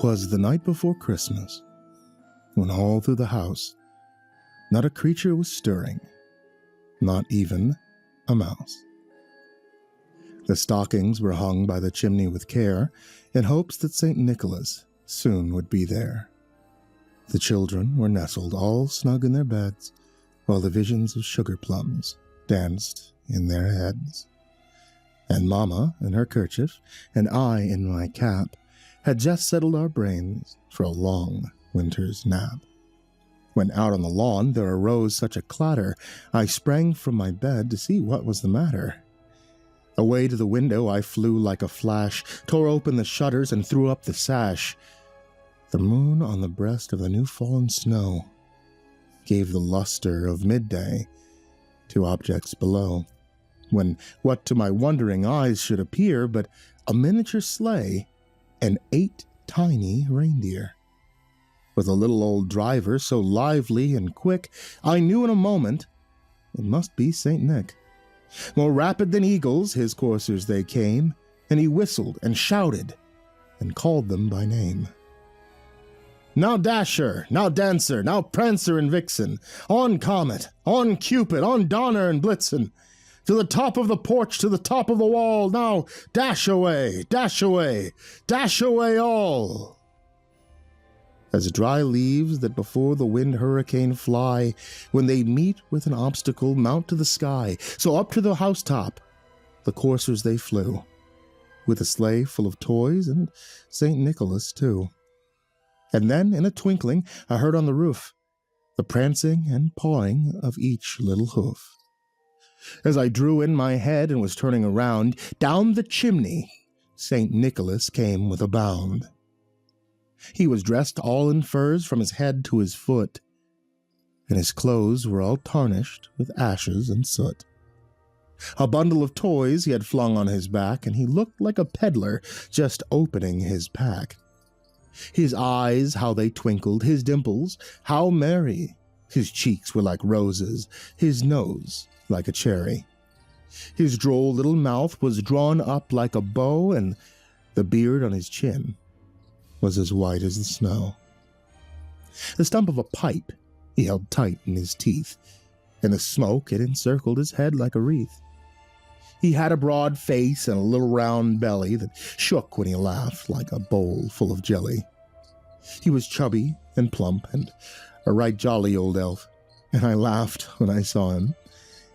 'Twas the night before Christmas, when all through the house not a creature was stirring, not even a mouse. The stockings were hung by the chimney with care, in hopes that St. Nicholas soon would be there. The children were nestled all snug in their beds, while the visions of sugar plums danced in their heads. And Mamma, in her kerchief, and I in my cap, had just settled our brains for a long winter's nap. When out on the lawn there arose such a clatter, I sprang from my bed to see what was the matter. Away to the window I flew like a flash, tore open the shutters and threw up the sash. The moon on the breast of the new-fallen snow gave the luster of midday to objects below, when what to my wondering eyes should appear but a miniature sleigh and 8 tiny reindeer. With a little old driver so lively and quick, I knew in a moment it must be St. Nick. More rapid than eagles his coursers they came, and he whistled and shouted and called them by name. Now Dasher, now Dancer, now Prancer and Vixen, on Comet, on Cupid, on Donner and Blitzen, to the top of the porch, to the top of the wall, now dash away, dash away, dash away all. As dry leaves that before the wind hurricane fly, when they meet with an obstacle, mount to the sky, so up to the housetop the coursers they flew, with a sleigh full of toys and St. Nicholas too. And then, in a twinkling, I heard on the roof the prancing and pawing of each little hoof. As I drew in my head and was turning around, down the chimney St. Nicholas came with a bound. He was dressed all in furs from his head to his foot, and his clothes were all tarnished with ashes and soot. A bundle of toys he had flung on his back, and he looked like a peddler just opening his pack. His eyes, how they twinkled, his dimples, how merry. His cheeks were like roses, his nose like a cherry. His droll little mouth was drawn up like a bow, and the beard on his chin was as white as the snow. The stump of a pipe he held tight in his teeth, and the smoke it encircled his head like a wreath. He had a broad face and a little round belly that shook when he laughed like a bowl full of jelly. He was chubby and plump and a right jolly old elf, and I laughed when I saw him,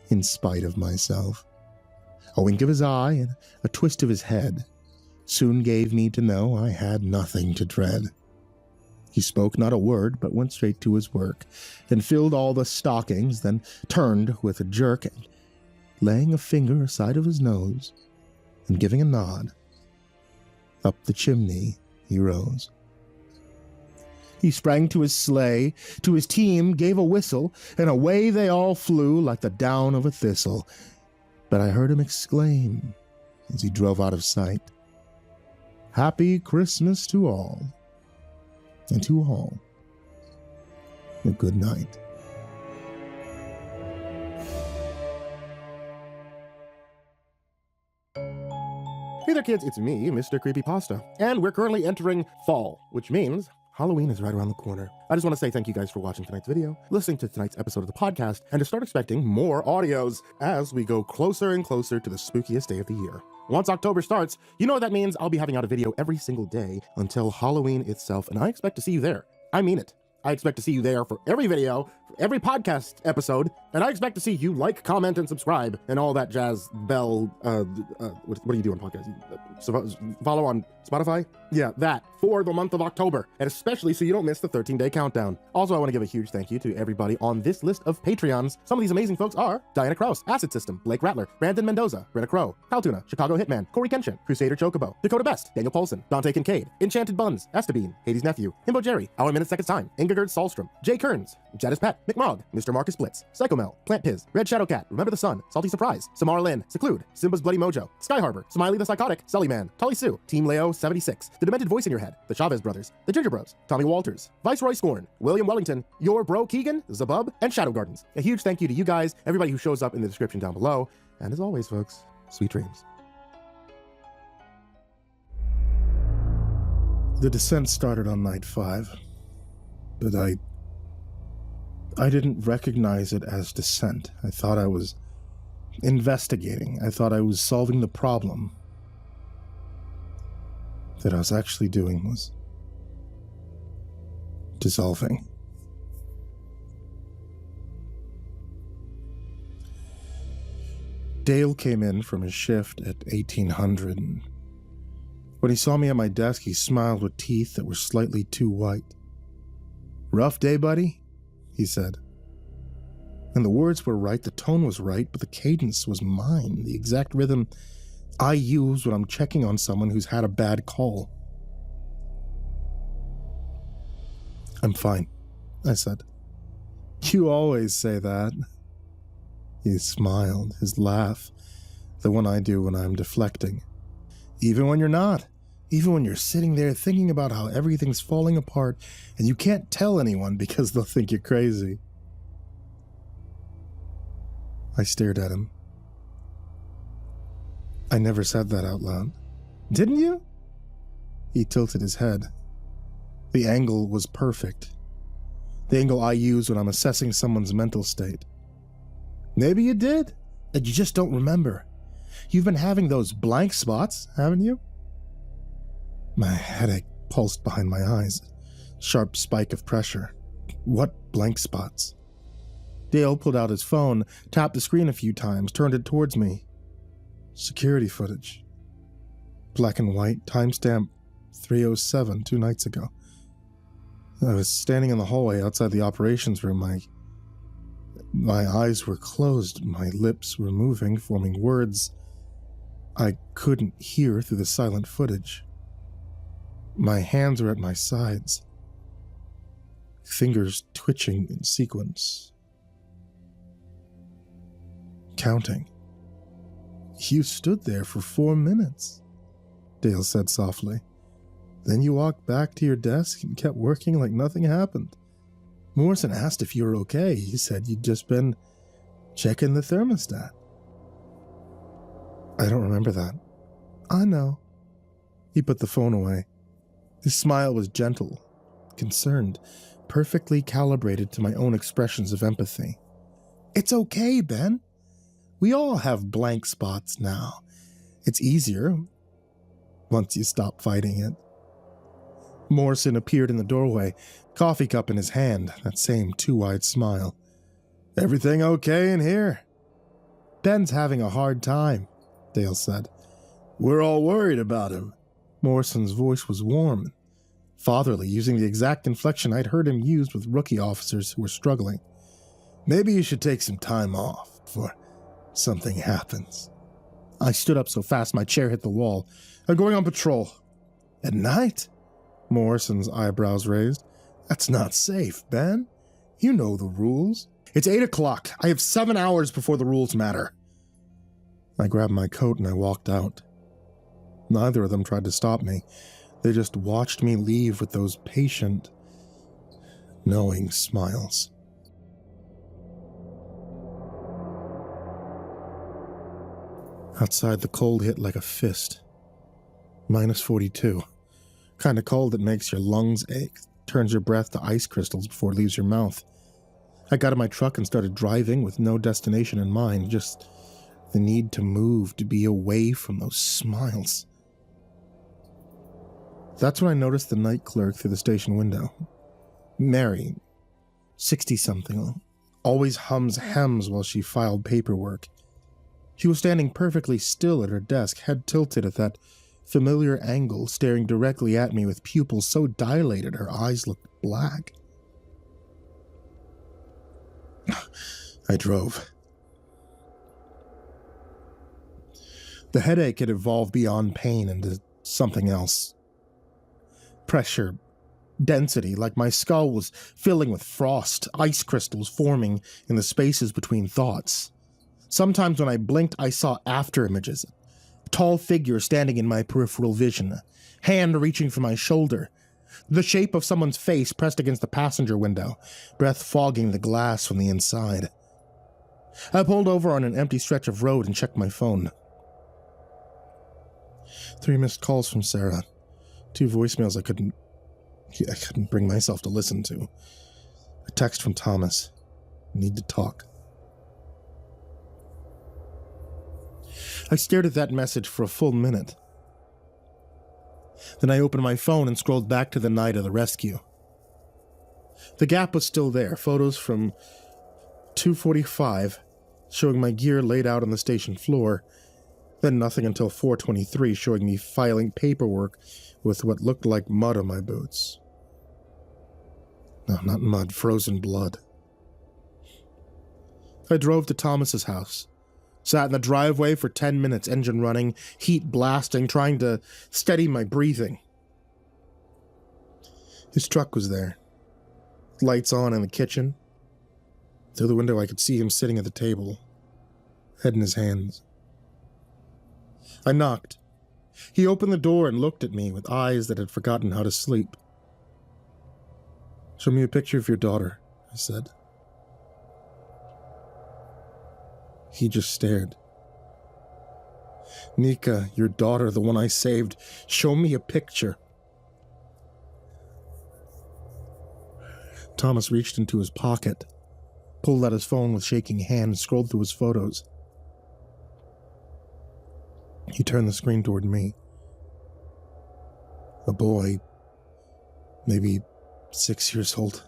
in spite of myself. A wink of his eye and a twist of his head soon gave me to know I had nothing to dread. He spoke not a word, but went straight to his work, and filled all the stockings, then turned with a jerk, and laying a finger aside of his nose, and giving a nod, up the chimney he rose. He sprang to his sleigh, to his team gave a whistle, and away they all flew like the down of a thistle. But I heard him exclaim, as he drove out of sight, "Happy Christmas to all, and to all a good night." Hey there kids, it's me, Mr. Creepypasta, and we're currently entering fall, which means Halloween is right around the corner. I just want to say thank you guys for watching tonight's video, listening to tonight's episode of the podcast, and to start expecting more audios as we go closer and closer to the spookiest day of the year. Once October starts, you know what that means. I'll be having out a video every single day until Halloween itself, and I expect to see you there. I mean it. I expect to see you there for every video, for every podcast episode, and I expect to see you like, comment, and subscribe, and all that jazz bell, what do you do on podcasts? Follow on Spotify? Yeah, that, for the month of October, and especially so you don't miss the 13-day countdown. Also, I want to give a huge thank you to everybody on this list of Patreons. Some of these amazing folks are Diana Kraus, Acid System, Blake Rattler, Brandon Mendoza, Britta Crow, Caltuna, Chicago Hitman, Corey Kenshin, Crusader Chocobo, Dakota Best, Daniel Polson, Dante Kincaid, Enchanted Buns, Estebean, Hades Nephew, Himbo Jerry, Our Minute Seconds Time, Ingegerd Solstrom, Jay Kearns, Jadis Pet, McMog, Mr. Marcus Blitz, Psychomel, Plant Piz, Red Shadow Cat, Remember the Sun, Salty Surprise, Samara Lynn, Seclude, Simba's Bloody Mojo, Sky Harbor, Smiley the Psychotic, Sully Man, Tully Sue, Team Leo 76, The Demented Voice in Your Head, The Chavez Brothers, The Ginger Bros, Tommy Walters, Viceroy Scorn, William Wellington, Your Bro Keegan, Zabub, and Shadow Gardens. A huge thank you to you guys, everybody who shows up in the description down below, and as always, folks, sweet dreams. The descent started on night 5, but I didn't recognize it as descent. I thought I was investigating. I thought I was solving the problem. That I was actually doing was dissolving. Dale came in from his shift at 1800, and when he saw me at my desk, he smiled with teeth that were slightly too white. "Rough day, buddy?" he said. And the words were right, the tone was right, but the cadence was mine, the exact rhythm I use when I'm checking on someone who's had a bad call. "I'm fine," I said. "You always say that." He smiled, his laugh, the one I do when I'm deflecting. "Even when you're not. Even when you're sitting there thinking about how everything's falling apart and you can't tell anyone because they'll think you're crazy." I stared at him. "I never said that out loud." "Didn't you?" He tilted his head. The angle was perfect. The angle I use when I'm assessing someone's mental state. "Maybe you did, and you just don't remember. You've been having those blank spots, haven't you?" My headache pulsed behind my eyes, sharp spike of pressure. "What blank spots?" Dale pulled out his phone, tapped the screen a few times, turned it towards me. Security footage. Black and white, timestamp 3:07, 2 nights ago. I was standing in the hallway outside the operations room. My eyes were closed, my lips were moving, forming words I couldn't hear through the silent footage. My hands were at my sides, fingers twitching in sequence. Counting. "You stood there for 4 minutes," Dale said softly. "Then you walked back to your desk and kept working like nothing happened. Morrison asked if you were okay. He said you'd just been checking the thermostat." "I don't remember that." "I know." He put the phone away. His smile was gentle, concerned, perfectly calibrated to my own expressions of empathy. "It's okay, Ben. We all have blank spots now. It's easier once you stop fighting it." Morrison appeared in the doorway, coffee cup in his hand, that same too-wide smile. "Everything okay in here?" "Ben's having a hard time," Dale said. "We're all worried about him." Morrison's voice was warm, fatherly, using the exact inflection I'd heard him use with rookie officers who were struggling. "Maybe you should take some time off before something happens." I stood up so fast my chair hit the wall. "I'm going on patrol." "At night?" Morrison's eyebrows raised. "That's not safe, Ben. You know the rules." "It's 8 o'clock. I have 7 hours before the rules matter." I grabbed my coat and I walked out. Neither of them tried to stop me. They just watched me leave with those patient, knowing smiles. Outside, the cold hit like a fist. -42. Kind of cold that makes your lungs ache, turns your breath to ice crystals before it leaves your mouth. I got in my truck and started driving with no destination in mind, just the need to move, to be away from those smiles. That's when I noticed the night clerk through the station window. Mary, 60-something, always hems while she filed paperwork. She was standing perfectly still at her desk, head tilted at that familiar angle, staring directly at me with pupils so dilated her eyes looked black. I drove. The headache had evolved beyond pain into something else. Pressure, density, like my skull was filling with frost, ice crystals forming in the spaces between thoughts. Sometimes when I blinked, I saw after images. A tall figure standing in my peripheral vision, a hand reaching for my shoulder, the shape of someone's face pressed against the passenger window, breath fogging the glass from the inside. I pulled over on an empty stretch of road and checked my phone. 3 missed calls from Sarah. 2 voicemails I couldn't bring myself to listen to. A text from Thomas. Need to talk. I stared at that message for a full minute. Then I opened my phone and scrolled back to the night of the rescue. The gap was still there. Photos from 2:45 showing my gear laid out on the station floor. Then nothing until 4:23 showing me filing paperwork with what looked like mud on my boots. No, not mud, frozen blood. I drove to Thomas's house. Sat in the driveway for 10 minutes, engine running, heat blasting, trying to steady my breathing. His truck was there. Lights on in the kitchen. Through the window I could see him sitting at the table, head in his hands. I knocked. He opened the door and looked at me with eyes that had forgotten how to sleep. "Show me a picture of your daughter," I said. He just stared. "Nika, your daughter, the one I saved. Show me a picture." Thomas reached into his pocket, pulled out his phone with shaking hands, scrolled through his photos. He turned the screen toward me. A boy, maybe 6 years old.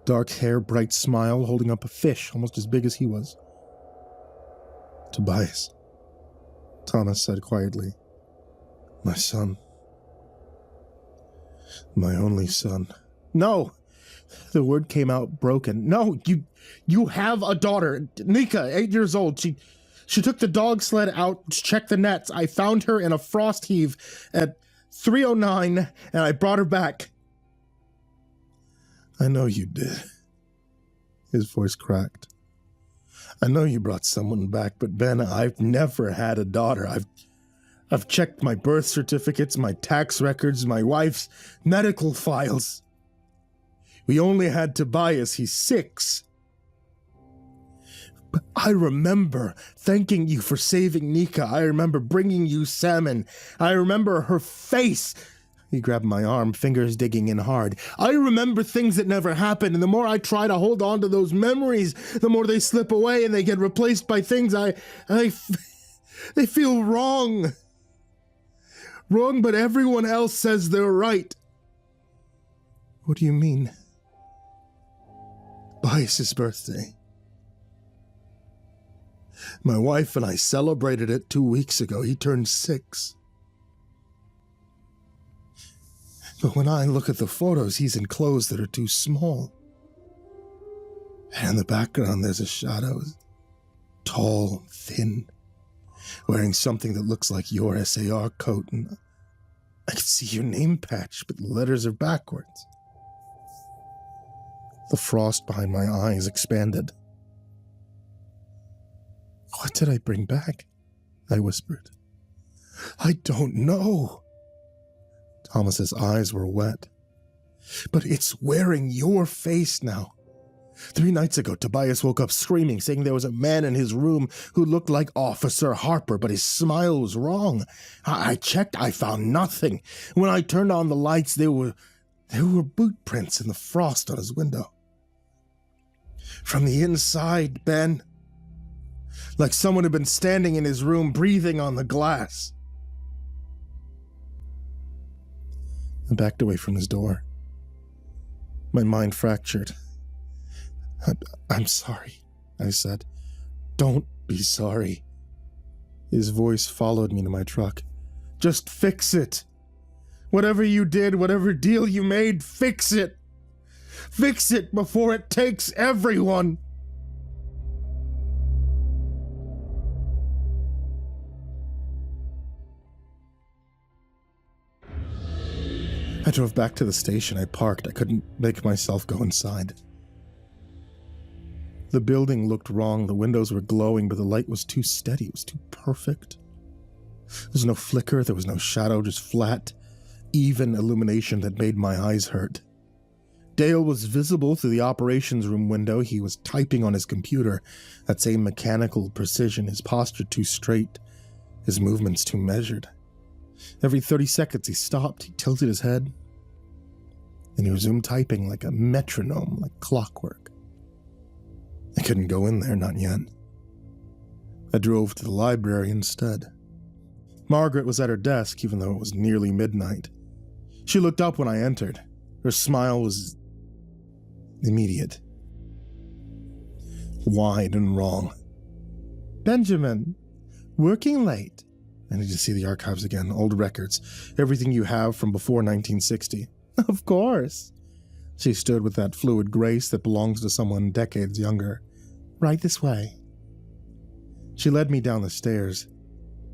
Dark hair, bright smile, holding up a fish almost as big as he was. "Tobias," Thomas said quietly. "My son. My only son." "No!" The word came out broken. "No, you have a daughter. Nika, 8 years old. She took the dog sled out to check the nets. I found her in a frost heave at 3:09, and I brought her back." "I know you did." His voice cracked. "I know you brought someone back, but Ben, I've never had a daughter. I've checked my birth certificates, my tax records, my wife's medical files. We only had Tobias, he's 6. But I remember thanking you for saving Nika. I remember bringing you salmon. I remember her face." He grabbed my arm, fingers digging in hard. "I remember things that never happened, and the more I try to hold on to those memories, the more they slip away and they get replaced by things they feel wrong. Wrong, but everyone else says they're right." "What do you mean?" "Bias's birthday. My wife and I celebrated it 2 weeks ago. He turned 6. But when I look at the photos, he's in clothes that are too small. And in the background, there's a shadow. Tall, thin, wearing something that looks like your SAR coat. And I can see your name patch, but the letters are backwards." The frost behind my eyes expanded. "What did I bring back?" I whispered. "I don't know." Thomas's eyes were wet. "But it's wearing your face now. 3 nights ago, Tobias woke up screaming, saying there was a man in his room who looked like Officer Harper, but his smile was wrong. I checked, I found nothing. When I turned on the lights, there were boot prints in the frost on his window. From the inside, Ben. Like someone had been standing in his room, breathing on the glass." I backed away from his door. My mind fractured. I'm sorry," I said. "Don't be sorry." His voice followed me to my truck. "Just fix it. Whatever you did, whatever deal you made, fix it. Fix it before it takes everyone." I drove back to the station. I parked. I couldn't make myself go inside. The building looked wrong. The windows were glowing, but the light was too steady. It was too perfect. There was no flicker. There was no shadow, just flat, even illumination that made my eyes hurt. Dale was visible through the operations room window. He was typing on his computer. That same mechanical precision, his posture too straight, his movements too measured. Every 30 seconds he stopped, he tilted his head, and he resumed typing like a metronome, like clockwork. I couldn't go in there, not yet. I drove to the library instead. Margaret was at her desk, even though it was nearly midnight. She looked up when I entered. Her smile was immediate. Wide and wrong. "Benjamin, working late." I need to see the archives again, old records, everything you have from before 1960. "Of course." She stood with that fluid grace that belongs to someone decades younger. "Right this way." She led me down the stairs.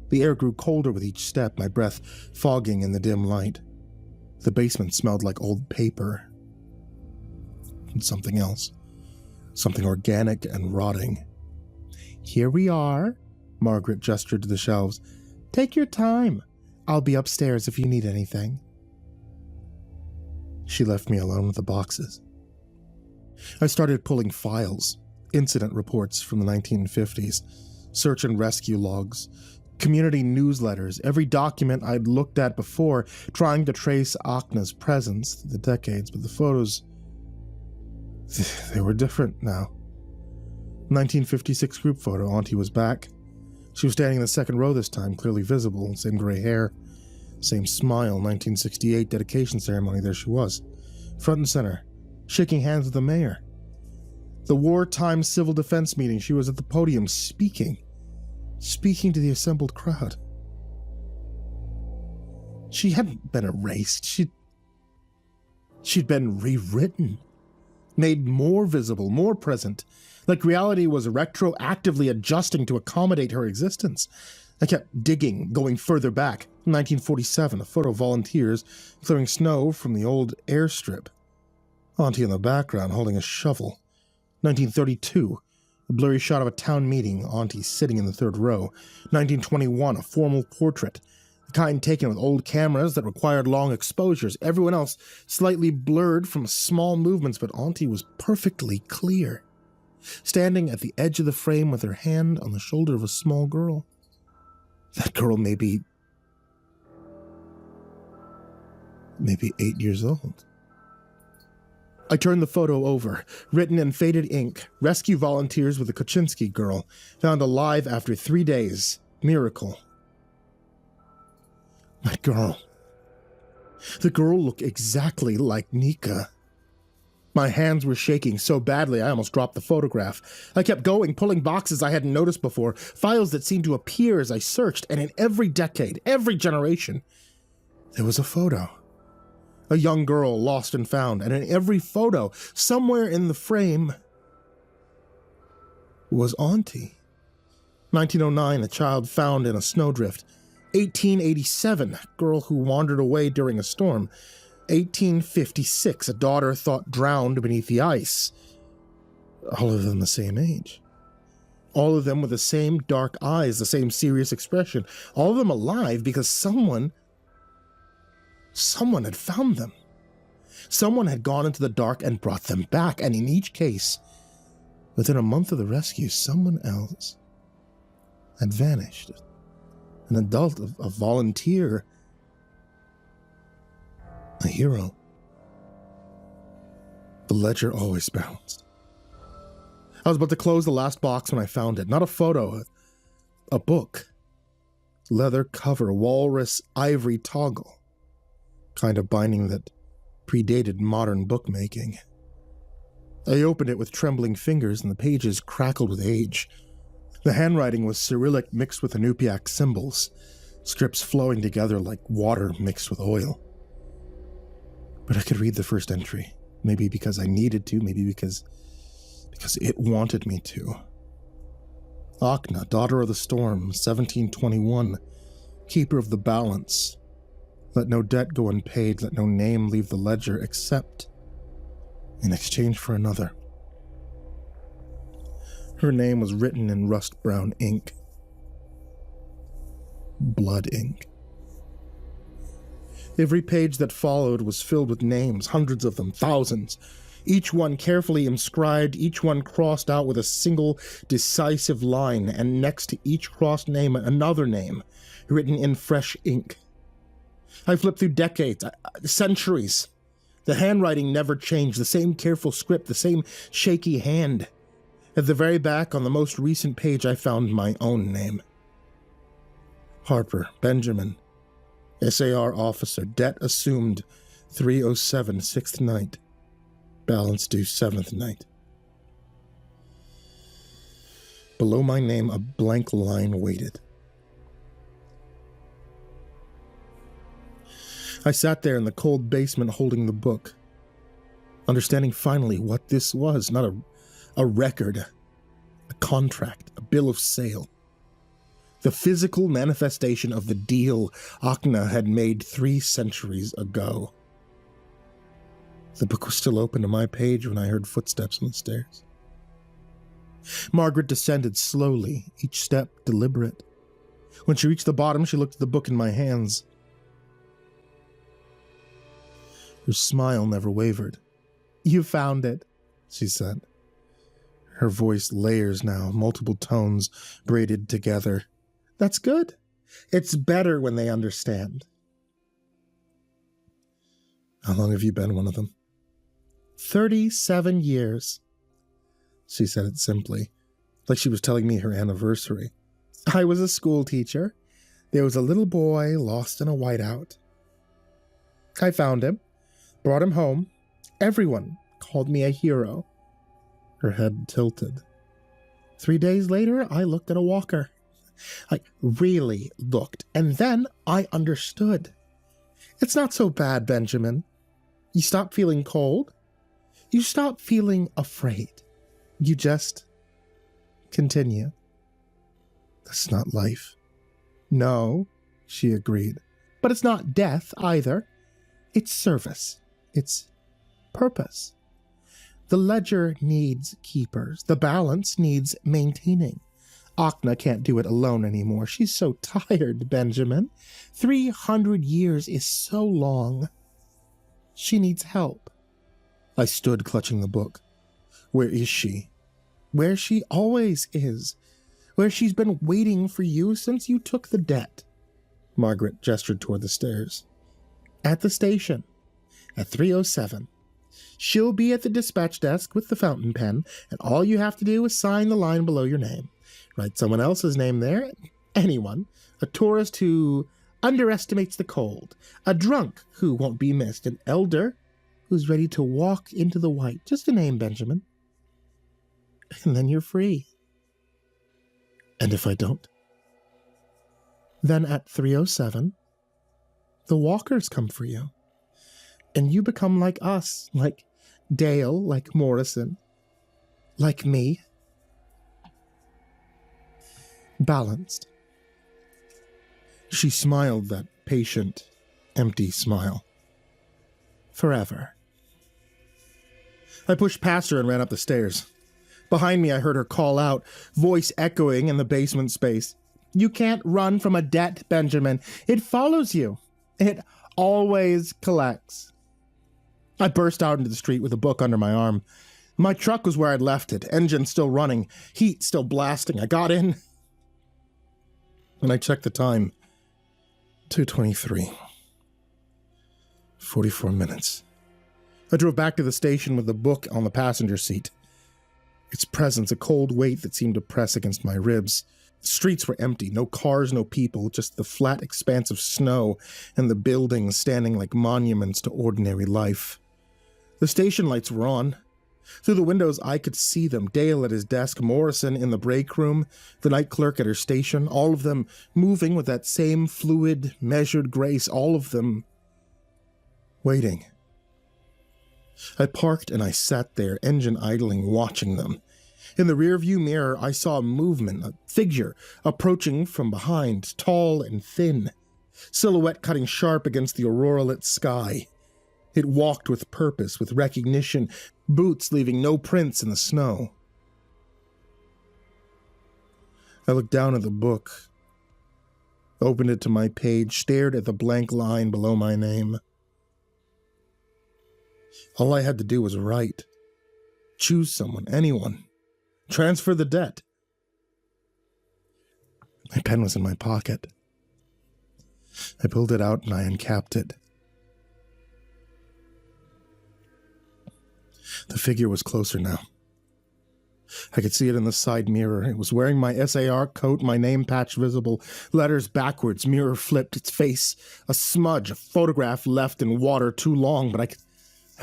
The air grew colder with each step, my breath fogging in the dim light. The basement smelled like old paper. And something else. Something organic and rotting. "Here we are." Margaret gestured to the shelves. "Take your time. I'll be upstairs if you need anything." She left me alone with the boxes. I started pulling files, incident reports from the 1950s, search and rescue logs, community newsletters, every document I'd looked at before, trying to trace Akna's presence through the decades, but the photos, they were different now. 1956 group photo, Auntie was back. She was standing in the second row this time, clearly visible, same gray hair, same smile. 1968 dedication ceremony, there she was, front and center, shaking hands with the mayor. The wartime civil defense meeting, she was at the podium speaking to the assembled crowd. She hadn't been erased. She'd been rewritten, made more visible, more present, like reality was retroactively adjusting to accommodate her existence. I kept digging, going further back. 1947, a photo of volunteers clearing snow from the old airstrip. Auntie in the background holding a shovel. 1932, a blurry shot of a town meeting, Auntie sitting in the third row. 1921, a formal portrait, the kind taken with old cameras that required long exposures. Everyone else slightly blurred from small movements, but Auntie was perfectly clear, standing at the edge of the frame with her hand on the shoulder of a small girl. That girl maybe 8 years old. I turned the photo over, written in faded ink, rescue volunteers with the Koczynski girl, found alive after 3 days. Miracle. That girl. The girl looked exactly like Nika. My hands were shaking so badly I almost dropped the photograph. I kept going, pulling boxes I hadn't noticed before, files that seemed to appear as I searched, and in every decade, every generation, there was a photo. A young girl lost and found, and in every photo, somewhere in the frame, was Auntie. 1909, a child found in a snowdrift. 1887, a girl who wandered away during a storm. 1856, a daughter thought drowned beneath the ice. All of them the same age. All of them with the same dark eyes, the same serious expression. All of them alive because someone had found them. Someone had gone into the dark and brought them back, and in each case, within a month of the rescue, someone else had vanished. An adult, a volunteer, a hero. The ledger always bounced. I was about to close the last box when I found it. Not a photo, a book. Leather cover, walrus ivory toggle. Kind of binding that predated modern bookmaking. I opened it with trembling fingers and the pages crackled with age. The handwriting was Cyrillic mixed with Inupiaq symbols, scripts flowing together like water mixed with oil. But I could read the first entry, maybe because I needed to, maybe because it wanted me to. Akna, daughter of the storm, 1721, keeper of the balance. Let no debt go unpaid, let no name leave the ledger except in exchange for another. Her name was written in rust-brown ink. Blood ink. Every page that followed was filled with names, hundreds of them, thousands. Each one carefully inscribed, each one crossed out with a single decisive line, and next to each crossed name, another name, written in fresh ink. I flipped through decades, centuries. The handwriting never changed, the same careful script, the same shaky hand. At the very back, on the most recent page, I found my own name. Harper, Benjamin, SAR officer, debt assumed, 307, 6th night, balance due 7th night. Below my name, a blank line waited. I sat there in the cold basement holding the book, understanding finally what this was, not a record, a contract, a bill of sale. The physical manifestation of the deal Akna had made 3 centuries ago. The book was still open to my page when I heard footsteps on the stairs. Margaret descended slowly, each step deliberate. When she reached the bottom, she looked at the book in my hands. Her smile never wavered. "You found it," she said. Her voice layers now, multiple tones braided together. "That's good. It's better when they understand." "How long have you been one of them?" 37 years. She said it simply, like she was telling me her anniversary. "I was a school teacher. There was a little boy lost in a whiteout. I found him, brought him home. Everyone called me a hero." Her head tilted. 3 days later, I looked at a walker. I really looked, and then I understood. It's not so bad, Benjamin. You stop feeling cold. You stop feeling afraid. You just continue. That's not life. No, she agreed. But it's not death either. It's service. It's purpose. The ledger needs keepers. The balance needs maintaining. Akna can't do it alone anymore. She's so tired, Benjamin. 300 years is so long. She needs help. I stood clutching the book. Where is she? Where she always is. Where she's been waiting for you since you took the debt. Margaret gestured toward the stairs. At the station. At 3:07. She'll be at the dispatch desk with the fountain pen, and all you have to do is sign the line below your name. Write someone else's name there. Anyone. A tourist who underestimates the cold. A drunk who won't be missed. An elder who's ready to walk into the white. Just a name, Benjamin. And then you're free. And if I don't? Then at 3:07, the walkers come for you. And you become like us, like Dale, like Morrison, like me. Balanced. She smiled that patient, empty smile. Forever. I pushed past her and ran up the stairs. Behind me, I heard her call out, voice echoing in the basement space. "You can't run from a debt, Benjamin. It follows you. It always collects." I burst out into the street with a book under my arm. My truck was where I'd left it, engine still running, heat still blasting. I got in, and I checked the time. 2:23. 44 minutes. I drove back to the station with the book on the passenger seat. Its presence, a cold weight that seemed to press against my ribs. The streets were empty, no cars, no people, just the flat expanse of snow and the buildings standing like monuments to ordinary life. The station lights were on. Through the windows, I could see them. Dale at his desk, Morrison in the break room, the night clerk at her station, all of them moving with that same fluid, measured grace, all of them waiting. I parked and I sat there, engine idling, watching them. In the rearview mirror, I saw a movement, a figure approaching from behind, tall and thin, silhouette cutting sharp against the aurora-lit sky. It walked with purpose, with recognition, boots leaving no prints in the snow. I looked down at the book, opened it to my page, stared at the blank line below my name. All I had to do was write. Choose someone, anyone. Transfer the debt. My pen was in my pocket. I pulled it out and I uncapped it. The figure was closer now. I could see it in the side mirror. It was wearing my SAR coat, my name patch visible, letters backwards, mirror flipped, its face a smudge, a photograph left in water too long, but I could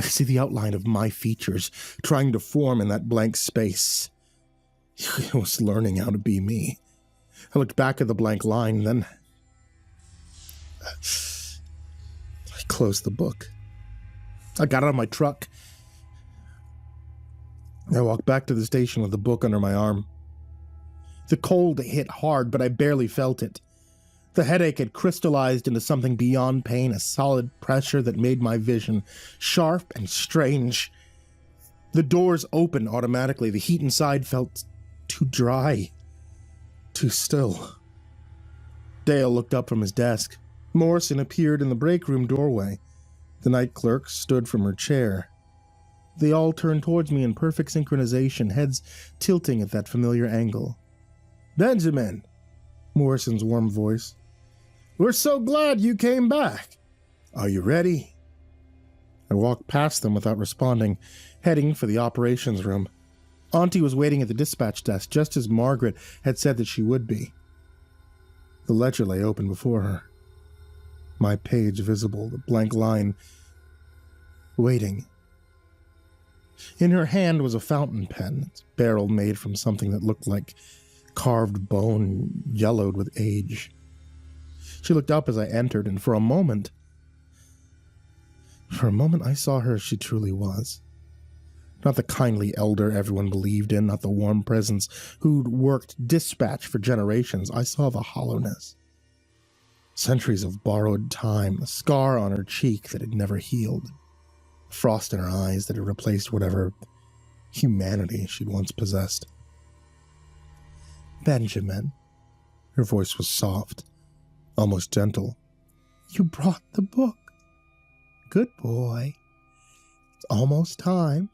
see the outline of my features trying to form in that blank space. It was learning how to be me. I looked back at the blank line, then I closed the book. I got out of my truck. I walked back to the station with the book under my arm. The cold hit hard, but I barely felt it. The headache had crystallized into something beyond pain, a solid pressure that made my vision sharp and strange. The doors opened automatically. The heat inside felt too dry, too still. Dale looked up from his desk. Morrison appeared in the break room doorway. The night clerk stood from her chair. They all turned towards me in perfect synchronization, heads tilting at that familiar angle. "Benjamin," Morrison's warm voice. "We're so glad you came back. Are you ready?" I walked past them without responding, heading for the operations room. Auntie was waiting at the dispatch desk, just as Margaret had said that she would be. The ledger lay open before her. My page visible, the blank line, waiting. In her hand was a fountain pen, its barrel made from something that looked like carved bone, yellowed with age. She looked up as I entered, and for a moment I saw her as she truly was. Not the kindly elder everyone believed in, not the warm presence who'd worked dispatch for generations. I saw the hollowness. Centuries of borrowed time, a scar on her cheek that had never healed. Frost in her eyes that had replaced whatever humanity she'd once possessed. "Benjamin," her voice was soft, almost gentle. "You brought the book. Good boy. It's almost time.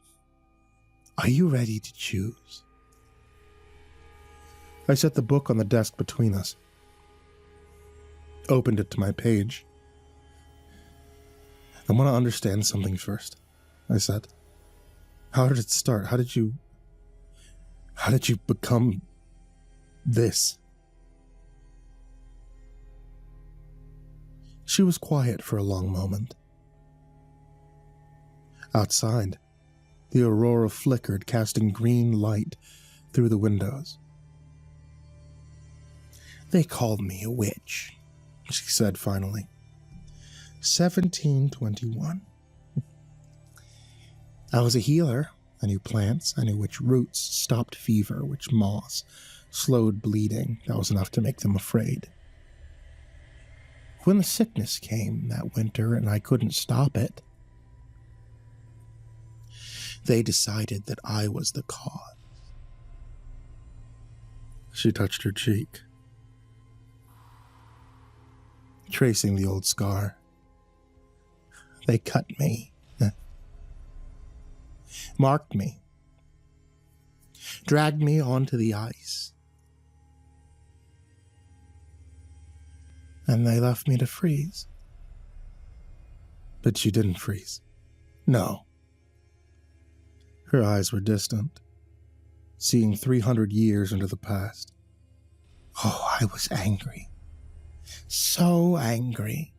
Are you ready to choose?" I set the book on the desk between us. Opened it to my page. "I want to understand something first," I said. "How did it start? How did you become this?" She was quiet for a long moment. Outside, the aurora flickered, casting green light through the windows. "They called me a witch," she said finally. 1721. I was a healer. I knew plants. I knew which roots stopped fever, which moss slowed bleeding. That was enough to make them afraid. When the sickness came that winter and I couldn't stop it, they decided that I was the cause. She touched her cheek, tracing the old scar. They cut me, marked me, dragged me onto the ice, and they left me to freeze. But she didn't freeze. No. Her eyes were distant, seeing 300 years into the past. Oh, I was angry. So angry.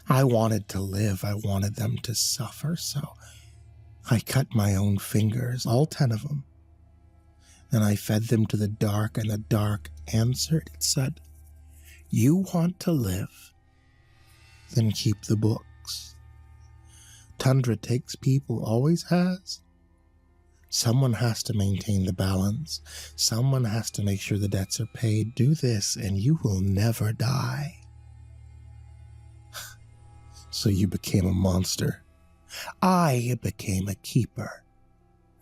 I wanted to live. I wanted them to suffer, so I cut my own fingers, all 10 of them, and I fed them to the dark, and the dark answered. It said, "You want to live? Then keep the books. Tundra takes people, always has. Someone has to maintain the balance. Someone has to make sure the debts are paid. Do this, and you will never die." So you became a monster. I became a keeper.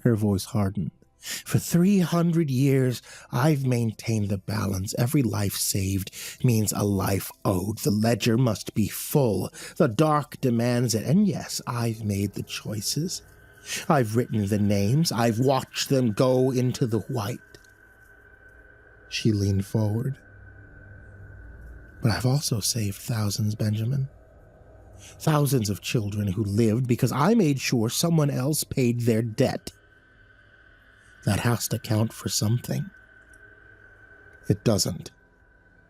Her voice hardened. For 300 years, I've maintained the balance. Every life saved means a life owed. The ledger must be full. The dark demands it. And yes, I've made the choices. I've written the names. I've watched them go into the white. She leaned forward. But I've also saved thousands, Benjamin. Thousands of children who lived because I made sure someone else paid their debt. That has to count for something. It doesn't.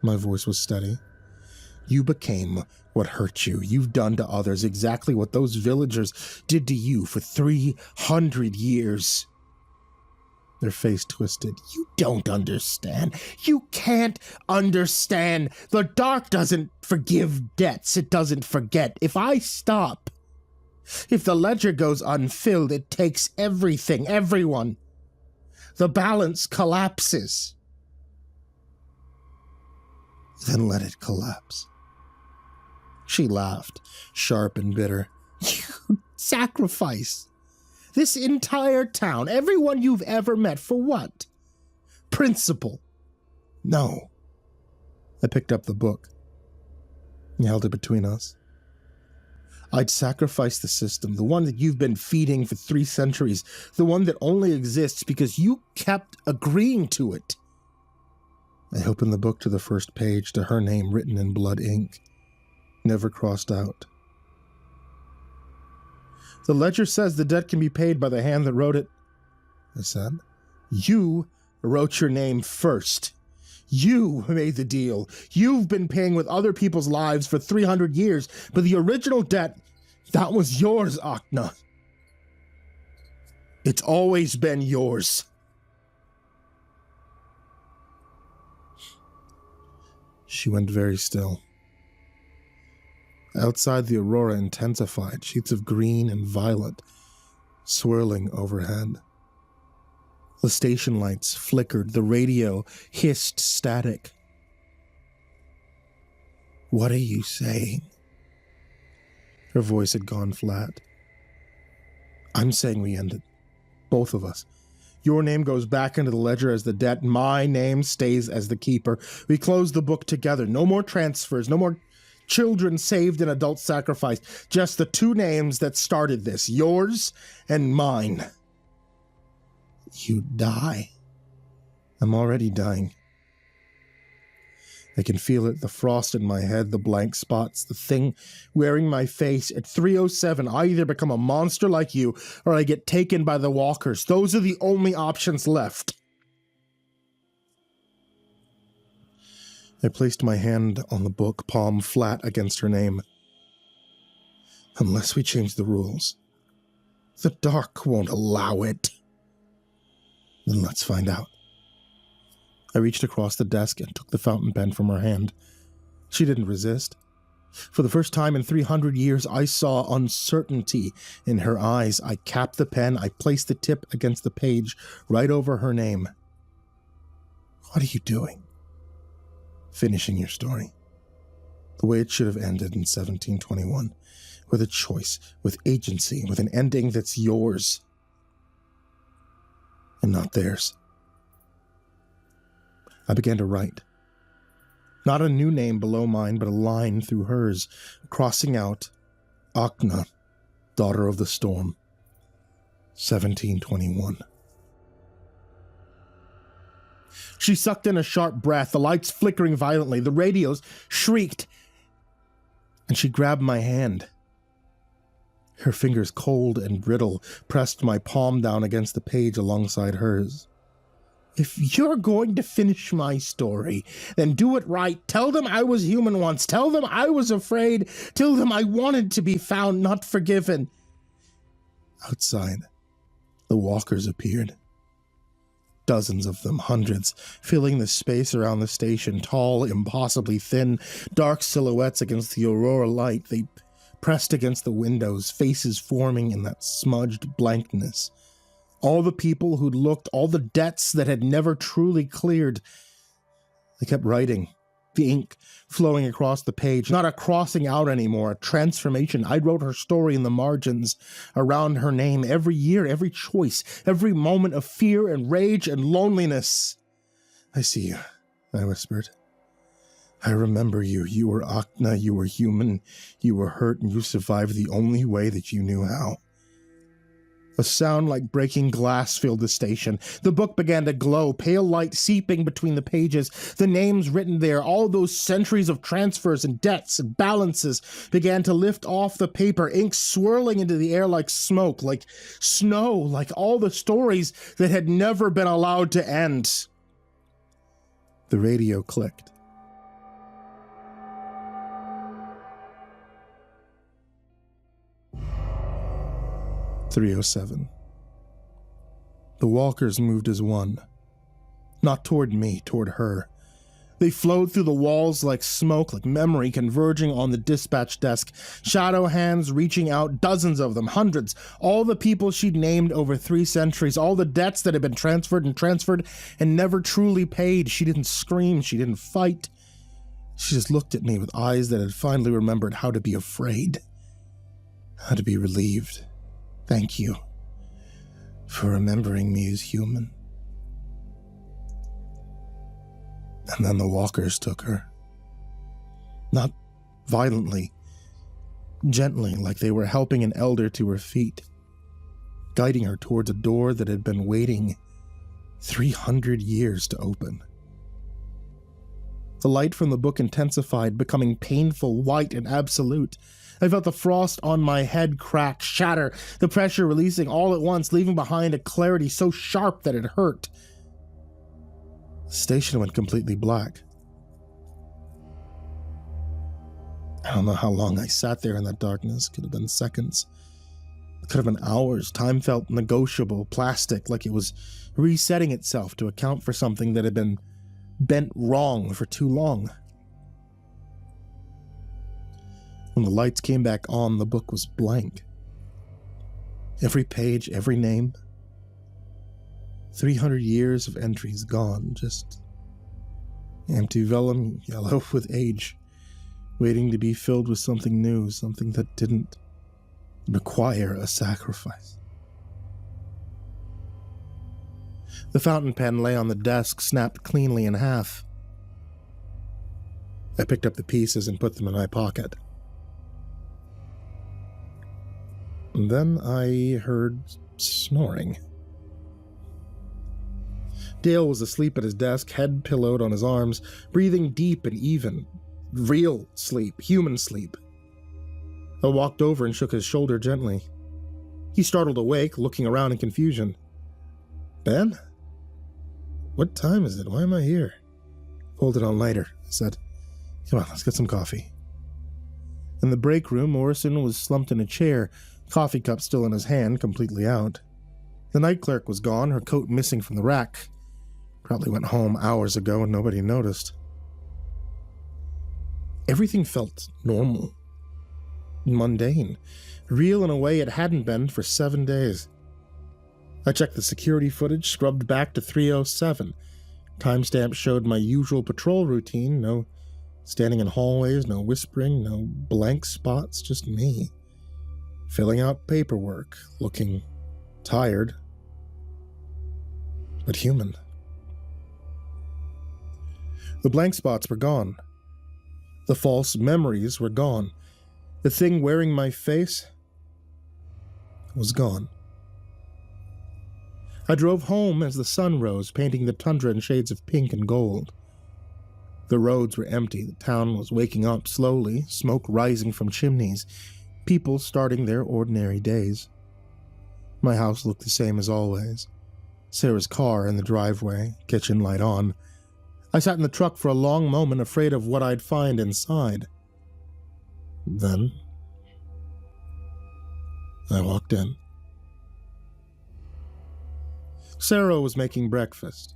My voice was steady. You became what hurt you. You've done to others exactly what those villagers did to you for 300 years. Their face twisted. You don't understand. You can't understand. The dark doesn't forgive debts. It doesn't forget. If I stop, if the ledger goes unfilled, it takes everything, everyone. The balance collapses. Then let it collapse. She laughed, sharp and bitter. You sacrifice this entire town, everyone you've ever met, for what? Principle. No. I picked up the book. He held it between us. I'd sacrifice the system, the one that you've been feeding for 3 centuries, the one that only exists because you kept agreeing to it. I opened the book to the first page, to her name written in blood ink, never crossed out. The ledger says the debt can be paid by the hand that wrote it, I said. You wrote your name first. You made the deal. You've been paying with other people's lives for 300 years, but the original debt, that was yours, Akna. It's always been yours. She went very still. Outside, the aurora intensified, sheets of green and violet swirling overhead. The station lights flickered, the radio hissed static. What are you saying? Her voice had gone flat. I'm saying we end it. Both of us. Your name goes back into the ledger as the debt. My name stays as the keeper. We close the book together. No more transfers. No more children saved in adult sacrifice. Just the 2 names that started this. Yours and mine. You die. I'm already dying. I can feel it, the frost in my head, the blank spots, the thing wearing my face. At 3:07, I either become a monster like you, or I get taken by the walkers. Those are the only options left. I placed my hand on the book, palm flat against her name. Unless we change the rules, the dark won't allow it. Then let's find out. I reached across the desk and took the fountain pen from her hand. She didn't resist. For the first time in 300 years, I saw uncertainty in her eyes. I capped the pen. I placed the tip against the page, right over her name. What are you doing? Finishing your story. The way it should have ended in 1721. With a choice, with agency, with an ending that's yours. And not theirs. I began to write. Not a new name below mine, but a line through hers, crossing out, Akna, daughter of the storm, 1721. She sucked in a sharp breath, the lights flickering violently, the radios shrieked, and she grabbed my hand. Her fingers, cold and brittle, pressed my palm down against the page alongside hers. If you're going to finish my story, then do it right. Tell them I was human once. Tell them I was afraid. Tell them I wanted to be found, not forgiven. Outside, the walkers appeared. Dozens of them, hundreds, filling the space around the station, tall, impossibly thin, dark silhouettes against the aurora light. They pressed against the windows, faces forming in that smudged blankness. All the people who'd looked, all the debts that had never truly cleared. They kept writing, the ink flowing across the page, not a crossing out anymore, a transformation. I wrote her story in the margins, around her name, every year, every choice, every moment of fear and rage and loneliness. I see you, I whispered. I remember you. You were Akna, you were human, you were hurt, and you survived the only way that you knew how. A sound like breaking glass filled the station. The book began to glow, pale light seeping between the pages. The names written there, all those centuries of transfers and debts and balances, began to lift off the paper, ink swirling into the air like smoke, like snow, like all the stories that had never been allowed to end. The radio clicked. "307. The walkers moved as one. Not toward me, toward her. They flowed through the walls like smoke, like memory converging on the dispatch desk. Shadow hands reaching out, dozens of them, hundreds. All the people she'd named over 3 centuries, all the debts that had been transferred and never truly paid. She didn't scream, she didn't fight. She just looked at me with eyes that had finally remembered how to be afraid, how to be relieved. Thank you for remembering me as human." And then the walkers took her. Not violently, gently, like they were helping an elder to her feet, guiding her towards a door that had been waiting 300 years to open. The light from the book intensified, becoming painful, white, and absolute. I felt the frost on my head crack, shatter, the pressure releasing all at once, leaving behind a clarity so sharp that it hurt. The station went completely black. I don't know how long I sat there in that darkness. Could have been seconds. Could have been hours. Time felt negotiable, plastic, like it was resetting itself to account for something that had been bent wrong for too long. When the lights came back on, the book was blank. Every page, every name. 300 years of entries gone, just empty vellum, yellow with age, waiting to be filled with something new, something that didn't require a sacrifice. The fountain pen lay on the desk, snapped cleanly in half. I picked up the pieces and put them in my pocket. And then I heard snoring. Dale was asleep at his desk, head pillowed on his arms, breathing deep and even. Real sleep, human sleep. I walked over and shook his shoulder gently. He startled awake, looking around in confusion. "Ben? What time is it? Why am I here?" "Hold it on later," I said. "Come on, let's get some coffee." In the break room, Morrison was slumped in a chair, coffee cup still in his hand, completely out. The night clerk was gone, her coat missing from the rack. Probably went home hours ago and nobody noticed. Everything felt normal, mundane, real in a way it hadn't been for 7 days. I checked the security footage, scrubbed back to 3:07. Timestamp showed my usual patrol routine, no standing in hallways, no whispering, no blank spots, just me. Filling out paperwork, looking tired, but human. The blank spots were gone. The false memories were gone. The thing wearing my face was gone. I drove home as the sun rose, painting the tundra in shades of pink and gold. The roads were empty. The town was waking up slowly, smoke rising from chimneys, people starting their ordinary days. My house looked the same as always. Sarah's car in the driveway, kitchen light on. I sat in the truck for a long moment, afraid of what I'd find inside. Then I walked in. Sarah was making breakfast.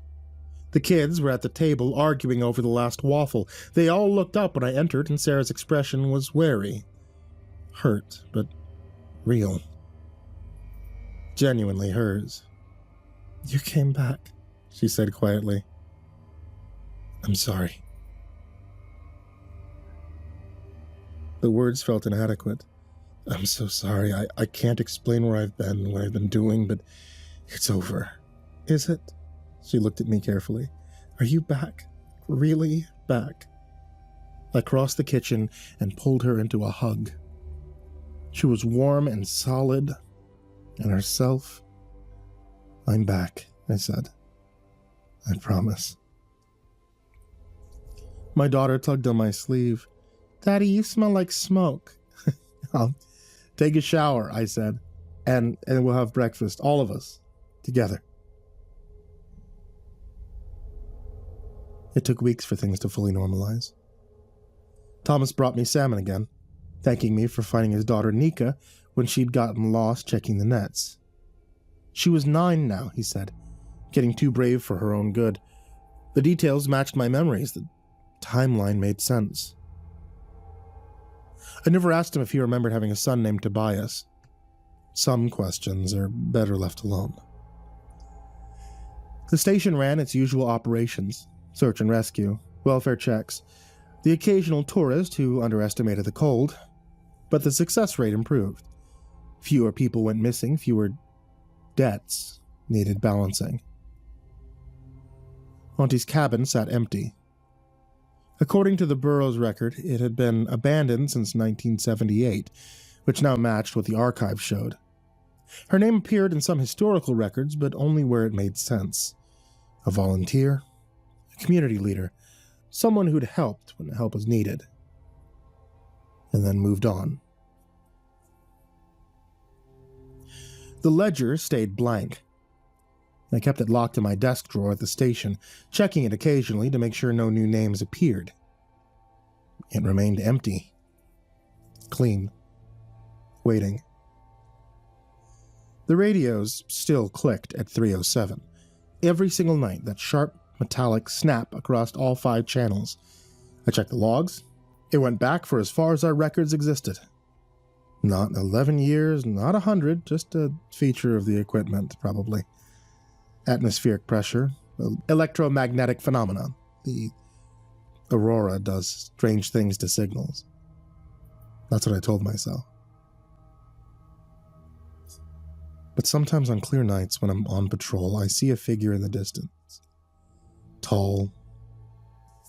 The kids were at the table arguing over the last waffle. They all looked up when I entered, and Sarah's expression was wary. Hurt, but real. Genuinely hers. "You came back," she said quietly. "I'm sorry." The words felt inadequate. "I'm so sorry. I can't explain where I've been, what I've been doing, but it's over." "Is it?" She looked at me carefully. "Are you back? Really back?" I crossed the kitchen and pulled her into a hug. She was warm and solid, And herself. I'm back, I said. I promise. My daughter tugged on my sleeve. Daddy, you smell like smoke. I'll take a shower, I said, and we'll have breakfast, all of us, together. It took weeks for things to fully normalize. Thomas brought me salmon again, thanking me for finding his daughter Nika when she'd gotten lost checking the nets. She was 9 now, he said, getting too brave for her own good. The details matched my memories. The timeline made sense. I never asked him if he remembered having a son named Tobias. Some questions are better left alone. The station ran its usual operations: search and rescue, welfare checks, the occasional tourist who underestimated the cold, but the success rate improved. Fewer people went missing, fewer debts needed balancing. Auntie's cabin sat empty. According to the Bureau's record, it had been abandoned since 1978, which now matched what the archive showed. Her name appeared in some historical records, but only where it made sense. A volunteer, a community leader, someone who'd helped when help was needed, and then moved on. The ledger stayed blank. I kept it locked in my desk drawer at the station, checking it occasionally to make sure no new names appeared. It remained empty. Clean. Waiting. The radios still clicked at 3:07. Every single night, that sharp, metallic snap across all 5 channels. I checked the logs. It went back for as far as our records existed. Not 11 years, not 100, just a feature of the equipment, probably. Atmospheric pressure, electromagnetic phenomena. The aurora does strange things to signals. That's what I told myself. But sometimes on clear nights when I'm on patrol, I see a figure in the distance. Tall,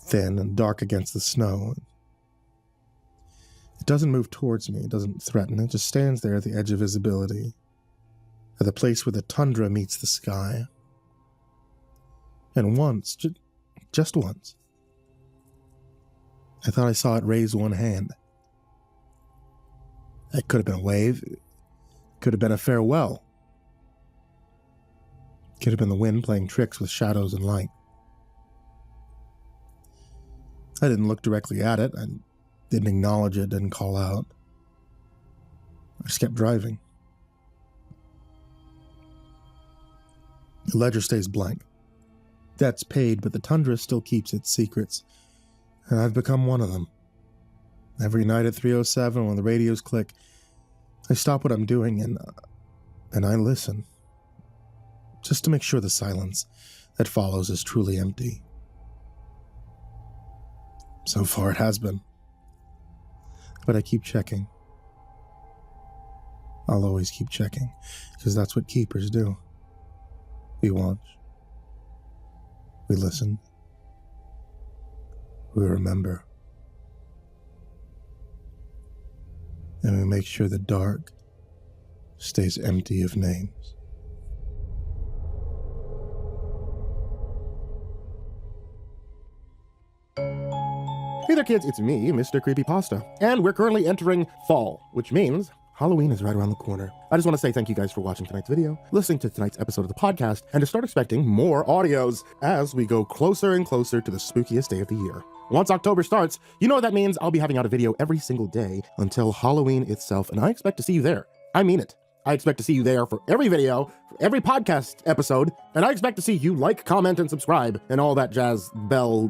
thin, and dark against the snow. It doesn't move towards me, it doesn't threaten, it just stands there at the edge of visibility, at the place where the tundra meets the sky. And once, just once, I thought I saw it raise one hand. It could have been a wave, it could have been a farewell. It could have been the wind playing tricks with shadows and light. I didn't look directly at it, I didn't acknowledge it, didn't call out. I just kept driving. The ledger stays blank. Debt's paid, but the tundra still keeps its secrets, and I've become one of them. Every night at 3:07, when the radios click, I stop what I'm doing and I listen, just to make sure the silence that follows is truly empty. So far it has been, but I keep checking. I'll always keep checking, because that's what keepers do. We watch. We listen. We remember. And we make sure the dark stays empty of names. Hey there kids, it's me, Mr. Creepypasta, and we're currently entering fall, which means Halloween is right around the corner. I just want to say thank you guys for watching tonight's video, listening to tonight's episode of the podcast, and to start expecting more audios as we go closer and closer to the spookiest day of the year. Once October starts, you know what that means. I'll be having out a video every single day until Halloween itself, and I expect to see you there. I mean it. I expect to see you there for every video, for every podcast episode, and I expect to see you like, comment, and subscribe, and all that jazz bell,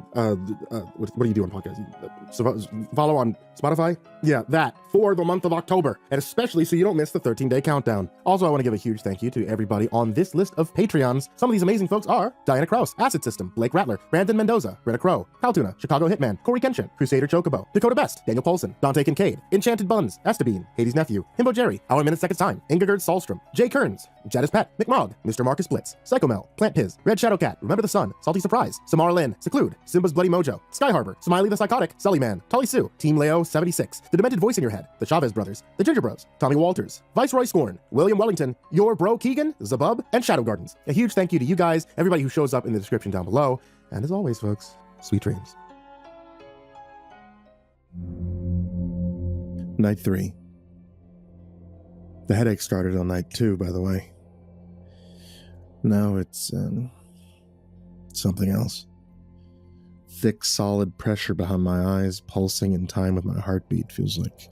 what do you do on podcasts? Follow on Spotify? Yeah, that, for the month of October, and especially so you don't miss the 13-day countdown. Also, I want to give a huge thank you to everybody on this list of Patreons. Some of these amazing folks are Diana Kraus, Acid System, Blake Rattler, Brandon Mendoza, Britta Crow, Kaltuna, Chicago Hitman, Corey Kenshin, Crusader Chocobo, Dakota Best, Daniel Polson, Dante Kincaid, Enchanted Buns, Estabine, Hades Nephew, Himbo Jerry, Our Minute Seconds Time, Ingegerd Salstrom, Jay Kearns, Jadis Pet, McMog, Mr. Marcus Blitz, Psychomel, Plant Piz, Red Shadow Cat, Remember the Sun, Salty Surprise, Samara Lynn, Seclude, Simba's Bloody Mojo, Sky Harbor, Smiley the Psychotic, Sully Man, Tully Sue, Team Leo 76, The Demented Voice in Your Head, The Chavez Brothers, The Ginger Bros, Tommy Walters, Viceroy Scorn, William Wellington, Your Bro Keegan, Zabub, and Shadow Gardens. A huge thank you to you guys, everybody who shows up in the description down below, and as always, folks, sweet dreams. Night 3. The headache started on night 2, by the way. Now it's something else. Thick, solid pressure behind my eyes, pulsing in time with my heartbeat, feels like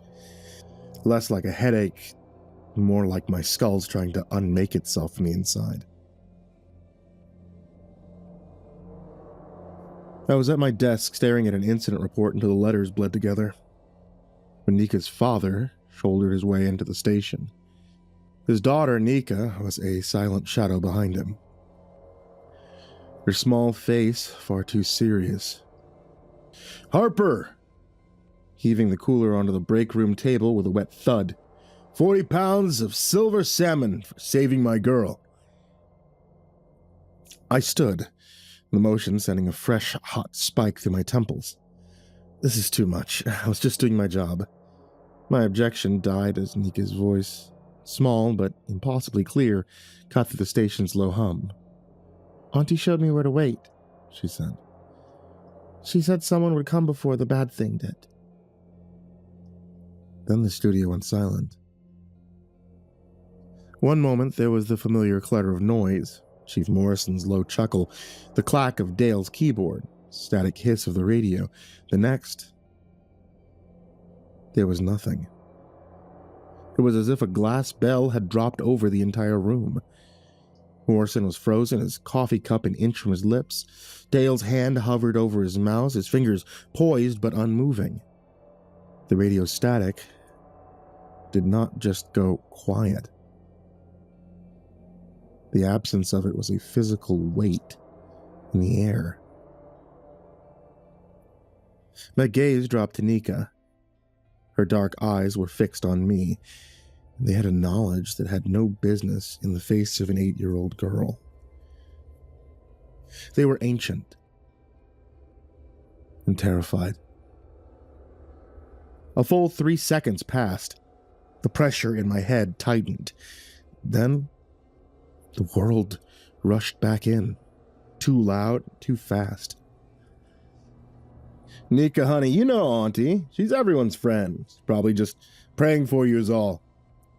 less like a headache, more like my skull's trying to unmake itself from the inside. I was at my desk staring at an incident report until the letters bled together. When Nika's father shouldered his way into the station, his daughter, Nika, was a silent shadow behind him. Her small face far too serious. "Harper!" Heaving the cooler onto the break room table with a wet thud. 40 pounds of silver salmon for saving my girl." I stood, the motion sending a fresh, hot spike through my temples. This is too much. I was just doing my job. My objection died as Nika's voice, small but impossibly clear, cut through the station's low hum. "Auntie showed me where to wait," she said. "She said someone would come before the bad thing did." Then the studio went silent. One moment there was the familiar clutter of noise, Chief Morrison's low chuckle, the clack of Dale's keyboard, static hiss of the radio. The next, there was nothing. It was as if a glass bell had dropped over the entire room. Morrison was frozen, his coffee cup an inch from his lips. Dale's hand hovered over his mouth, his fingers poised but unmoving. The radio static did not just go quiet. The absence of it was a physical weight in the air. My gaze dropped to Nika. Her dark eyes were fixed on me, and they had a knowledge that had no business in the face of an 8-year-old girl. They were ancient and terrified. A full 3 seconds passed. The pressure in my head tightened. Then the world rushed back in. Too loud, too fast. "Nika, honey, you know Auntie. She's everyone's friend. She's probably just praying for you is all."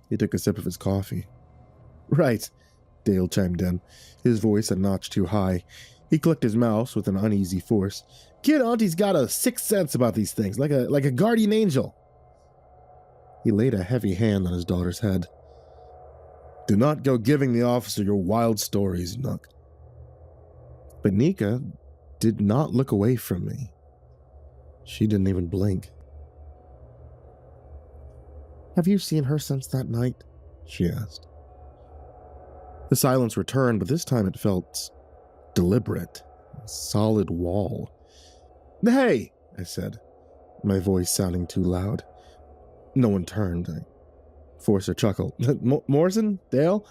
He took a sip of his coffee. "Right," Dale chimed in, his voice a notch too high. He clicked his mouse with an uneasy force. "Kid Auntie's got a sixth sense about these things, like a guardian angel." He laid a heavy hand on his daughter's head. "Do not go giving the officer your wild stories, Nook." But Nika did not look away from me. She didn't even blink. "Have you seen her since that night?" she asked. The silence returned, but this time it felt deliberate, a solid wall. "Hey," I said, my voice sounding too loud. No one turned. I forced a chuckle. "Morrison? Dale?"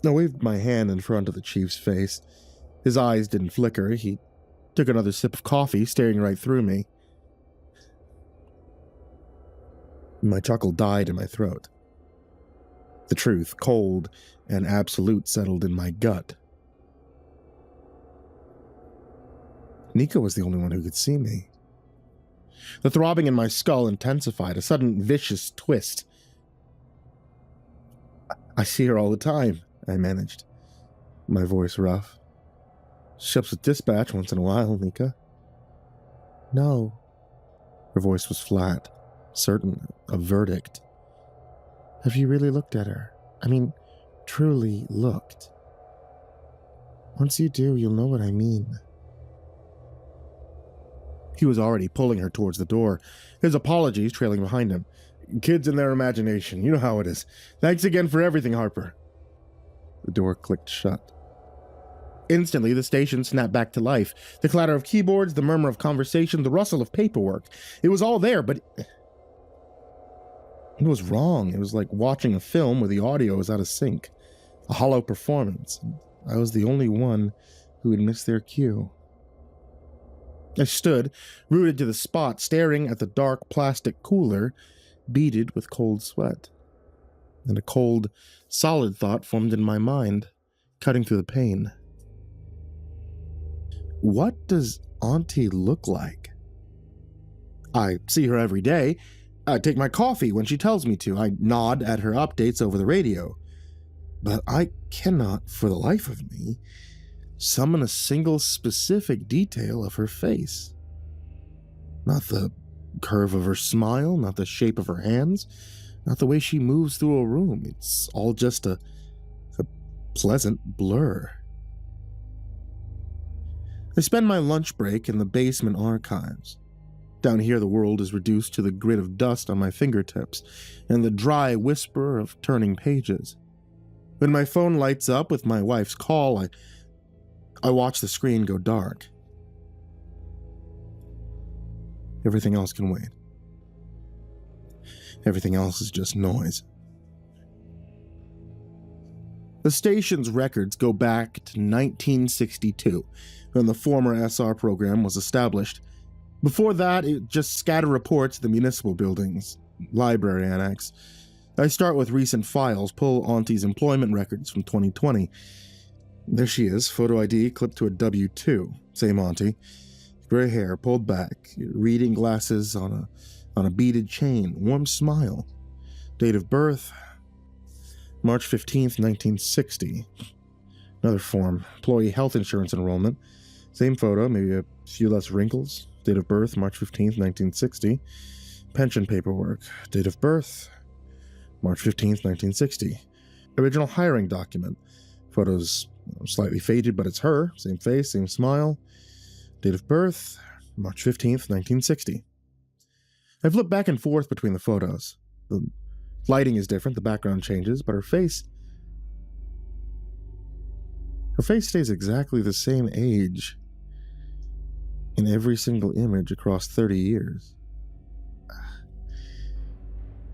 I waved my hand in front of the chief's face. His eyes didn't flicker. He took another sip of coffee, staring right through me. My chuckle died in my throat. The truth, cold and absolute, settled in my gut. Nika was the only one who could see me. The throbbing in my skull intensified, a sudden vicious twist. "I see her all the time," I managed, my voice rough. "Ships with dispatch once in a while, Nika." "No." Her voice was flat, certain, a verdict. "Have you really looked at her? I mean, truly looked? Once you do, you'll know what I mean." He was already pulling her towards the door, his apologies trailing behind him. "Kids and their imagination, you know how it is. Thanks again for everything, Harper." The door clicked shut. Instantly, the station snapped back to life. The clatter of keyboards, the murmur of conversation, the rustle of paperwork. It was all there, but it was wrong. It was like watching a film where the audio was out of sync. A hollow performance. I was the only one who had missed their cue. I stood, rooted to the spot, staring at the dark plastic cooler, beaded with cold sweat. And a cold, solid thought formed in my mind, cutting through the pain. What does Auntie look like? I see her every day. I take my coffee when she tells me to. I nod at her updates over the radio. But I cannot, for the life of me, summon a single specific detail of her face. Not the curve of her smile, not the shape of her hands, not the way she moves through a room. It's all just a pleasant blur. I spend my lunch break in the basement archives. Down here, the world is reduced to the grit of dust on my fingertips and the dry whisper of turning pages. When my phone lights up with my wife's call, I watch the screen go dark. Everything else can wait. Everything else is just noise. The station's records go back to 1962, when the former SR program was established. Before that, it just scattered reports to the municipal buildings, library annex. I start with recent files, pull Auntie's employment records from 2020. There she is, photo ID clipped to a W-2. Same Auntie. Gray hair, pulled back, reading glasses on a beaded chain, warm smile. Date of birth, March 15th, 1960. Another form, employee health insurance enrollment. Same photo, maybe a few less wrinkles. Date of birth, March 15th, 1960. Pension paperwork. Date of birth, March 15th, 1960. Original hiring document. Photos slightly faded, but it's her. Same face, same smile. Date of birth, March 15th, 1960. I flip back and forth between the photos. The lighting is different, the background changes, but her face stays exactly the same age in every single image across 30 years.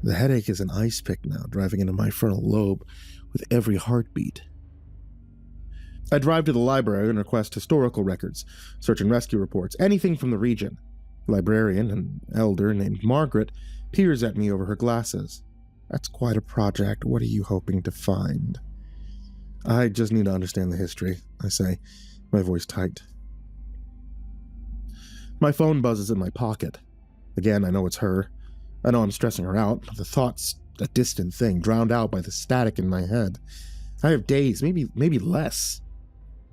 The headache is an ice pick now, driving into my frontal lobe with every heartbeat. I drive to the library and request historical records, search and rescue reports, anything from the region. The librarian, an elder named Margaret, peers at me over her glasses. That's quite a project. What are you hoping to find? I just need to understand the history, I say, my voice tight. My phone buzzes in my pocket. Again, I know it's her. I know I'm stressing her out, but the thought's a distant thing, drowned out by the static in my head. I have days, maybe less.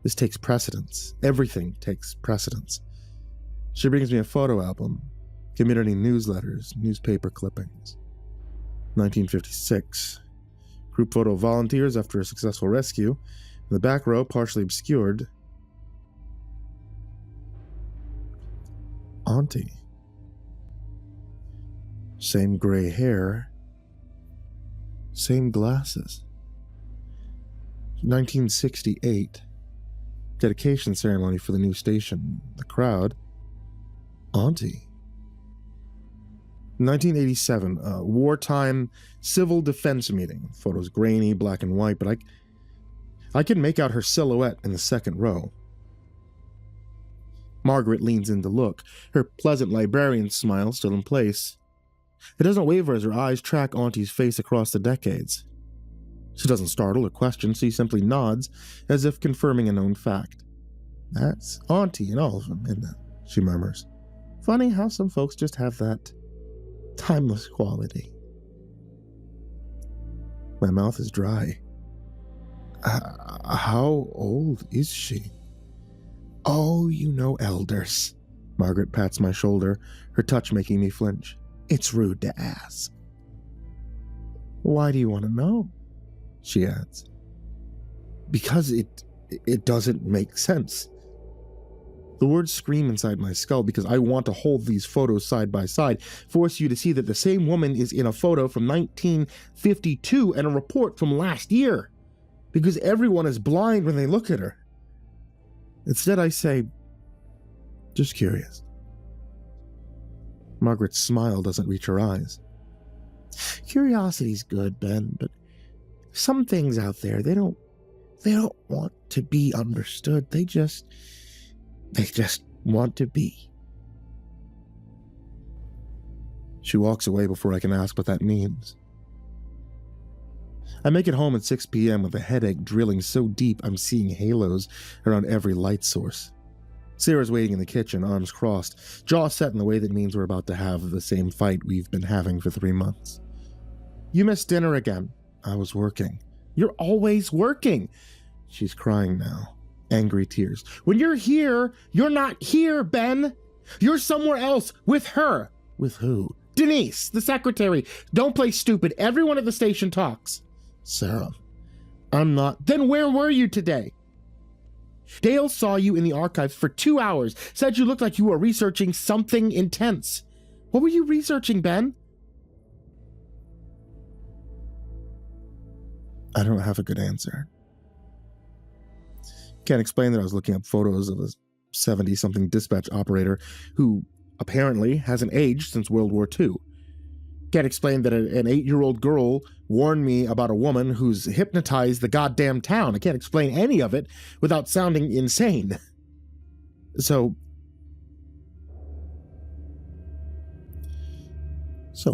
This takes precedence. Everything takes precedence. She brings me a photo album, community newsletters, newspaper clippings. 1956. Group photo of volunteers after a successful rescue. In the back row, partially obscured, Auntie. Same gray hair. Same glasses. 1968. Dedication ceremony for the new station. The crowd. Auntie. 1987, wartime civil defense meeting. Photos grainy, black and white, but I can make out her silhouette in the second row. Margaret leans in to look, her pleasant librarian smile still in place. It doesn't waver as her eyes track Auntie's face across the decades. She doesn't startle or question, she simply nods, as if confirming a known fact. That's Auntie in all of them, isn't it? She murmurs. Funny how some folks just have that timeless quality. My mouth is dry. How old is she? Oh, you know elders. Margaret pats my shoulder, her touch making me flinch. It's rude to ask. Why do you want to know? She adds. Because it doesn't make sense. The words scream inside my skull because I want to hold these photos side by side, force you to see that the same woman is in a photo from 1952 and a report from last year, because everyone is blind when they look at her. Instead, I say, just curious. Margaret's smile doesn't reach her eyes. Curiosity's good, Ben, but some things out there, they don't They don't want to be understood. They just want to be. She walks away before I can ask what that means. I make it home at 6 p.m. with a headache drilling so deep I'm seeing halos around every light source. Sarah's waiting in the kitchen, arms crossed, jaw set in the way that means we're about to have the same fight we've been having for 3 months. You missed dinner again. I was working. You're always working. She's crying now, angry tears. When you're here, you're not here, Ben. You're somewhere else with her. With who? Denise, the secretary. Don't play stupid. Everyone at the station talks. Sarah, I'm not. Then where were you today? Dale saw you in the archives for 2 hours, said you looked like you were researching something intense. What were you researching, Ben? I don't have a good answer. Can't explain that I was looking up photos of a 70-something dispatch operator who apparently hasn't aged since World War II. Can't explain that an 8-year-old girl warned me about a woman who's hypnotized the goddamn town. I can't explain any of it without sounding insane. So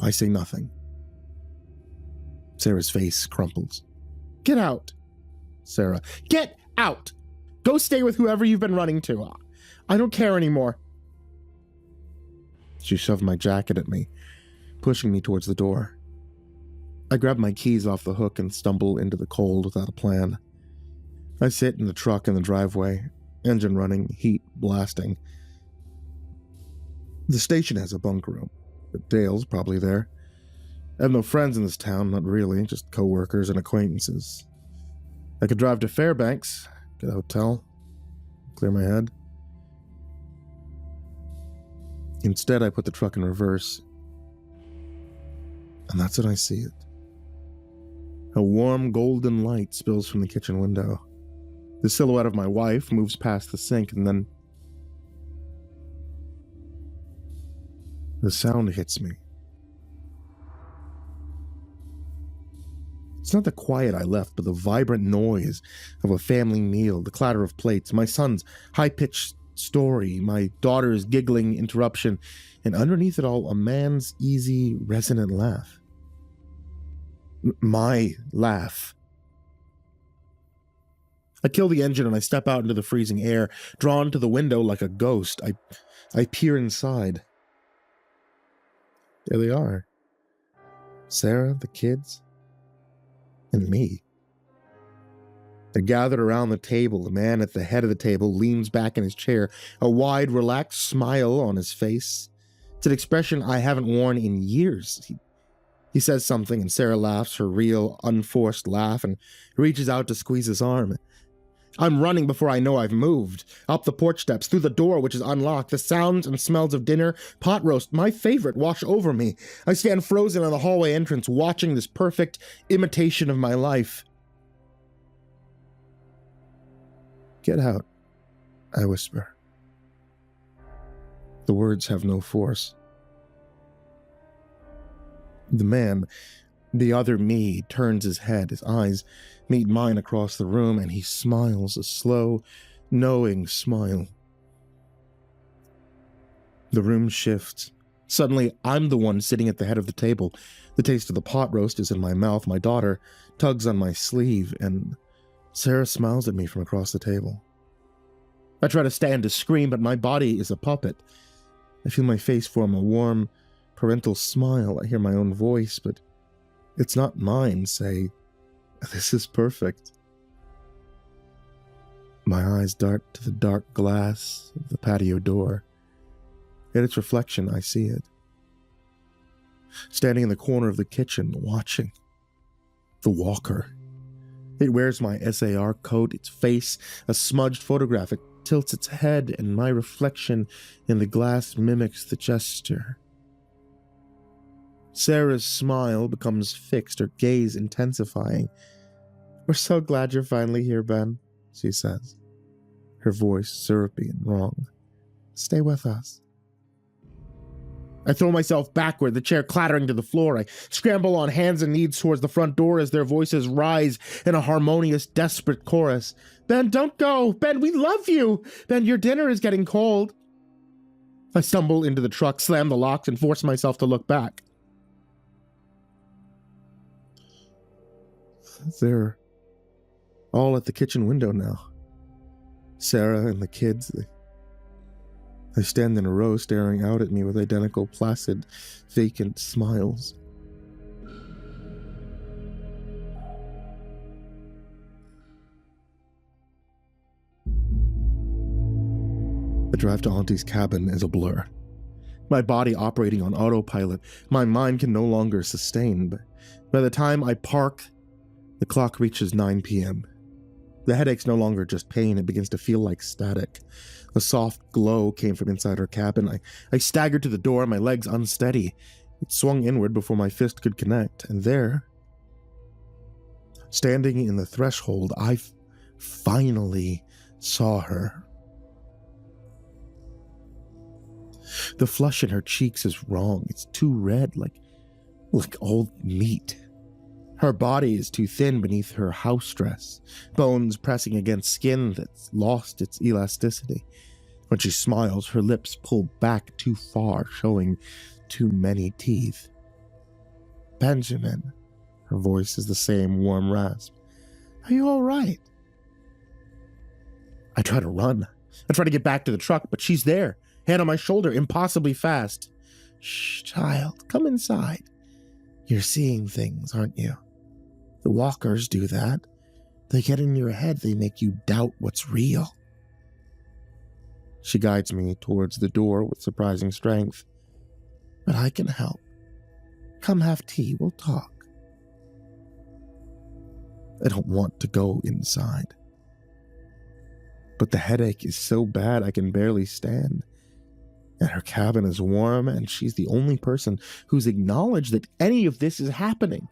I say nothing. Sarah's face crumples. Get out. Sarah, get out. Go stay with whoever you've been running to. I don't care anymore. She shoved my jacket at me, pushing me towards the door. I grab my keys off the hook and stumble into the cold without a plan. I sit in the truck in the driveway, engine running, heat blasting. The station has a bunk room, but Dale's probably there. I have no friends in this town, not really, just co-workers and acquaintances. I could drive to Fairbanks, get a hotel, clear my head. Instead, I put the truck in reverse, and that's when I see it. A warm golden light spills from the kitchen window. The silhouette of my wife moves past the sink, and then the sound hits me. It's not the quiet I left, but the vibrant noise of a family meal, the clatter of plates, my son's high-pitched story, my daughter's giggling interruption, and underneath it all, a man's easy, resonant laugh. My laugh. I kill the engine and I step out into the freezing air, drawn to the window like a ghost. I peer inside. There they are. Sarah, the kids, and me. They're gathered around the table. The man at the head of the table leans back in his chair, a wide, relaxed smile on his face. It's an expression I haven't worn in years. He says something, and Sarah laughs, her real, unforced laugh, and reaches out to squeeze his arm. I'm running before I know I've moved. Up the porch steps, through the door, which is unlocked. The sounds and smells of dinner, pot roast, my favorite, wash over me. I stand frozen on the hallway entrance, watching this perfect imitation of my life. Get out, I whisper. The words have no force. The man, the other me, turns his head. His eyes meet mine across the room, and he smiles, a slow, knowing smile. The room shifts. Suddenly, I'm the one sitting at the head of the table. The taste of the pot roast is in my mouth. My daughter tugs on my sleeve, and Sarah smiles at me from across the table. I try to stand to scream, but my body is a puppet. I feel my face form a warm, parental smile. I hear my own voice, but it's not mine, say, "This is perfect." My eyes dart to the dark glass of the patio door. At its reflection, I see it. Standing in the corner of the kitchen, watching. The walker. It wears my SAR coat, its face a smudged photograph. It tilts its head, and my reflection in the glass mimics the gesture. Sarah's smile becomes fixed, her gaze intensifying. "We're so glad you're finally here, Ben," she says, her voice syrupy and wrong. "Stay with us." I throw myself backward, the chair clattering to the floor. I scramble on hands and knees towards the front door as their voices rise in a harmonious, desperate chorus. Ben, don't go! Ben, we love you! Ben, your dinner is getting cold. I stumble into the truck, slam the locks, and force myself to look back. They're all at the kitchen window now. Sarah and the kids, they stand in a row staring out at me with identical, placid, vacant smiles. The drive to Auntie's cabin is a blur. My body operating on autopilot, my mind can no longer sustain, but by the time I park, the clock reaches 9 p.m. The headache's no longer just pain, it begins to feel like static. A soft glow came from inside her cabin. I staggered to the door, my legs unsteady. It swung inward before my fist could connect, and there, standing in the threshold, I finally saw her. The flush in her cheeks is wrong. It's too red, like old meat. Her body is too thin beneath her house dress, bones pressing against skin that's lost its elasticity. When she smiles, her lips pull back too far, showing too many teeth. Benjamin, her voice is the same warm rasp. Are you all right? I try to run. I try to get back to the truck, but she's there, hand on my shoulder, impossibly fast. Shh, child, come inside. You're seeing things, aren't you? The walkers do that. They get in your head, they make you doubt what's real. She guides me towards the door with surprising strength. But I can help. Come have tea, we'll talk. I don't want to go inside. But the headache is so bad I can barely stand. And her cabin is warm, and she's the only person who's acknowledged that any of this is happening.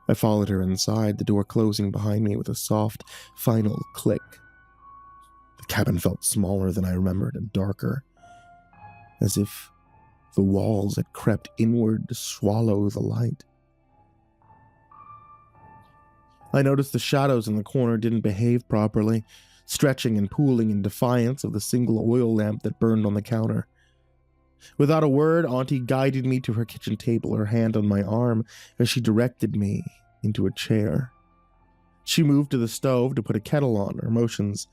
I followed her inside, the door closing behind me with a soft, final click. The cabin felt smaller than I remembered and darker, as if the walls had crept inward to swallow the light. I noticed the shadows in the corner didn't behave properly, stretching and pooling in defiance of the single oil lamp that burned on the counter. Without a word, Auntie guided me to her kitchen table, her hand on my arm as she directed me into a chair. She moved to the stove to put a kettle on, her motions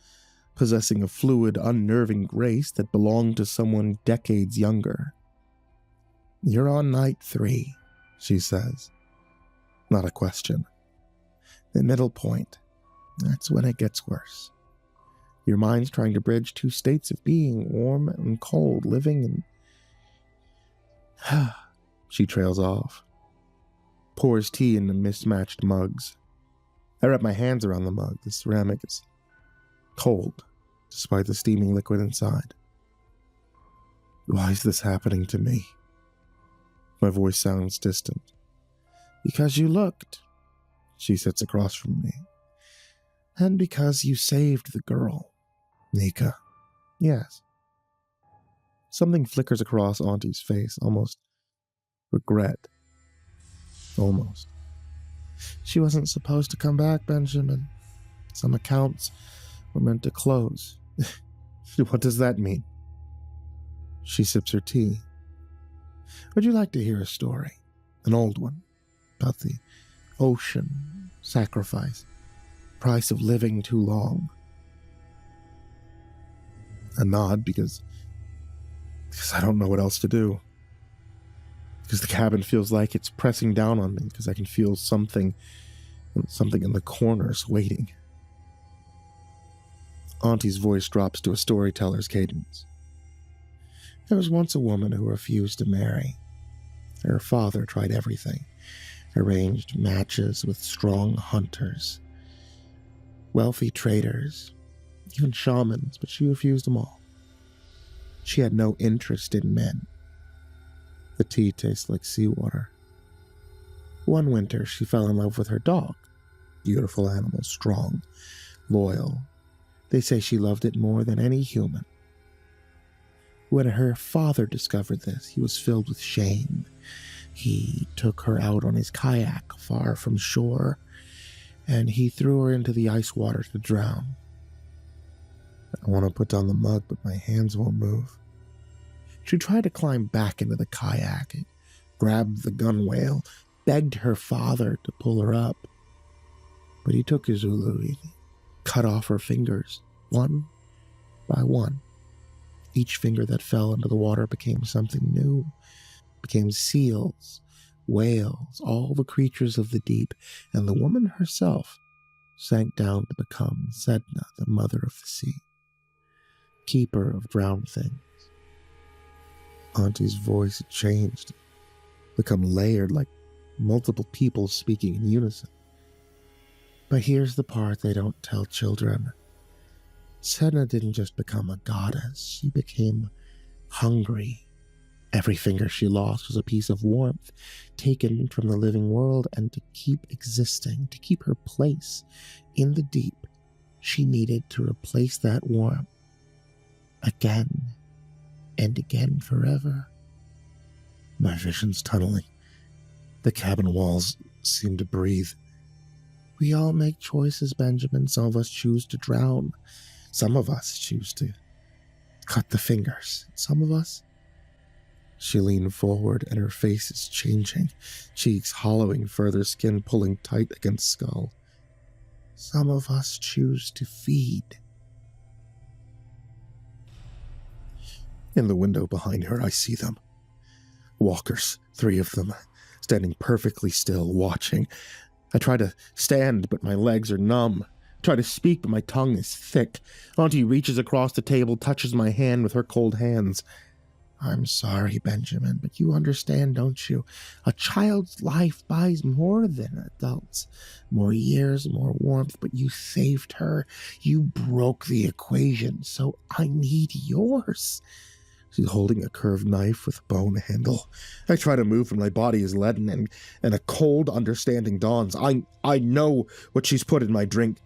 possessing a fluid, unnerving grace that belonged to someone decades younger. You're on night 3, she says. Not a question. The middle point, that's when it gets worse. Your mind's trying to bridge two states of being, warm and cold, living and... She trails off, pours tea into mismatched mugs. I wrap my hands around the mug. The ceramic is cold, despite the steaming liquid inside. Why is this happening to me? My voice sounds distant. Because you looked. She sits across from me. And because you saved the girl, Nika. Yes. Something flickers across Auntie's face, almost regret. Almost. She wasn't supposed to come back, Benjamin. Some accounts were meant to close. What does that mean? She sips her tea. Would you like to hear a story? An old one. About the ocean, sacrifice, price of living too long. A nod because I don't know what else to do. Because the cabin feels like it's pressing down on me, because I can feel something in the corners waiting. Auntie's voice drops to a storyteller's cadence. There was once a woman who refused to marry. Her father tried everything, arranged matches with strong hunters, wealthy traders, even shamans, but she refused them all. She had no interest in men. The tea tastes like seawater. One winter, she fell in love with her dog. Beautiful animal, strong, loyal. They say she loved it more than any human. When her father discovered this, he was filled with shame. He took her out on his kayak far from shore, and he threw her into the ice water to drown. I want to put down the mug, but my hands won't move. She tried to climb back into the kayak and grabbed the gunwale, begged her father to pull her up. But he took his ulu and cut off her fingers, one by one. Each finger that fell into the water became something new, became seals, whales, all the creatures of the deep, and the woman herself sank down to become Sedna, the mother of the sea, keeper of drowned things. Auntie's voice had changed, become layered like multiple people speaking in unison. But here's the part they don't tell children. Sedna didn't just become a goddess, she became hungry. Every finger she lost was a piece of warmth taken from the living world, and to keep existing, to keep her place in the deep, she needed to replace that warmth again and again forever. My vision's tunneling. The cabin walls seem to breathe. We all make choices, Benjamin. Some of us choose to drown. Some of us choose to cut the fingers. Some of us... She leaned forward, and her face is changing, cheeks hollowing, further skin pulling tight against skull. Some of us choose to feed. In the window behind her, I see them. Walkers, 3 of them, standing perfectly still, watching. I try to stand, but my legs are numb. I try to speak, but my tongue is thick. Auntie reaches across the table, touches my hand with her cold hands. I'm sorry, Benjamin, but you understand, don't you? A child's life buys more than adults. More years, more warmth, but you saved her. You broke the equation, so I need yours. She's holding a curved knife with a bone handle. I try to move, and my body is leaden, and a cold understanding dawns. I know what she's put in my drink.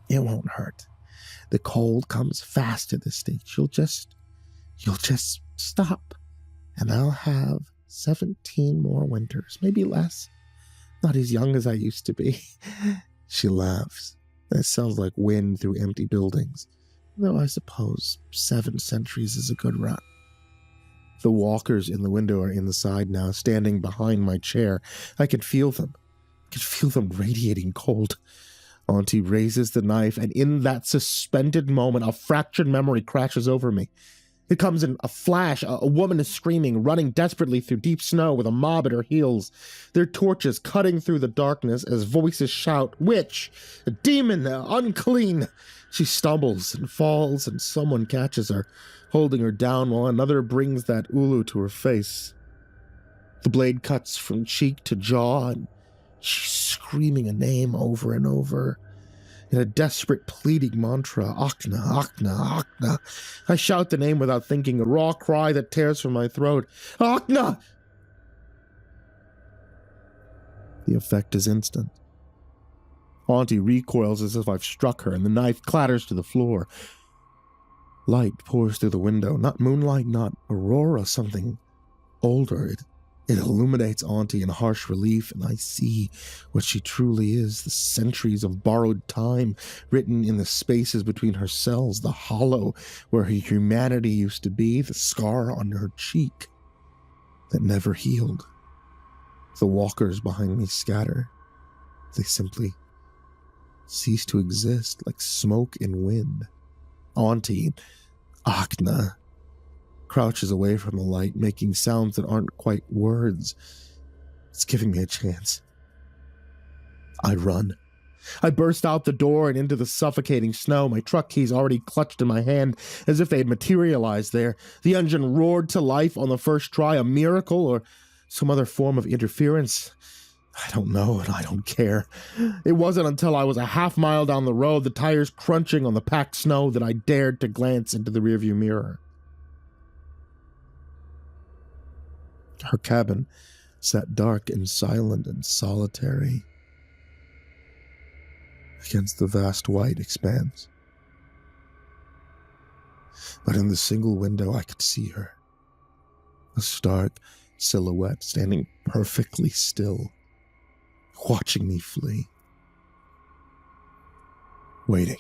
It won't hurt. The cold comes fast at this stage. You'll just stop, and I'll have 17 more winters, maybe less. Not as young as I used to be. She laughs. That sounds like wind through empty buildings, though I suppose 7 centuries is a good run. The walkers in the window are inside now, standing behind my chair. I can feel them. I can feel them radiating cold. Auntie raises the knife, and in that suspended moment, a fractured memory crashes over me. It comes in a flash. A woman is screaming, running desperately through deep snow with a mob at her heels, their torches cutting through the darkness as voices shout, "Witch! A demon! Unclean!" She stumbles and falls, and someone catches her, holding her down while another brings that ulu to her face. The blade cuts from cheek to jaw, and she's screaming a name over and over. In a desperate pleading mantra, Akna, Akna, Akna. I shout the name without thinking, a raw cry that tears from my throat. Akna! The effect is instant. Auntie recoils as if I've struck her, and the knife clatters to the floor. Light pours through the window, not moonlight, not aurora, something older. It illuminates Auntie in harsh relief, and I see what she truly is, the centuries of borrowed time written in the spaces between her cells, the hollow where her humanity used to be, the scar on her cheek that never healed. The walkers behind me scatter. They simply cease to exist like smoke in wind. Auntie, Akna, crouches away from the light, making sounds that aren't quite words. It's giving me a chance. I run. I burst out the door and into the suffocating snow, my truck keys already clutched in my hand as if they had materialized there. The engine roared to life on the first try, a miracle or some other form of interference. I don't know, and I don't care. It wasn't until I was a half-mile down the road, the tires crunching on the packed snow, that I dared to glance into the rearview mirror. Her cabin sat dark and silent and solitary against the vast white expanse. but in the single window I could see her, a stark silhouette standing perfectly still, watching me flee, waiting.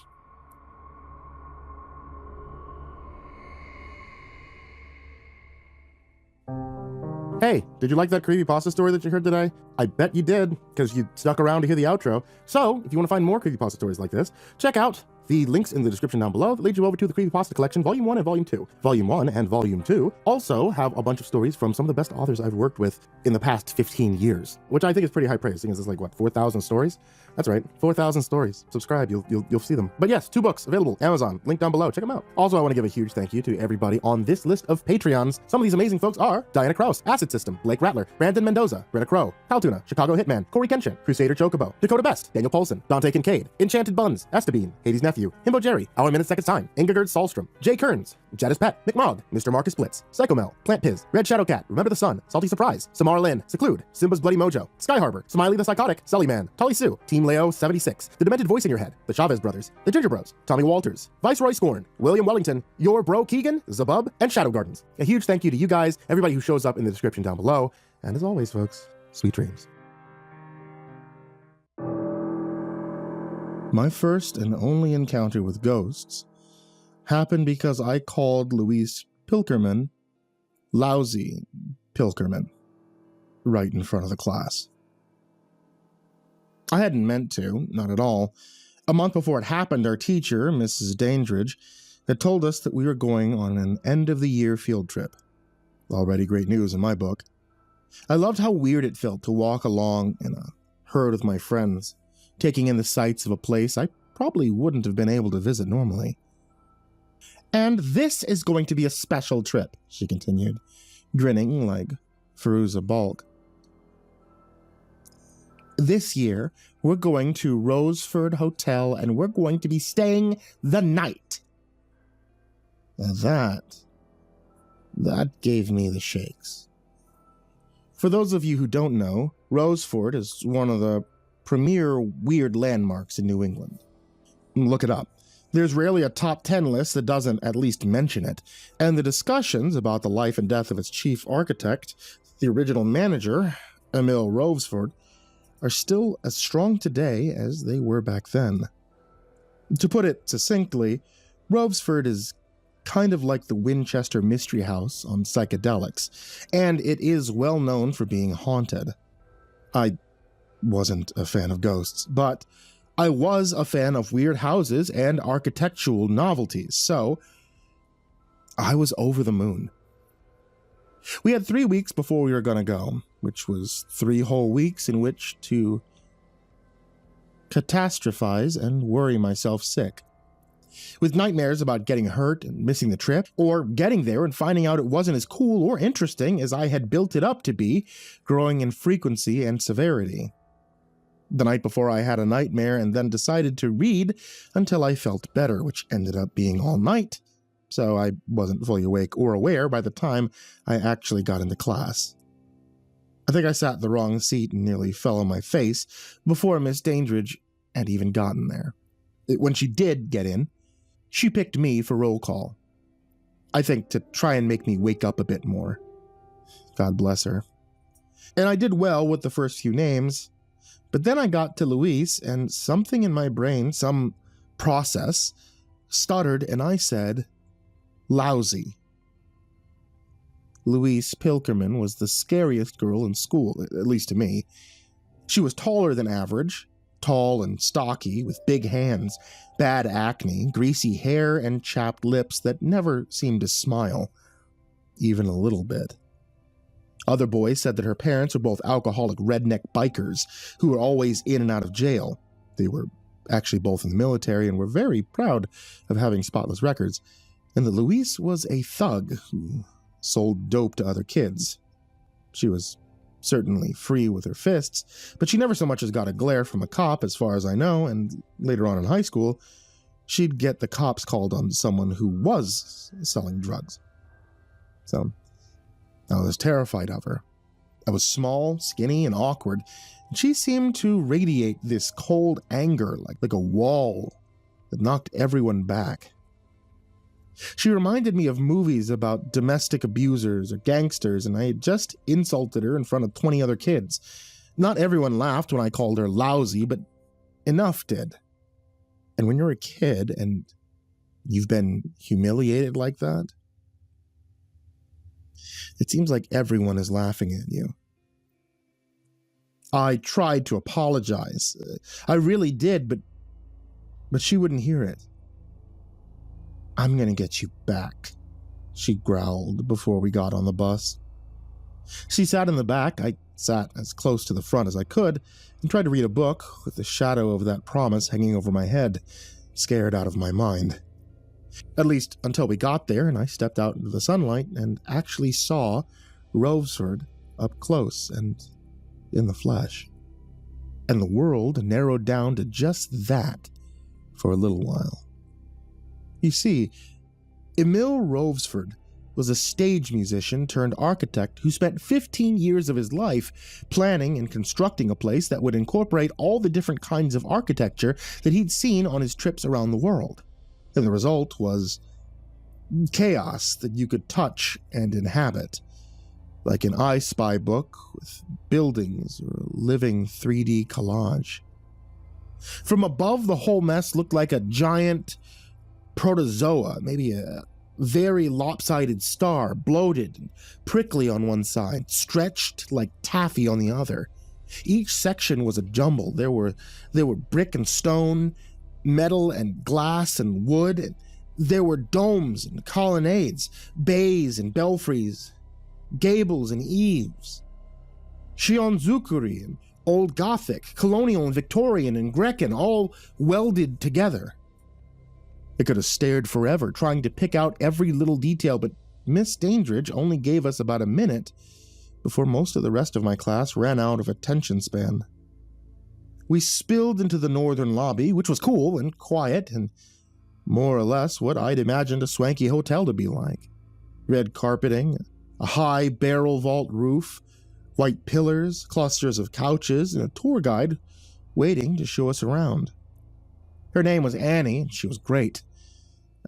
Hey, did you like that creepypasta story that you heard today? I bet you did, because you stuck around to hear the outro. So, if you want to find more creepypasta stories like this, check out the links in the description down below that lead you over to the Creepypasta Collection, Volume 1 and Volume 2. Volume 1 and Volume 2 also have a bunch of stories from some of the best authors I've worked with in the past 15 years, which I think is pretty high praise, seeing as it's like, what, 4,000 stories? That's right, 4,000 stories. Subscribe, you'll see them. But yes, 2 books available, Amazon, link down below, check them out. Also, I want to give a huge thank you to everybody on this list of Patreons. Some of these amazing folks are Diana Kraus, Acid System, Blake Rattler, Brandon Mendoza, Britta Crow, Kaltuna, Chicago Hitman, Corey Kenshin, Crusader Chocobo, Dakota Best, Daniel Polson, Dante Kincaid, Enchanted Buns, Estebean, Hades Nephew, Himbo Jerry, Our Minute Second Time, Ingegerd Solstrom, Jay Kearns, Jadis Pet, McMog, Mr. Marcus Blitz, Psychomel, Plant Piz, Red Shadow Cat, Remember the Sun, Salty Surprise, Samara Lynn, Seclude, Simba's Bloody Mojo, Sky Harbor, Smiley the Psychotic, Sully Man, Tully Sue, Team Leo 76, The Demented Voice in Your Head, The Chavez Brothers, The Ginger Bros, Tommy Walters, Viceroy Scorn, William Wellington, Your Bro Keegan, Zabub, and Shadow Gardens. A huge thank you to you guys, everybody who shows up in the description down below, and as always, folks, sweet dreams. My first and only encounter with ghosts happened because I called Louise Pilkerman Lousy Pilkerman right in front of the class. I hadn't meant to, not at all. A month before it happened, our teacher, Mrs. Dandridge, had told us that we were going on an end-of-the-year field trip. Already great news in my book. I loved how weird it felt to walk along in a herd with my friends, taking in the sights of a place I probably wouldn't have been able to visit normally. "And this is going to be a special trip," she continued, grinning like Firuza Balk. "This year, we're going to Roseford Hotel, and we're going to be staying the night." That gave me the shakes. For those of you who don't know, Roseford is one of the premier weird landmarks in New England. Look it up. There's rarely a top 10 list that doesn't at least mention it, and the discussions about the life and death of its chief architect, the original manager, Emil Roseford, are still as strong today as they were back then. To put it succinctly, Roseford is kind of like the Winchester Mystery House on psychedelics, and it is well known for being haunted. I wasn't a fan of ghosts, but I was a fan of weird houses and architectural novelties, so I was over the moon. We had 3 weeks before we were going to go, which was 3 whole weeks in which to catastrophize and worry myself sick. With nightmares about getting hurt and missing the trip, or getting there and finding out it wasn't as cool or interesting as I had built it up to be, growing in frequency and severity. The night before I had a nightmare and then decided to read until I felt better, which ended up being all night, so I wasn't fully awake or aware by the time I actually got into class. I think I sat in the wrong seat and nearly fell on my face before Miss Dandridge had even gotten there. When she did get in, she picked me for roll call. I think to try and make me wake up a bit more. God bless her. And I did well with the first few names, but then I got to Louise, and something in my brain, some process, stuttered, and I said, "Lousy." Louise Pilkerman was the scariest girl in school, at least to me. She was taller than average, tall and stocky, with big hands, bad acne, greasy hair, and chapped lips that never seemed to smile, even a little bit. Other boys said that her parents were both alcoholic redneck bikers who were always in and out of jail. They were actually both in the military and were very proud of having spotless records, and that Louise was a thug who sold dope to other kids. She was certainly free with her fists, but she never so much as got a glare from a cop, as far as I know, and later on in high school, she'd get the cops called on someone who was selling drugs. So I was terrified of her. I was small, skinny, and awkward, and she seemed to radiate this cold anger like a wall that knocked everyone back. She reminded me of movies about domestic abusers or gangsters, and I had just insulted her in front of 20 other kids. Not everyone laughed when I called her lousy, but enough did. And when you're a kid and you've been humiliated like that, it seems like everyone is laughing at you. I tried to apologize. I really did, but she wouldn't hear it. "I'm going to get you back," she growled before we got on the bus. She sat in the back. I sat as close to the front as I could and tried to read a book with the shadow of that promise hanging over my head, scared out of my mind. At least until we got there and I stepped out into the sunlight and actually saw Rovesford up close and in the flesh. And the world narrowed down to just that for a little while. You see, Emil Rovesford was a stage musician turned architect who spent 15 years of his life planning and constructing a place that would incorporate all the different kinds of architecture that he'd seen on his trips around the world. And the result was chaos that you could touch and inhabit, like an I Spy book with buildings or a living 3D collage. From above, the whole mess looked like a giant protozoa, maybe a very lopsided star, bloated and prickly on one side, stretched like taffy on the other. Each section was a jumble. There were brick and stone, metal and glass and wood, and there were domes and colonnades, bays and belfries, gables and eaves, Shionsukuri and Old Gothic, Colonial and Victorian and Grecan, all welded together. I could have stared forever trying to pick out every little detail, but Miss Dandridge only gave us about a minute before most of the rest of my class ran out of attention span. We spilled into the northern lobby, which was cool and quiet and more or less what I'd imagined a swanky hotel to be like. Red carpeting, a high barrel vault roof, white pillars, clusters of couches, and a tour guide waiting to show us around. Her name was Annie, and she was great.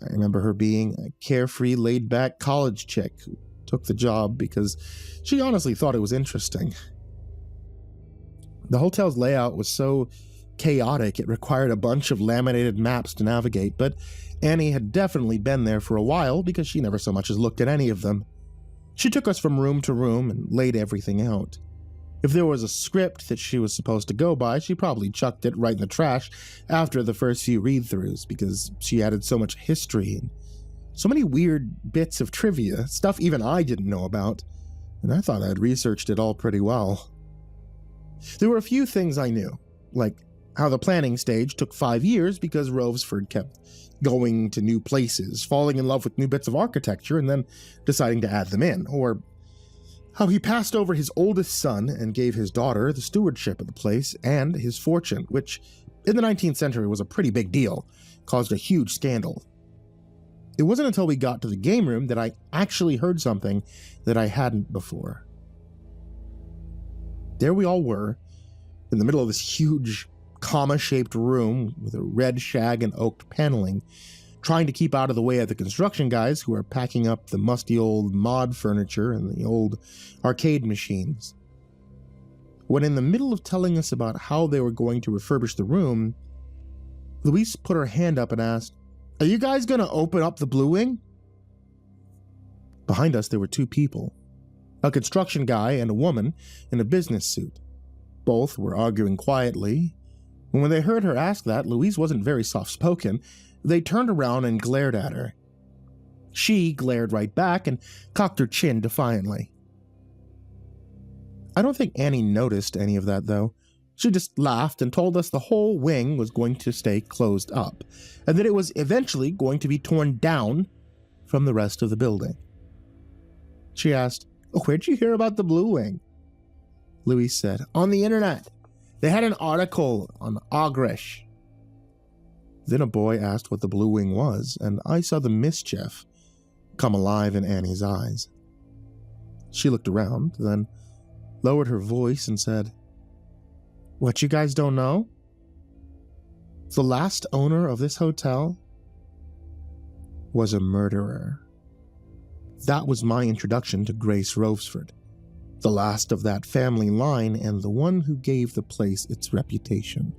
I remember her being a carefree, laid-back college chick who took the job because she honestly thought it was interesting. The hotel's layout was so chaotic it required a bunch of laminated maps to navigate, but Annie had definitely been there for a while because she never so much as looked at any of them. She took us from room to room and laid everything out. If there was a script that she was supposed to go by, she probably chucked it right in the trash after the first few read-throughs because she added so much history and so many weird bits of trivia, stuff even I didn't know about, and I thought I'd researched it all pretty well. There were a few things I knew, like how the planning stage took 5 years because Rovesford kept going to new places, falling in love with new bits of architecture, and then deciding to add them in, or how he passed over his oldest son and gave his daughter the stewardship of the place and his fortune, which in the 19th century was a pretty big deal, caused a huge scandal. It wasn't until we got to the game room that I actually heard something that I hadn't before. There we all were, in the middle of this huge comma-shaped room with a red shag and oak paneling, trying to keep out of the way of the construction guys who are packing up the musty old mod furniture and the old arcade machines. When in the middle of telling us about how they were going to refurbish the room, Louise put her hand up and asked, "Are you guys going to open up the Blue Wing?" Behind us there were two people, a construction guy and a woman in a business suit. Both were arguing quietly, and when they heard her ask that, Louise wasn't very soft-spoken. They turned around and glared at her. She glared right back and cocked her chin defiantly. I don't think Annie noticed any of that, though. She just laughed and told us the whole wing was going to stay closed up, and that it was eventually going to be torn down from the rest of the building. She asked, "Where'd you hear about the Blue Wing?" Louise said, "On the internet. They had an article on Ogrish." Then a boy asked what the Blue Wing was, and I saw the mischief come alive in Annie's eyes. She looked around, then lowered her voice and said, "What, you guys don't know? The last owner of this hotel was a murderer. That was my introduction to Grace Rovesford, the last of that family line and the one who gave the place its reputation.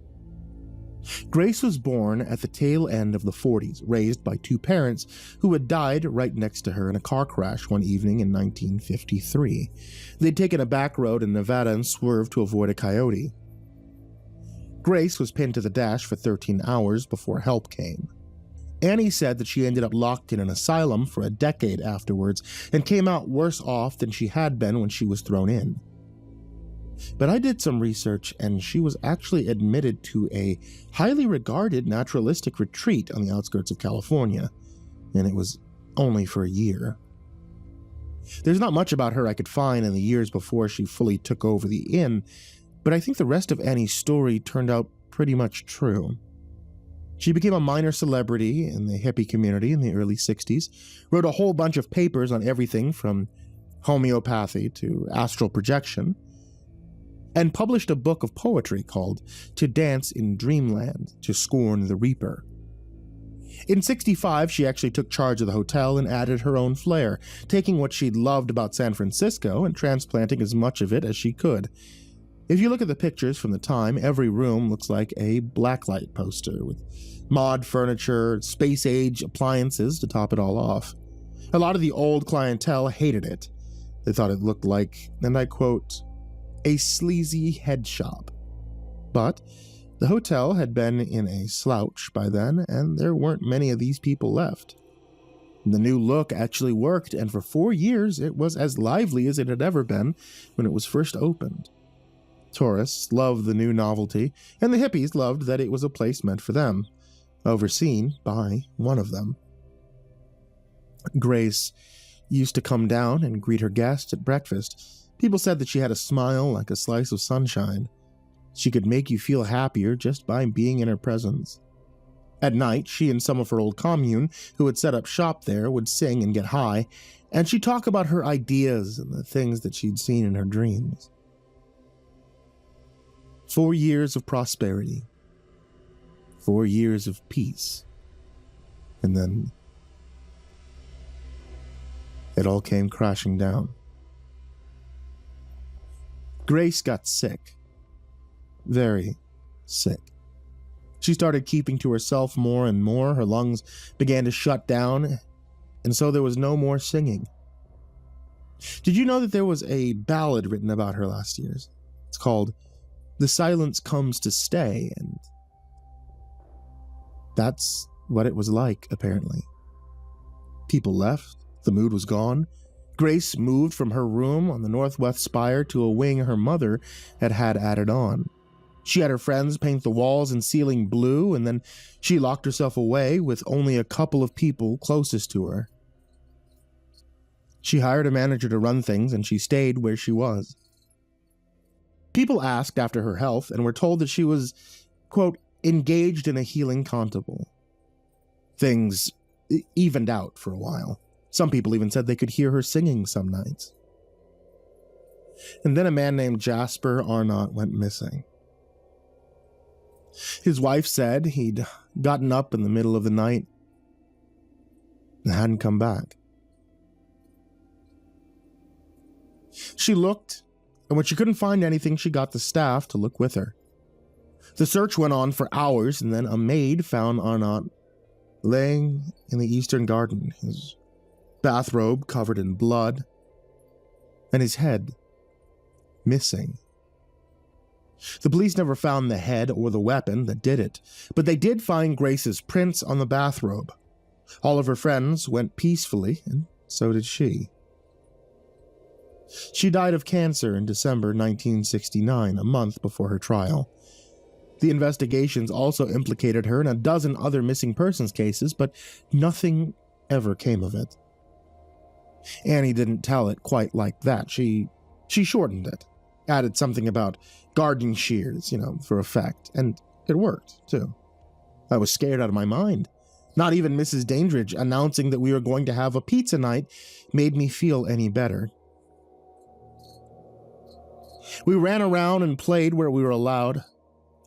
Grace was born at the tail end of the 40s, raised by two parents who had died right next to her in a car crash one evening in 1953. They'd taken a back road in Nevada and swerved to avoid a coyote. Grace was pinned to the dash for 13 hours before help came. Annie said that she ended up locked in an asylum for a decade afterwards and came out worse off than she had been when she was thrown in. But I did some research, and she was actually admitted to a highly regarded naturalistic retreat on the outskirts of California, and it was only for a year. There's not much about her I could find in the years before she fully took over the inn, but I think the rest of Annie's story turned out pretty much true. She became a minor celebrity in the hippie community in the early 60s, wrote a whole bunch of papers on everything from homeopathy to astral projection, and published a book of poetry called To Dance in Dreamland, to Scorn the Reaper. In 65, she actually took charge of the hotel and added her own flair, taking what she'd loved about San Francisco and transplanting as much of it as she could. If you look at the pictures from the time, every room looks like a blacklight poster with mod furniture, space-age appliances to top it all off. A lot of the old clientele hated it. They thought it looked like, and I quote, a sleazy head shop. But the hotel had been in a slouch by then, and there weren't many of these people left. The new look actually worked, and for 4 years it was as lively as it had ever been when it was first opened. Tourists loved the new novelty, and the hippies loved that it was a place meant for them, overseen by one of them. Grace used to come down and greet her guests at breakfast. People said that she had a smile like a slice of sunshine. She could make you feel happier just by being in her presence. At night, she and some of her old commune, who had set up shop there, would sing and get high, and she'd talk about her ideas and the things that she'd seen in her dreams. 4 years of prosperity. 4 years of peace. And then it all came crashing down. Grace got sick. Very sick. She started keeping to herself more and more. Her lungs began to shut down, and so there was no more singing. Did you know that there was a ballad written about her last year's? It's called The Silence Comes to Stay, and that's what it was like, apparently. People left. The mood was gone. Grace moved from her room on the northwest spire to a wing her mother had had added on. She had her friends paint the walls and ceiling blue, and then she locked herself away with only a couple of people closest to her. She hired a manager to run things, and she stayed where she was. People asked after her health and were told that she was, quote, engaged in a healing contemple. Things evened out for a while. Some people even said they could hear her singing some nights. And then a man named Jasper Arnott went missing. His wife said he'd gotten up in the middle of the night and hadn't come back. She looked, and when she couldn't find anything, she got the staff to look with her. The search went on for hours, and then a maid found Arnott laying in the eastern garden, his bathrobe covered in blood, and his head missing. The police never found the head or the weapon that did it, but they did find Grace's prints on the bathrobe. All of her friends went peacefully, and so did she. She died of cancer in December 1969, a month before her trial. The investigations also implicated her in a dozen other missing persons cases, but nothing ever came of it. Annie didn't tell it quite like that. She shortened it, added something about gardening shears, for effect, and it worked, too. I was scared out of my mind. Not even Mrs. Dandridge announcing that we were going to have a pizza night made me feel any better. We ran around and played where we were allowed.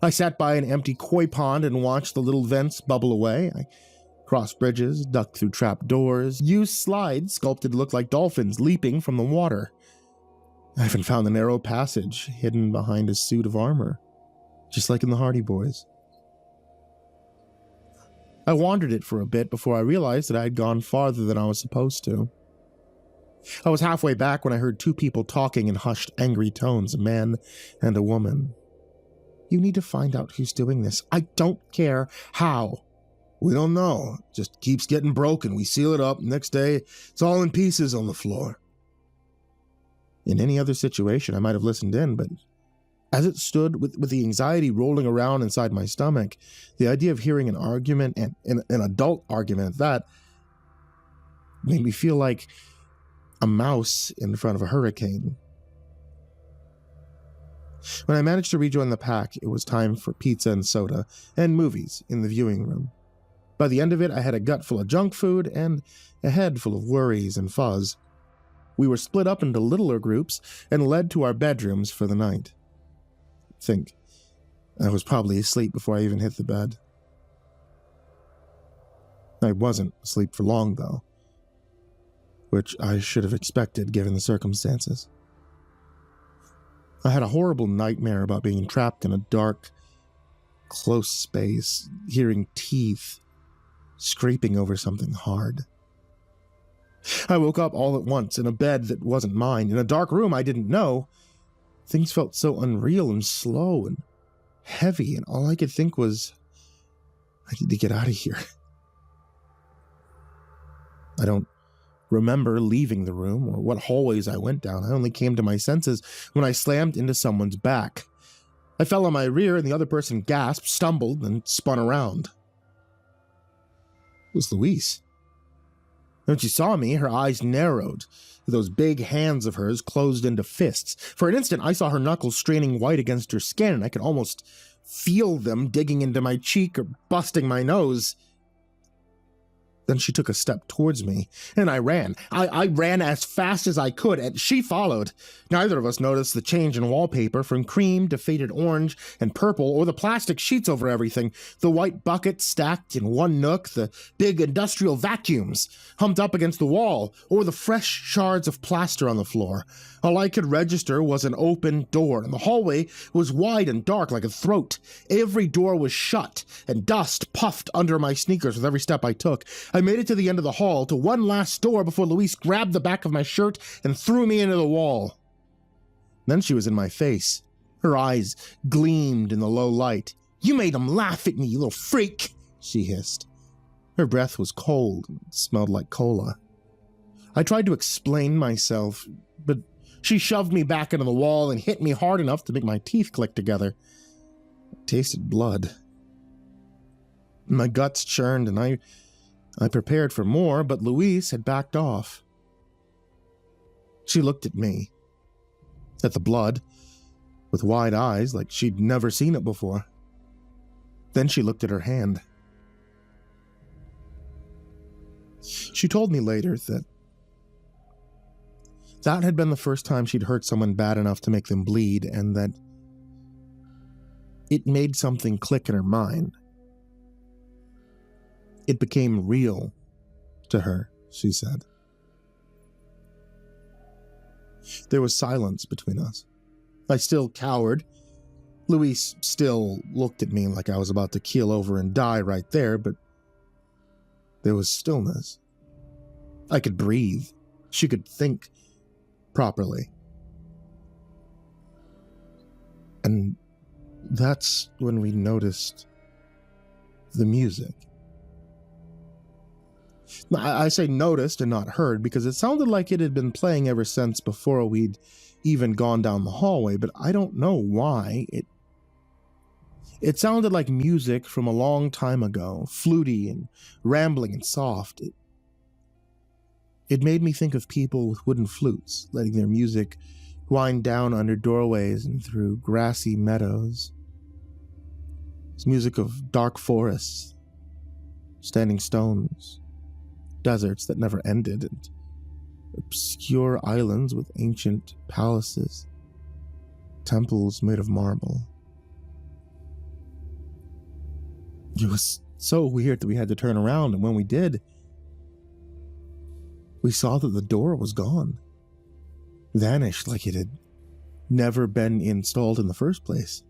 I sat by an empty koi pond and watched the little vents bubble away. I crossed bridges, ducked through trap doors, used slides sculpted to look like dolphins leaping from the water. I even found a narrow passage hidden behind a suit of armor, just like in the Hardy Boys. I wandered it for a bit before I realized that I had gone farther than I was supposed to. I was halfway back when I heard two people talking in hushed, angry tones, a man and a woman. "You need to find out who's doing this. I don't care how." "We don't know. It just keeps getting broken. We seal it up. Next day, it's all in pieces on the floor." In any other situation, I might have listened in, but as it stood with the anxiety rolling around inside my stomach, the idea of hearing an argument, and an adult argument at that, made me feel like a mouse in front of a hurricane. When I managed to rejoin the pack, it was time for pizza and soda and movies in the viewing room. By the end of it, I had a gut full of junk food and a head full of worries and fuzz. We were split up into littler groups and led to our bedrooms for the night. I think I was probably asleep before I even hit the bed. I wasn't asleep for long, though, which I should have expected given the circumstances. I had a horrible nightmare about being trapped in a dark, close space, hearing teeth scraping over something hard. I woke up all at once in a bed that wasn't mine, in a dark room I didn't know. Things felt so unreal and slow and heavy, and all I could think was, I need to get out of here. I don't remember leaving the room or what hallways I went down. I only came to my senses when I slammed into someone's back. I fell on my rear and the other person gasped, stumbled, and spun around. It was Louise. When she saw me, her eyes narrowed. Those big hands of hers closed into fists. For an instant, I saw her knuckles straining white against her skin, and I could almost feel them digging into my cheek or busting my nose. Then she took a step towards me, and I ran. I ran as fast as I could, and she followed. Neither of us noticed the change in wallpaper from cream to faded orange and purple, or the plastic sheets over everything, the white bucket stacked in one nook, the big industrial vacuums humped up against the wall, or the fresh shards of plaster on the floor. All I could register was an open door, and the hallway was wide and dark like a throat. Every door was shut, and dust puffed under my sneakers with every step I took. I made it to the end of the hall, to one last door before Louise grabbed the back of my shirt and threw me into the wall. Then she was in my face. Her eyes gleamed in the low light. "You made them laugh at me, you little freak," she hissed. Her breath was cold and smelled like cola. I tried to explain myself, but she shoved me back into the wall and hit me hard enough to make my teeth click together. I tasted blood. My guts churned, and I prepared for more, but Louise had backed off. She looked at me, at the blood, with wide eyes like she'd never seen it before. Then she looked at her hand. She told me later that had been the first time she'd hurt someone bad enough to make them bleed, and that it made something click in her mind. It became real to her, she said. There was silence between us. I still cowered. Louise still looked at me like I was about to keel over and die right there, but there was stillness. I could breathe. She could think properly. And that's when we noticed the music. I say noticed and not heard because it sounded like it had been playing ever since before we'd even gone down the hallway, but I don't know why. It sounded like music from a long time ago, fluty and rambling and soft. It made me think of people with wooden flutes, letting their music wind down under doorways and through grassy meadows. It's music of dark forests, standing stones, deserts that never ended, and obscure islands with ancient palaces, temples made of marble. It was so weird that we had to turn around, and when we did, we saw that the door was gone. Vanished like it had never been installed in the first place.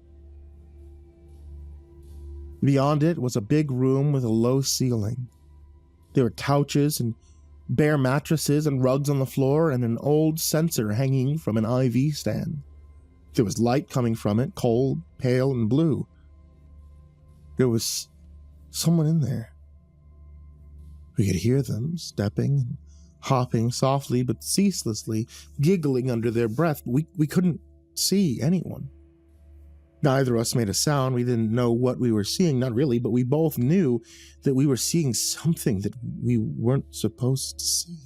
Beyond it was a big room with a low ceiling. There were couches and bare mattresses and rugs on the floor and an old sensor hanging from an IV stand. There was light coming from it, cold, pale, and blue. There was someone in there. We could hear them stepping and hopping softly but ceaselessly, giggling under their breath. We couldn't see anyone. Neither of us made a sound. We didn't know what we were seeing, not really, but we both knew that we were seeing something that we weren't supposed to see.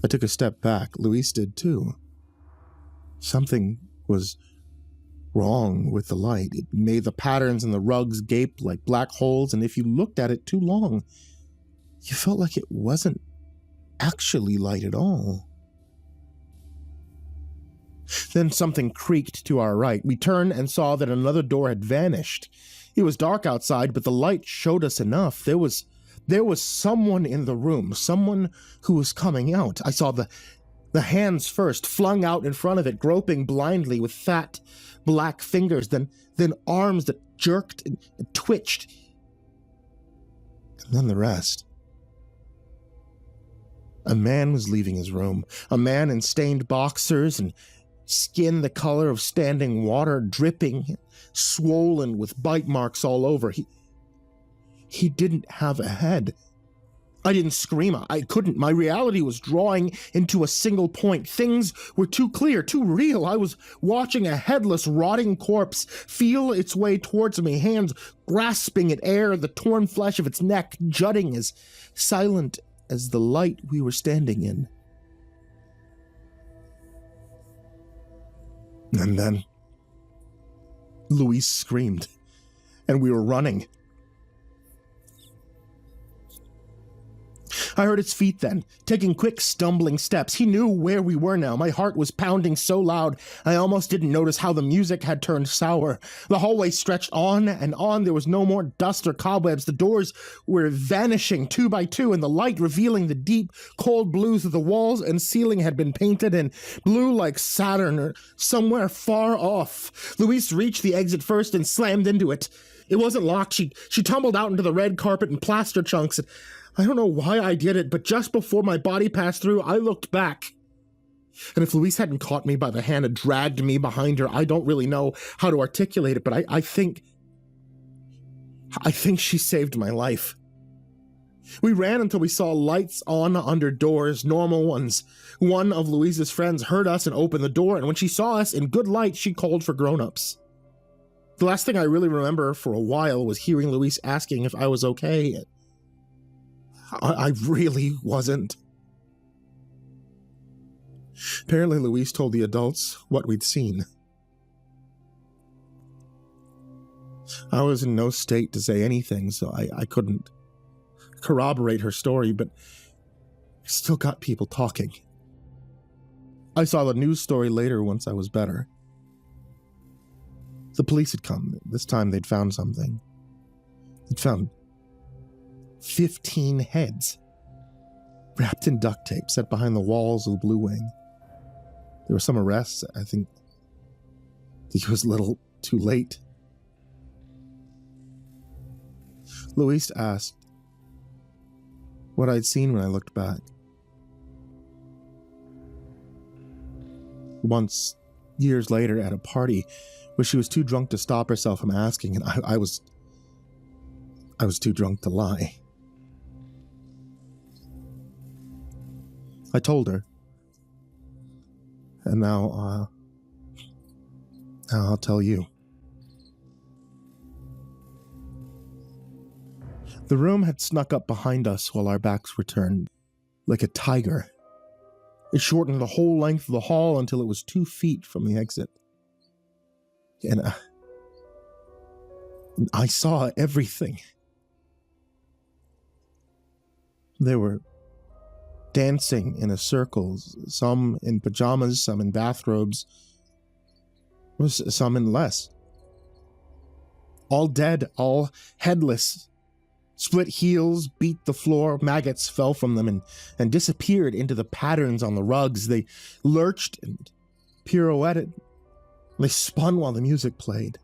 I took a step back. Luis did too. Something was wrong with the light. It made the patterns in the rugs gape like black holes, and if you looked at it too long, you felt like it wasn't actually light at all. Then something creaked to our right. We turned and saw that another door had vanished. It was dark outside, but the light showed us enough. There was someone in the room, someone who was coming out. I saw the hands first, flung out in front of it, groping blindly with fat, black fingers, then arms that jerked and twitched, and then the rest. A man was leaving his room, a man in stained boxers and skin the color of standing water, dripping, swollen with bite marks all over. He didn't have a head. I didn't scream. I couldn't. My reality was drawing into a single point. Things were too clear, too real. I was watching a headless, rotting corpse feel its way towards me, hands grasping at air, the torn flesh of its neck jutting as silent as the light we were standing in. And then Luis screamed, and we were running. I heard its feet then, taking quick, stumbling steps. He knew where we were now. My heart was pounding so loud, I almost didn't notice how the music had turned sour. The hallway stretched on and on. There was no more dust or cobwebs. The doors were vanishing two by two, and the light revealing the deep, cold blues of the walls and ceiling had been painted in blue like Saturn or somewhere far off. Luis reached the exit first and slammed into it. It wasn't locked. She tumbled out into the red carpet and plaster chunks. I don't know why I did it, but just before my body passed through, I looked back. And if Luis hadn't caught me by the hand and dragged me behind her, I don't really know how to articulate it, but I think she saved my life. We ran until we saw lights on under doors, normal ones. One of Luis's friends heard us and opened the door, and when she saw us in good light, she called for grown-ups. The last thing I really remember for a while was hearing Luis asking if I was okay. I really wasn't. Apparently, Luis told the adults what we'd seen. I was in no state to say anything, so I couldn't corroborate her story, but I still got people talking. I saw the news story later once I was better. The police had come. This time they'd found something. They'd found 15 heads, wrapped in duct tape, set behind the walls of the Blue Wing. There were some arrests. I think it was a little too late. Luis asked what I'd seen when I looked back. Once, years later, at a party, where she was too drunk to stop herself from asking, and I was too drunk to lie. I told her, and now I'll tell you. The room had snuck up behind us while our backs were turned, like a tiger. It shortened the whole length of the hall until it was 2 feet from the exit. And I saw everything. They were dancing in a circle, some in pajamas, some in bathrobes, some in less. all dead, all headless. Split heels beat the floor, maggots fell from them and disappeared into the patterns on the rugs. They lurched and pirouetted. They spun while the music played.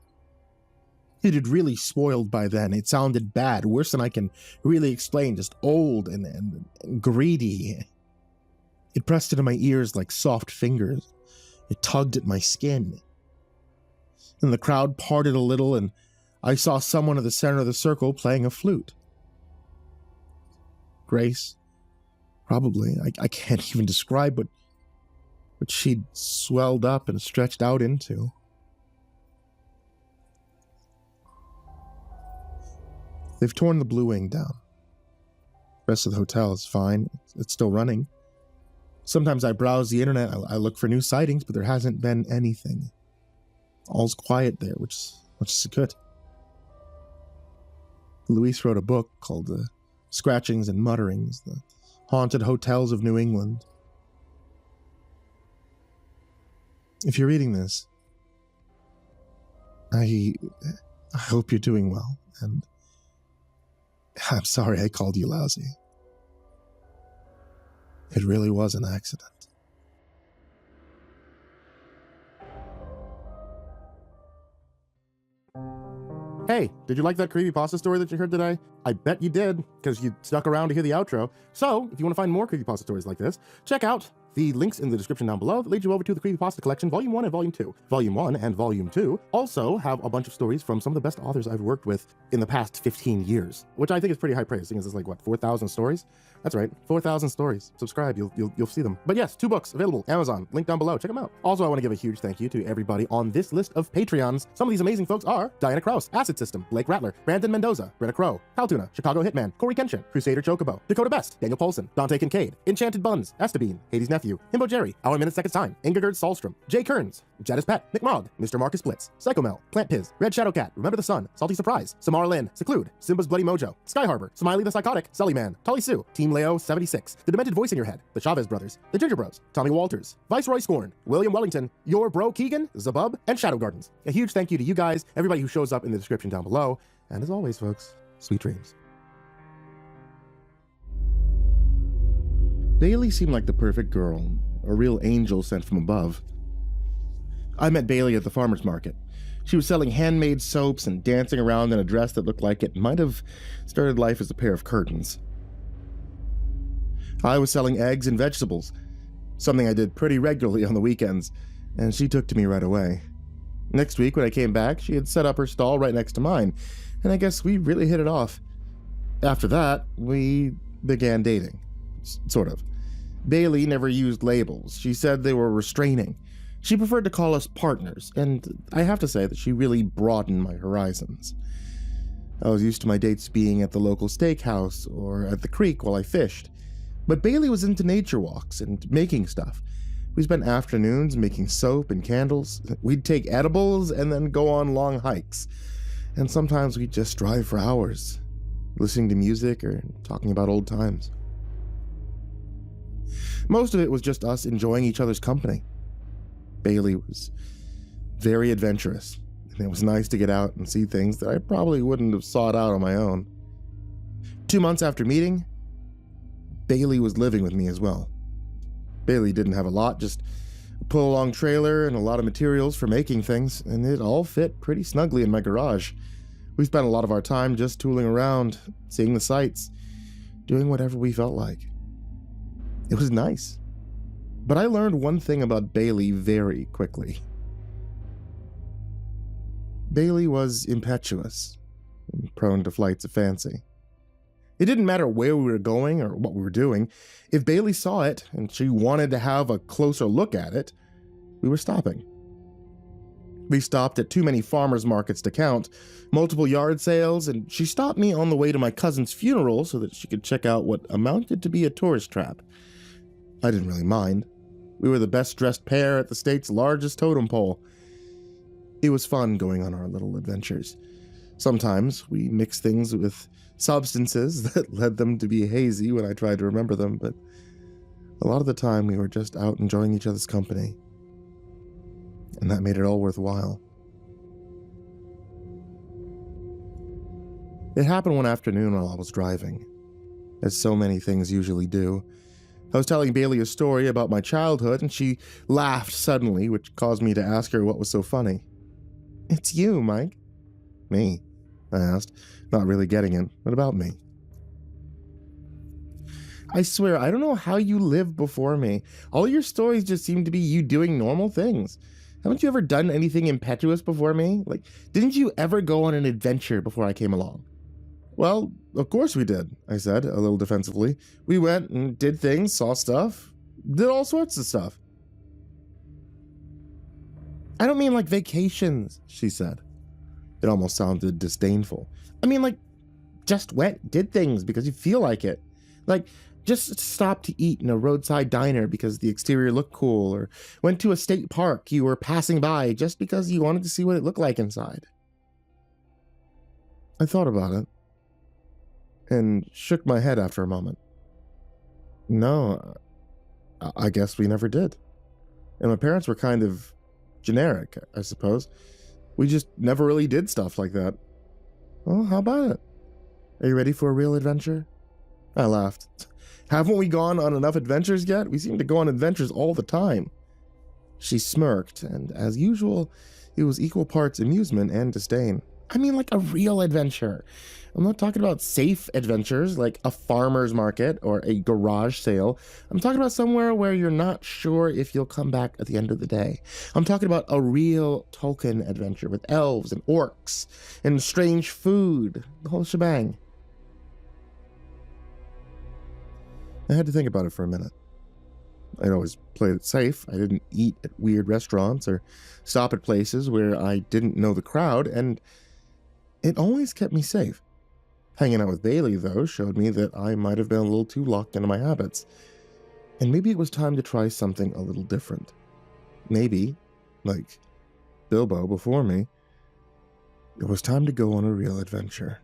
It had really spoiled by then. It sounded bad, worse than I can really explain, just old and greedy. It pressed into my ears like soft fingers. It tugged at my skin. And the crowd parted a little, and I saw someone at the center of the circle playing a flute. Grace, probably. I can't even describe what she'd swelled up and stretched out into. They've torn the Blue Wing down. The rest of the hotel is fine. It's still running. Sometimes I browse the internet, I look for new sightings, but there hasn't been anything. All's quiet there, which is good. Luis wrote a book called The Scratchings and Mutterings, The Haunted Hotels of New England. If you're reading this, I hope you're doing well, and I'm sorry I called you lousy. It really was an accident. Hey, did you like that creepypasta story that you heard today? I bet you did, because you stuck around to hear the outro. So, if you want to find more creepypasta stories like this, check out the links in the description down below that lead you over to the Creepypasta Collection, Volume 1 and Volume 2. Volume 1 and Volume 2 also have a bunch of stories from some of the best authors I've worked with in the past 15 years, which I think is pretty high praise, seeing as it's like, 4,000 stories? That's right, 4,000 stories. Subscribe, you'll see them. But yes, 2 books available, Amazon, link down below, check them out. Also, I want to give a huge thank you to everybody on this list of Patreons. Some of these amazing folks are Diana Kraus, Acid System, Blake Rattler, Brandon Mendoza, Britta Crow, Haltuna, Chicago Hitman, Corey Kenshin, Crusader Chocobo, Dakota Best, Daniel Paulson, Dante Kincaid, Enchanted Buns, Estabine, Hades Nephew, Himbo Jerry, Our Minute Second Time, Ingegerd Salstrom, Jay Kearns, Jadis Pet, Nick Mogg, Mr. Marcus Blitz, Psychomel, Plant Piz, Red Shadow Cat, Remember the Sun, Salty Surprise, Samara Lynn, Seclude, Simba's Bloody Mojo, Sky Harbor, Smiley the Psychotic, Sully Man, Tolly Sue, Team Leo 76, The Demented Voice in Your Head, The Chavez Brothers, The Ginger Bros, Tommy Walters, Viceroy Scorn, William Wellington, Your Bro Keegan, Zabub, and Shadow Gardens. A huge thank you to you guys, everybody who shows up in the description down below, and as always, folks, sweet dreams. Bailey seemed like the perfect girl, a real angel sent from above. I met Bailey at the farmer's market. She was selling handmade soaps and dancing around in a dress that looked like it might have started life as a pair of curtains. I was selling eggs and vegetables, something I did pretty regularly on the weekends, and she took to me right away. Next week when I came back, she had set up her stall right next to mine, and I guess we really hit it off. After that, we began dating. Sort of. Bailey never used labels. She said they were restraining. She preferred to call us partners, and I have to say that she really broadened my horizons. I was used to my dates being at the local steakhouse or at the creek while I fished, but Bailey was into nature walks and making stuff. We spent afternoons making soap and candles. We'd take edibles and then go on long hikes, and sometimes we'd just drive for hours, listening to music or talking about old times. Most of it was just us enjoying each other's company. Bailey was very adventurous, and it was nice to get out and see things that I probably wouldn't have sought out on my own. 2 months after meeting, Bailey was living with me as well. Bailey didn't have a lot, just a pull-along trailer and a lot of materials for making things, and it all fit pretty snugly in my garage. We spent a lot of our time just tooling around, seeing the sights, doing whatever we felt like. It was nice. But I learned one thing about Bailey very quickly. Bailey was impetuous and prone to flights of fancy. It didn't matter where we were going or what we were doing. If Bailey saw it and she wanted to have a closer look at it, we were stopping. We stopped at too many farmers markets to count, multiple yard sales, and she stopped me on the way to my cousin's funeral so that she could check out what amounted to be a tourist trap. I didn't really mind. We were the best-dressed pair at the state's largest totem pole. It was fun going on our little adventures. Sometimes we mixed things with substances that led them to be hazy when I tried to remember them, but a lot of the time we were just out enjoying each other's company. And that made it all worthwhile. It happened one afternoon while I was driving, as so many things usually do. I was telling Bailey a story about my childhood, and she laughed suddenly, which caused me to ask her what was so funny. "It's you, Mike." "Me?" I asked, not really getting it. "What about me?" "I swear, I don't know how you live before me. All your stories just seem to be you doing normal things. Haven't you ever done anything impetuous before me? Like, didn't you ever go on an adventure before I came along?" "Well, of course we did," I said, a little defensively. "We went and did things, saw stuff, did all sorts of stuff." "I don't mean like vacations," she said. It almost sounded disdainful. "I mean like just went, did things because you feel like it. Like just stopped to eat in a roadside diner because the exterior looked cool, or went to a state park you were passing by just because you wanted to see what it looked like inside." I thought about it and shook my head after a moment. "No, I guess we never did. And my parents were kind of generic, I suppose. We just never really did stuff like that." "Well, how about it? Are you ready for a real adventure?" I laughed. "Haven't we gone on enough adventures yet? We seem to go on adventures all the time." She smirked, and as usual, it was equal parts amusement and disdain. "I mean like a real adventure. I'm not talking about safe adventures like a farmer's market or a garage sale. I'm talking about somewhere where you're not sure if you'll come back at the end of the day. I'm talking about a real Tolkien adventure with elves and orcs and strange food, the whole shebang." I had to think about it for a minute. I'd always played it safe. I didn't eat at weird restaurants or stop at places where I didn't know the crowd, and it always kept me safe. Hanging out with Bailey, though, showed me that I might have been a little too locked into my habits. And maybe it was time to try something a little different. Maybe, like Bilbo before me, it was time to go on a real adventure.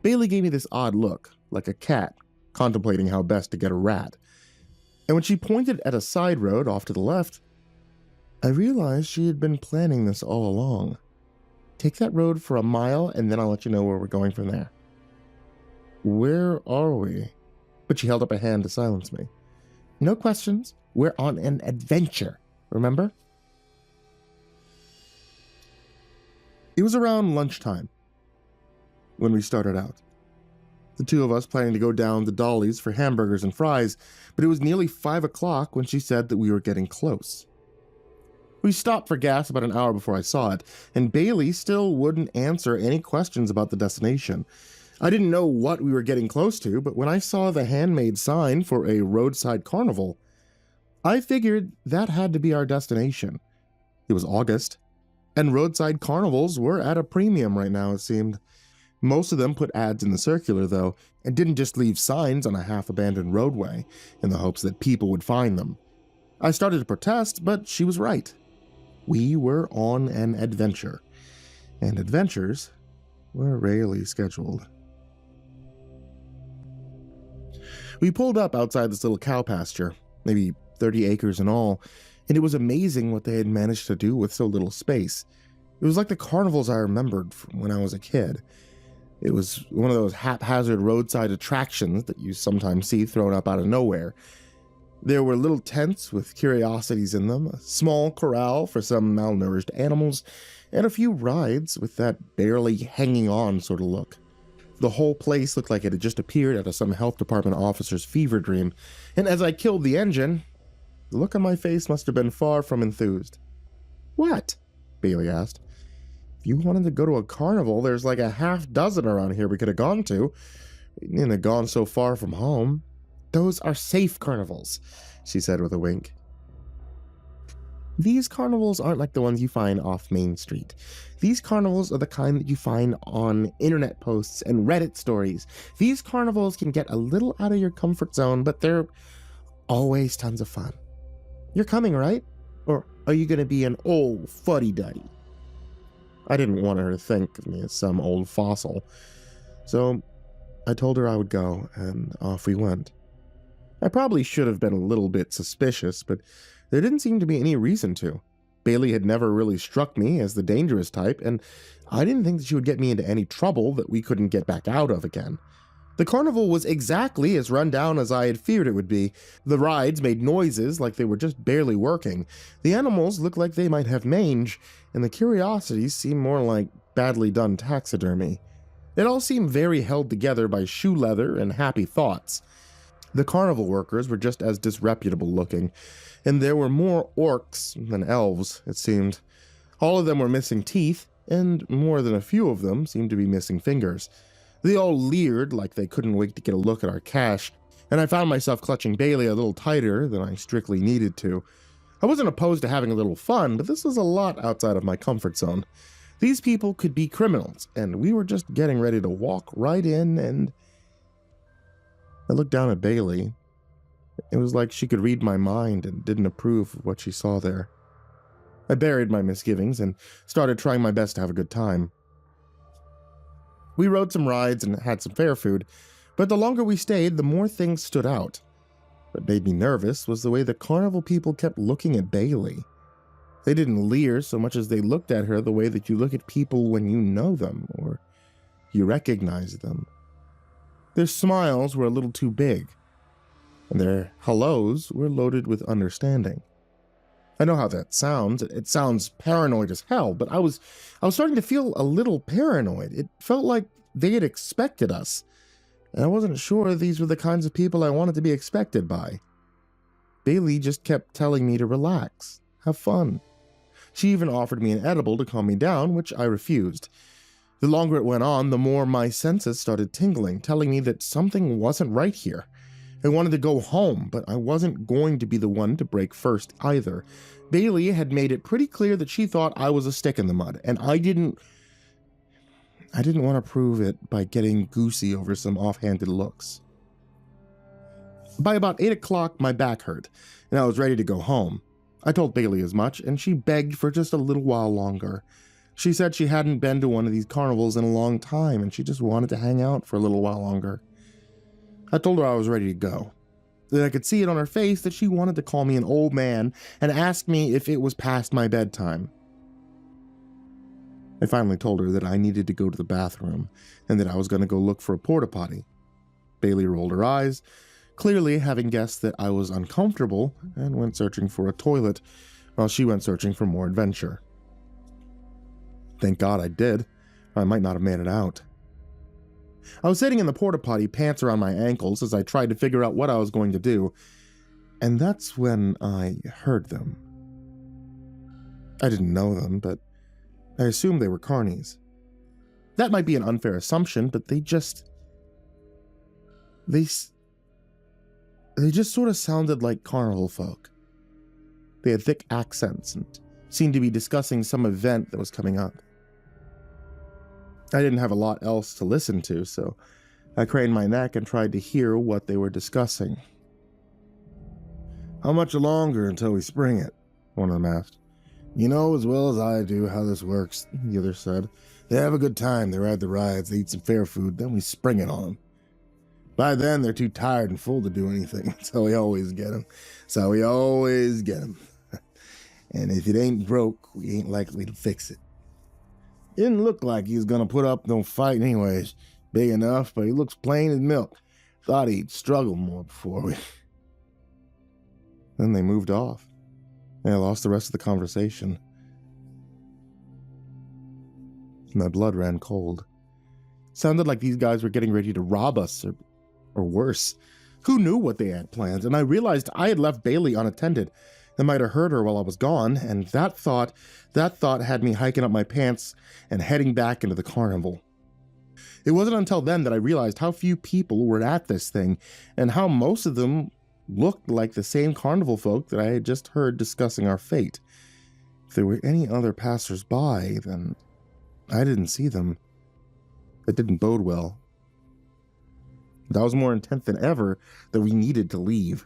Bailey gave me this odd look, like a cat contemplating how best to get a rat. And when she pointed at a side road off to the left, I realized she had been planning this all along. "Take that road for a mile, and then I'll let you know where we're going from there." "Where are we?" But she held up a hand to silence me. "No questions. We're on an adventure, remember?" It was around lunchtime when we started out. The two of us planning to go down to Dolly's for hamburgers and fries, but it was nearly 5 o'clock when she said that we were getting close. We stopped for gas about an hour before I saw it, and Bailey still wouldn't answer any questions about the destination. I didn't know what we were getting close to, but when I saw the handmade sign for a roadside carnival, I figured that had to be our destination. It was August, and roadside carnivals were at a premium right now, it seemed. Most of them put ads in the circular, though, and didn't just leave signs on a half-abandoned roadway in the hopes that people would find them. I started to protest, but she was right. We were on an adventure, and adventures were rarely scheduled. We pulled up outside this little cow pasture, maybe 30 acres in all, and it was amazing what they had managed to do with so little space. It was like the carnivals I remembered from when I was a kid. It was one of those haphazard roadside attractions that you sometimes see thrown up out of nowhere. There were little tents with curiosities in them, a small corral for some malnourished animals, and a few rides with that barely hanging on sort of look. The whole place looked like it had just appeared out of some health department officer's fever dream, and as I killed the engine, the look on my face must have been far from enthused. "What?" Bailey asked. "If you wanted to go to a carnival, there's like a half dozen around here we could have gone to. We didn't have gone so far from home." "Those are safe carnivals," she said with a wink. "These carnivals aren't like the ones you find off Main Street. These carnivals are the kind that you find on internet posts and Reddit stories. These carnivals can get a little out of your comfort zone, but they're always tons of fun. You're coming, right? Or are you going to be an old fuddy-duddy?" I didn't want her to think of me as some old fossil, so I told her I would go, and off we went. I probably should have been a little bit suspicious, but there didn't seem to be any reason to. Bailey had never really struck me as the dangerous type, and I didn't think that she would get me into any trouble that we couldn't get back out of again. The carnival was exactly as run down as I had feared it would be. The rides made noises like they were just barely working. The animals looked like they might have mange, and the curiosities seemed more like badly done taxidermy. It all seemed very held together by shoe leather and happy thoughts. The carnival workers were just as disreputable looking, and there were more orcs than elves, it seemed. All of them were missing teeth, and more than a few of them seemed to be missing fingers. They all leered like they couldn't wait to get a look at our cash, and I found myself clutching Bailey a little tighter than I strictly needed to. I wasn't opposed to having a little fun, but this was a lot outside of my comfort zone. These people could be criminals, and we were just getting ready to walk right in, and I looked down at Bailey. It was like she could read my mind and didn't approve of what she saw there. I buried my misgivings and started trying my best to have a good time. We rode some rides and had some fair food, but the longer we stayed, the more things stood out. What made me nervous was the way the carnival people kept looking at Bailey. They didn't leer so much as they looked at her the way that you look at people when you know them or you recognize them. Their smiles were a little too big, and their hellos were loaded with understanding. I know how that sounds. It sounds paranoid as hell, but I was starting to feel a little paranoid. It felt like they had expected us, and I wasn't sure these were the kinds of people I wanted to be expected by. Bailey just kept telling me to relax, have fun. She even offered me an edible to calm me down, which I refused. The longer it went on, the more my senses started tingling, telling me that something wasn't right here. I wanted to go home, but I wasn't going to be the one to break first either. Bailey had made it pretty clear that she thought I was a stick in the mud, and I didn't want to prove it by getting goosey over some offhanded looks. By about 8 o'clock, my back hurt, and I was ready to go home. I told Bailey as much, and she begged for just a little while longer. She said she hadn't been to one of these carnivals in a long time, and she just wanted to hang out for a little while longer. I told her I was ready to go, that I could see it on her face that she wanted to call me an old man and ask me if it was past my bedtime. I finally told her that I needed to go to the bathroom and that I was going to go look for a porta potty. Bailey rolled her eyes, clearly having guessed that I was uncomfortable, and went searching for a toilet while she went searching for more adventure. Thank God I did, or I might not have made it out. I was sitting in the porta potty, pants around my ankles, as I tried to figure out what I was going to do, and that's when I heard them. I didn't know them, but I assumed they were carnies. That might be an unfair assumption, but they just sort of sounded like carnival folk. They had thick accents and seemed to be discussing some event that was coming up. I didn't have a lot else to listen to, so I craned my neck and tried to hear what they were discussing. "How much longer until we spring it?" one of them asked. "You know as well as I do how this works," the other said. "They have a good time, they ride the rides, they eat some fair food, then we spring it on them. By then, they're too tired and full to do anything. That's how we always get them. And if it ain't broke, we ain't likely to fix it. Didn't look like he was gonna put up no fight anyways. Big enough, but he looks plain as milk. Thought he'd struggle more before we..." Then they moved off, and I lost the rest of the conversation. My blood ran cold. Sounded like these guys were getting ready to rob us, or worse. Who knew what they had planned? And I realized I had left Bailey unattended. They might have heard her while I was gone, and that thought had me hiking up my pants and heading back into the carnival. It wasn't until then that I realized how few people were at this thing, and how most of them looked like the same carnival folk that I had just heard discussing our fate. If there were any other passers-by, then I didn't see them. It didn't bode well. I was more intent than ever that we needed to leave.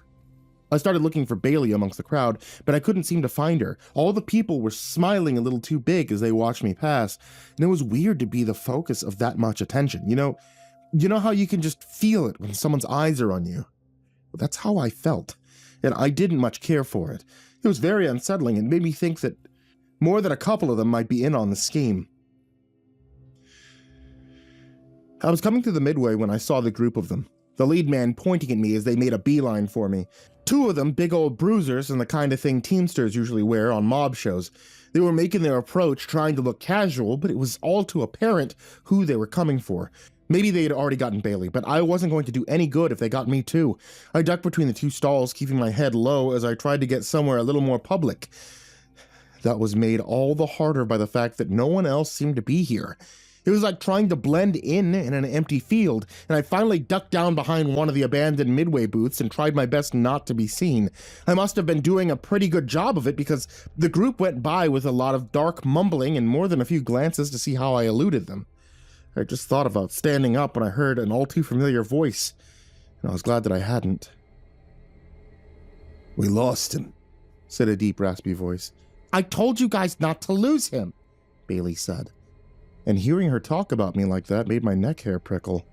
I started looking for Bailey amongst the crowd, but I couldn't seem to find her. All the people were smiling a little too big as they watched me pass, and it was weird to be the focus of that much attention. You know how you can just feel it when someone's eyes are on you? Well, that's how I felt, and I didn't much care for it. It was very unsettling and made me think that More than a couple of them might be in on the scheme. I was coming through the midway when I saw the group of them, the lead man pointing at me as they made a beeline for me. Two of them big old bruisers and the kind of thing Teamsters usually wear on mob shows. They were making their approach, trying to look casual, but it was all too apparent who they were coming for. Maybe they had already gotten Bailey, but I wasn't going to do any good if they got me too. I ducked between the two stalls, keeping my head low as I tried to get somewhere a little more public. That was made all the harder by the fact that no one else seemed to be here. It was like trying to blend in an empty field, and I finally ducked down behind one of the abandoned Midway booths and tried my best not to be seen. I must have been doing a pretty good job of it because the group went by with a lot of dark mumbling and more than a few glances to see how I eluded them. I just thought about standing up when I heard an all too familiar voice, and I was glad that I hadn't. "We lost him," said a deep, raspy voice. "I told you guys not to lose him," Bailey said. And hearing her talk about me like that made my neck hair prickle.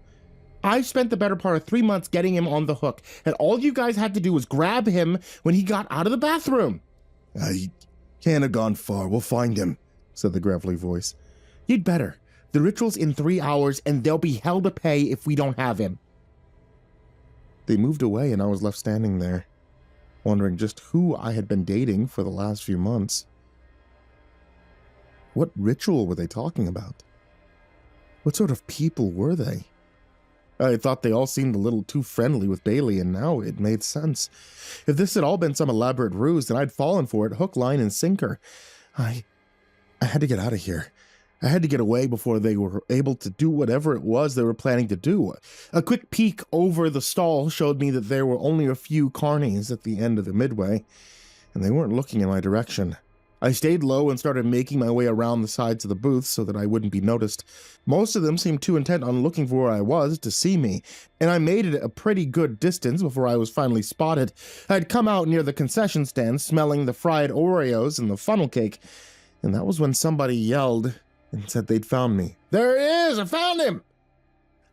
"I spent the better part of 3 months getting him on the hook, and all you guys had to do was grab him when he got out of the bathroom." "He can't have gone far. We'll find him," said the gravelly voice. "You'd better. The ritual's in 3 hours, and there'll be hell to pay if we don't have him." They moved away, and I was left standing there, wondering just who I had been dating for the last few months. What ritual were they talking about? What sort of people were they? I thought they all seemed a little too friendly with Bailey, and now it made sense. If this had all been some elaborate ruse, then I'd fallen for it hook, line, and sinker. I had to get out of here. I had to get away before they were able to do whatever it was they were planning to do. A quick peek over the stall showed me that there were only a few carnies at the end of the midway, and they weren't looking in my direction. I stayed low and started making my way around the sides of the booths so that I wouldn't be noticed. Most of them seemed too intent on looking for where I was to see me, and I made it a pretty good distance before I was finally spotted. I had come out near the concession stand smelling the fried Oreos and the funnel cake, and that was when somebody yelled and said they'd found me. "There he is! I found him!"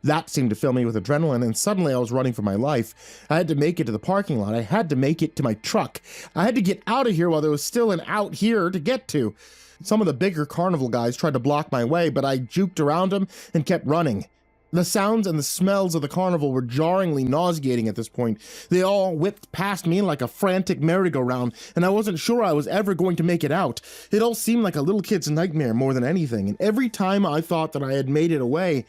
That seemed to fill me with adrenaline, and suddenly I was running for my life. I had to make it to the parking lot. I had to make it to my truck. I had to get out of here while there was still an out here to get to. Some of the bigger carnival guys tried to block my way, but I juked around them and kept running. The sounds and the smells of the carnival were jarringly nauseating at this point. They all whipped past me like a frantic merry-go-round, and I wasn't sure I was ever going to make it out. It all seemed like a little kid's nightmare more than anything, and every time I thought that I had made it away,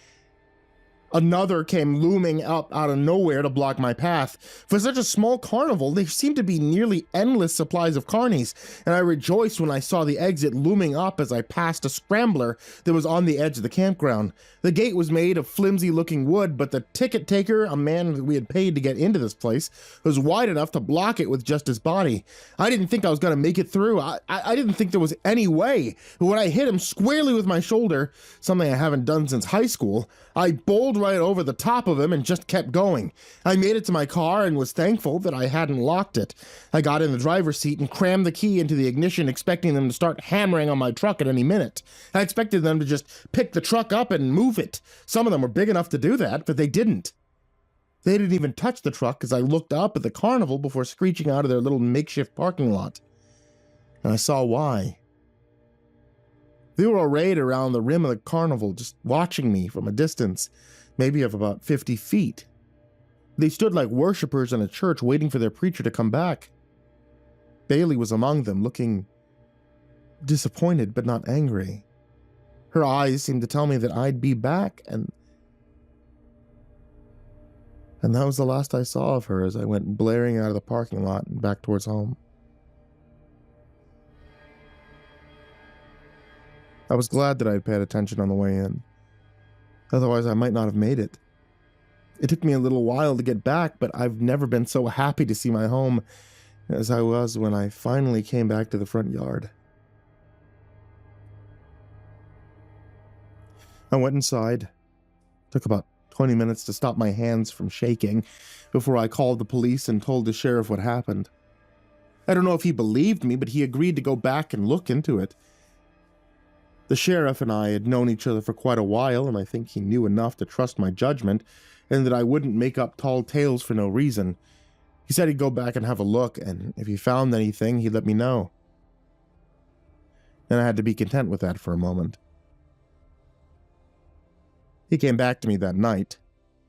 another came looming up out of nowhere to block my path. For such a small carnival, there seemed to be nearly endless supplies of carnies, and I rejoiced when I saw the exit looming up as I passed a scrambler that was on the edge of the campground. The gate was made of flimsy-looking wood, but the ticket taker, a man that we had paid to get into this place, was wide enough to block it with just his body. I didn't think I was going to make it through. I didn't think there was any way. But when I hit him squarely with my shoulder, something I haven't done since high school, I bowled right over the top of him and just kept going. I made it to my car and was thankful that I hadn't locked it. I got in the driver's seat and crammed the key into the ignition, expecting them to start hammering on my truck at any minute. I expected them to just pick the truck up and move it. Some of them were big enough to do that, but they didn't. They didn't even touch the truck as I looked up at the carnival before screeching out of their little makeshift parking lot. And I saw why. They were arrayed around the rim of the carnival, just watching me from a distance, maybe of about 50 feet. They stood like worshippers in a church waiting for their preacher to come back. Bailey was among them, looking disappointed but not angry. Her eyes seemed to tell me that I'd be back, and that was the last I saw of her as I went blaring out of the parking lot and back towards home. I was glad that I had paid attention on the way in. Otherwise, I might not have made it. It took me a little while to get back, but I've never been so happy to see my home as I was when I finally came back to the front yard. I went inside. Took about 20 minutes to stop my hands from shaking before I called the police and told the sheriff what happened. I don't know if he believed me, but he agreed to go back and look into it. The sheriff and I had known each other for quite a while, and I think he knew enough to trust my judgment and that I wouldn't make up tall tales for no reason. He said he'd go back and have a look, and if he found anything, he'd let me know. and I had to be content with that for a moment. He came back to me that night,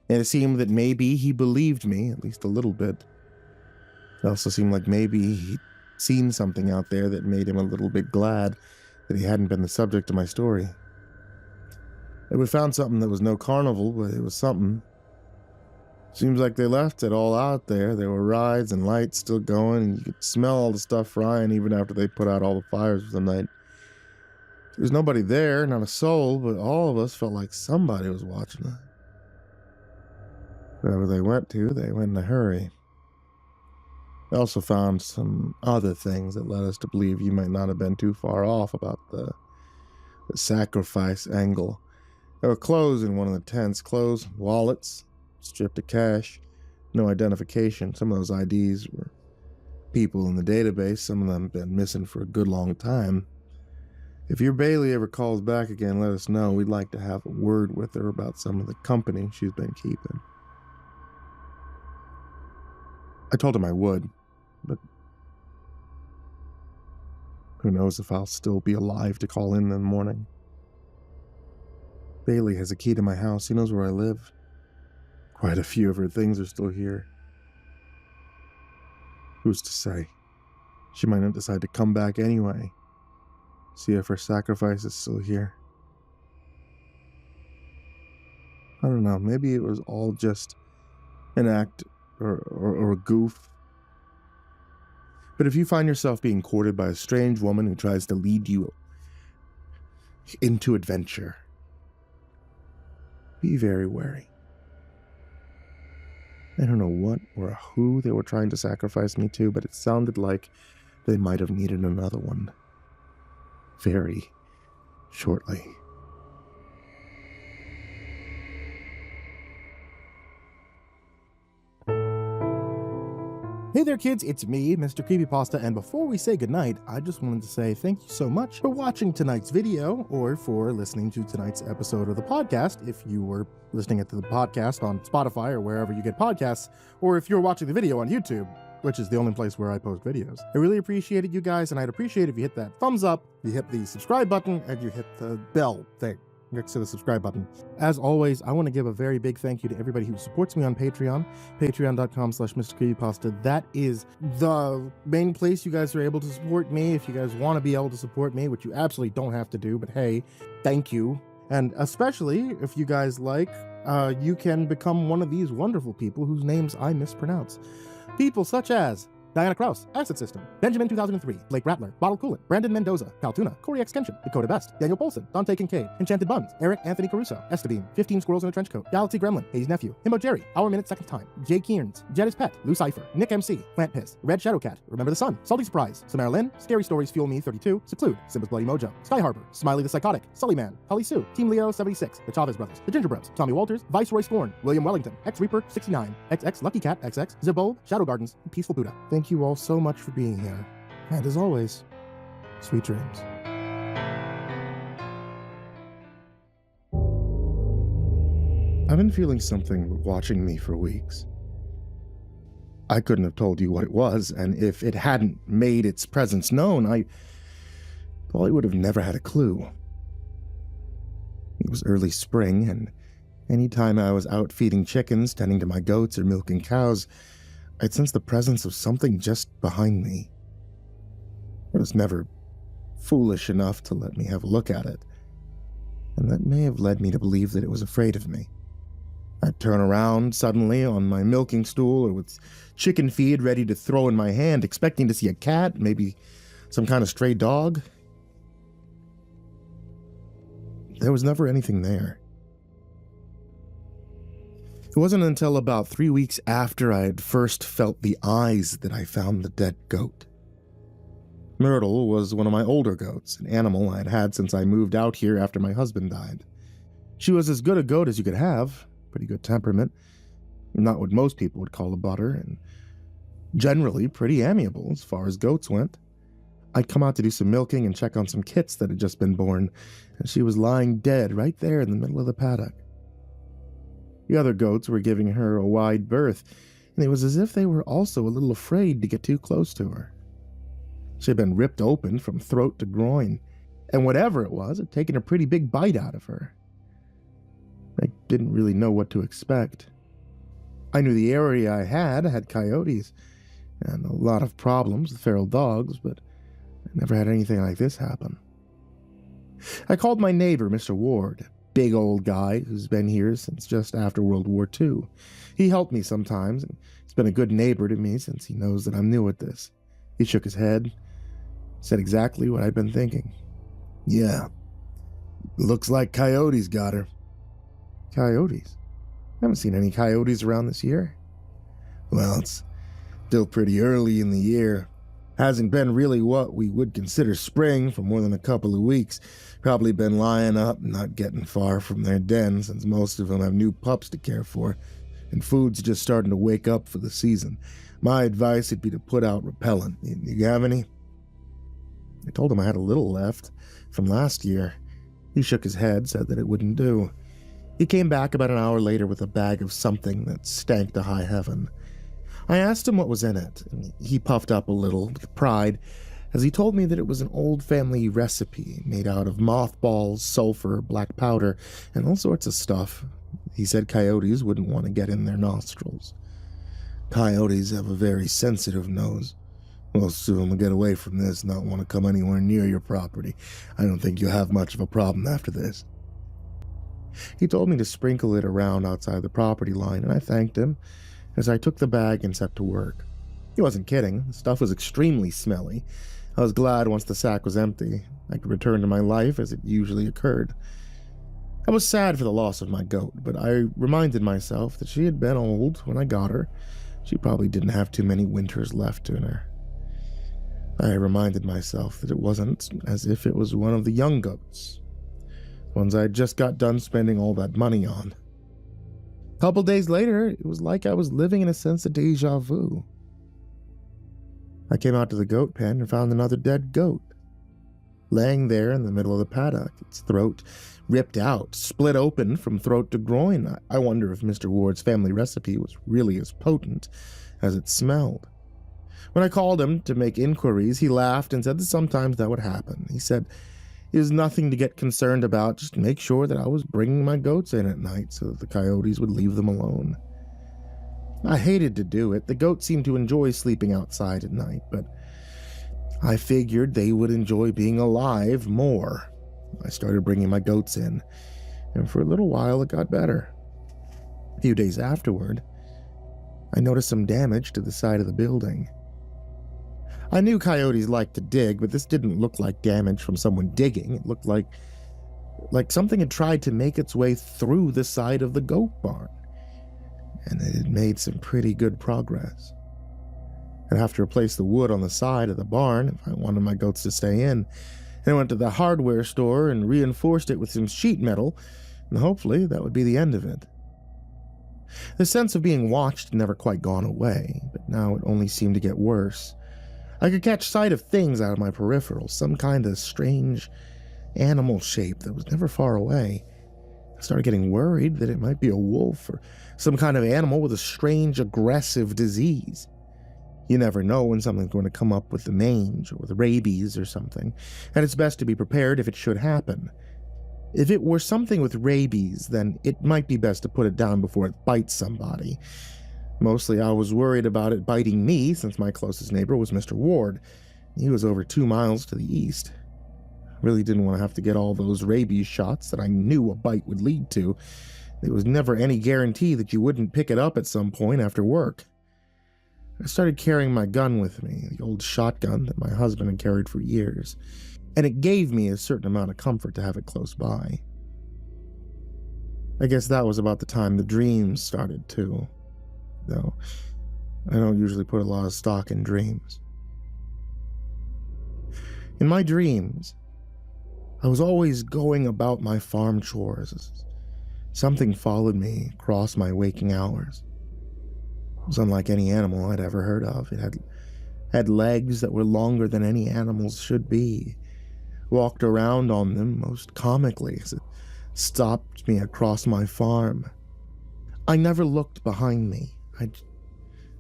and it seemed that maybe he believed me, at least a little bit. It also seemed like maybe he'd seen something out there that made him a little bit glad that he hadn't been the subject of my story. We found something that was no carnival, but it was something. Seems like they left it all out there. There were rides and lights still going, and you could smell all the stuff frying even after they put out all the fires for the night. There was nobody there, not a soul, but all of us felt like somebody was watching us. Wherever they went in a hurry. I also found some other things that led us to believe you might not have been too far off about the sacrifice angle. There were clothes in one of the tents, clothes, wallets, stripped of cash, no identification. Some of those IDs were people in the database, some of them have been missing for a good long time. If your Bailey ever calls back again, let us know. We'd like to have a word with her about some of the company she's been keeping. I told him I would, but who knows if I'll still be alive to call in the morning. Bailey has a key to my house. He knows where I live. Quite a few of her things are still here. Who's to say? She might not decide to come back anyway. See if her sacrifice is still here. I don't know, maybe it was all just an act or a goof. But if you find yourself being courted by a strange woman who tries to lead you into adventure, be very wary. I don't know what or who they were trying to sacrifice me to, but it sounded like they might have needed another one. Very shortly. Hey there kids, it's me, Mr. Creepypasta, and before we say goodnight, I just wanted to say thank you so much for watching tonight's video, or for listening to tonight's episode of the podcast, if you were listening to the podcast on Spotify or wherever you get podcasts, or if you're watching the video on YouTube, which is the only place where I post videos. I really appreciated you guys, and I'd appreciate if you hit that thumbs up, you hit the subscribe button, and you hit the bell thing next to the subscribe button. As always, I want to give a very big thank you to everybody who supports me on Patreon, patreon.com/MrCreepyPasta. That is the main place you guys are able to support me if you guys want to be able to support me, which you absolutely don't have to do, but hey, thank you. And especially if you guys like, you can become one of these wonderful people whose names I mispronounce. People such as Diana Kraus, Acid System, Benjamin 2003, Blake Rattler, Bottle Coolant, Brandon Mendoza, Caltuna, Corey Extension, Dakota Best, Daniel Polson, Dante Kincaid, Enchanted Buns, Eric Anthony Caruso, Estebeam, 15 Squirrels in a Trench Coat, Galaxy Gremlin, Hayes Nephew, Himbo Jerry, Our Minute Second Time, Jay Kearns, Jedis Pet, Lou Cipher, Nick MC, Plant Piss, Red Shadowcat, Remember the Sun, Salty Surprise, Samara Lynn, Scary Stories Fuel Me 32, Seclude, Simba's Bloody Mojo, Sky Harbor, Smiley the Psychotic, Sully Man, Holly Sue, Team Leo 76, The Chavez Brothers, The Ginger Bros, Tommy Walters, Viceroy Scorn, William Wellington, X Reaper 69, XX Lucky Cat XX, Zibol, Shadow Gardens, and Peaceful Buddha. Thank you all so much for being here. And as always, sweet dreams. I've been feeling something watching me for weeks. I couldn't have told you what it was, and if it hadn't made its presence known, I probably would have never had a clue. It was early spring, and any time I was out feeding chickens, tending to my goats, or milking cows, I'd sense the presence of something just behind me. I was never foolish enough to let me have a look at it, and that may have led me to believe that it was afraid of me. I'd turn around suddenly on my milking stool or with chicken feed ready to throw in my hand, expecting to see a cat, maybe some kind of stray dog. There was never anything there. It wasn't until about 3 weeks after I had first felt the eyes that I found the dead goat. Myrtle was one of my older goats, an animal I had had since I moved out here after my husband died. She was as good a goat as you could have, pretty good temperament, not what most people would call a butter, and generally pretty amiable as far as goats went. I'd come out to do some milking and check on some kits that had just been born, and she was lying dead right there in the middle of the paddock. The other goats were giving her a wide berth, and it was as if they were also a little afraid to get too close to her. She had been ripped open from throat to groin. and whatever it was had taken a pretty big bite out of her. I didn't really know what to expect. I knew the area I had coyotes, and a lot of problems with feral dogs, but I never had anything like this happen. I called my neighbor, Mr. Ward, big old guy who's been here since just after World War II. He helped me sometimes, and he's been a good neighbor to me since he knows that I'm new at this. He shook his head, said exactly what I'd been thinking. Yeah, looks like coyotes got her. Coyotes? I haven't seen any coyotes around this year. Well, it's still pretty early in the year. Hasn't been really what we would consider spring for more than a couple of weeks. Probably been lying up, not getting far from their den, since most of them have new pups to care for, and food's just starting to wake up for the season. My advice would be to put out repellent. You have any? I told him I had a little left from last year. He shook his head, said that it wouldn't do. He came back about an hour later with a bag of something that stank to high heaven. I asked him what was in it, and he puffed up a little with pride as he told me that it was an old family recipe made out of mothballs, sulfur, black powder, and all sorts of stuff. He said coyotes wouldn't want to get in their nostrils. Coyotes have a very sensitive nose. Most of them will get away from this and not want to come anywhere near your property. I don't think you'll have much of a problem after this. He told me to sprinkle it around outside the property line, and I thanked him as I took the bag and set to work. He wasn't kidding. The stuff was extremely smelly. I was glad once the sack was empty, I could return to my life as it usually occurred. I was sad for the loss of my goat, but I reminded myself that she had been old when I got her. She probably didn't have too many winters left in her. I reminded myself that it wasn't as if it was one of the young goats, ones I just got done spending all that money on. A couple days later, it was like I was living in a sense of deja vu. I came out to the goat pen and found another dead goat, laying there in the middle of the paddock, its throat ripped out, split open from throat to groin. I wonder if Mr. Ward's family recipe was really as potent as it smelled. When I called him to make inquiries, he laughed and said that sometimes that would happen. He said it was nothing to get concerned about, just make sure that I was bringing my goats in at night so that the coyotes would leave them alone. I hated to do it. The goats seemed to enjoy sleeping outside at night, but I figured they would enjoy being alive more. I started bringing my goats in, and for a little while it got better. A few days afterward, I noticed some damage to the side of the building. I knew coyotes liked to dig, but this didn't look like damage from someone digging. It looked like something had tried to make its way through the side of the goat barn, and it had made some pretty good progress. I'd have to replace the wood on the side of the barn if I wanted my goats to stay in, and I went to the hardware store and reinforced it with some sheet metal, and hopefully that would be the end of it. The sense of being watched had never quite gone away, but now it only seemed to get worse. I could catch sight of things out of my peripherals, some kind of strange animal shape that was never far away. I started getting worried that it might be a wolf or some kind of animal with a strange, aggressive disease. You never know when something's going to come up with the mange or with rabies or something, and it's best to be prepared if it should happen. If it were something with rabies, then it might be best to put it down before it bites somebody. Mostly I was worried about it biting me, since my closest neighbor was Mr. Ward. He was over 2 miles to the east. I really didn't want to have to get all those rabies shots that I knew a bite would lead to. There was never any guarantee that you wouldn't pick it up at some point after work. I started carrying my gun with me, the old shotgun that my husband had carried for years, and it gave me a certain amount of comfort to have it close by. I guess that was about the time the dreams started, too. Though I don't usually put a lot of stock in dreams. In my dreams, I was always going about my farm chores. Something followed me across my waking hours. It was unlike any animal I'd ever heard of. It had legs that were longer than any animal's should be. Walked around on them most comically as it stopped me across my farm. I never looked behind me.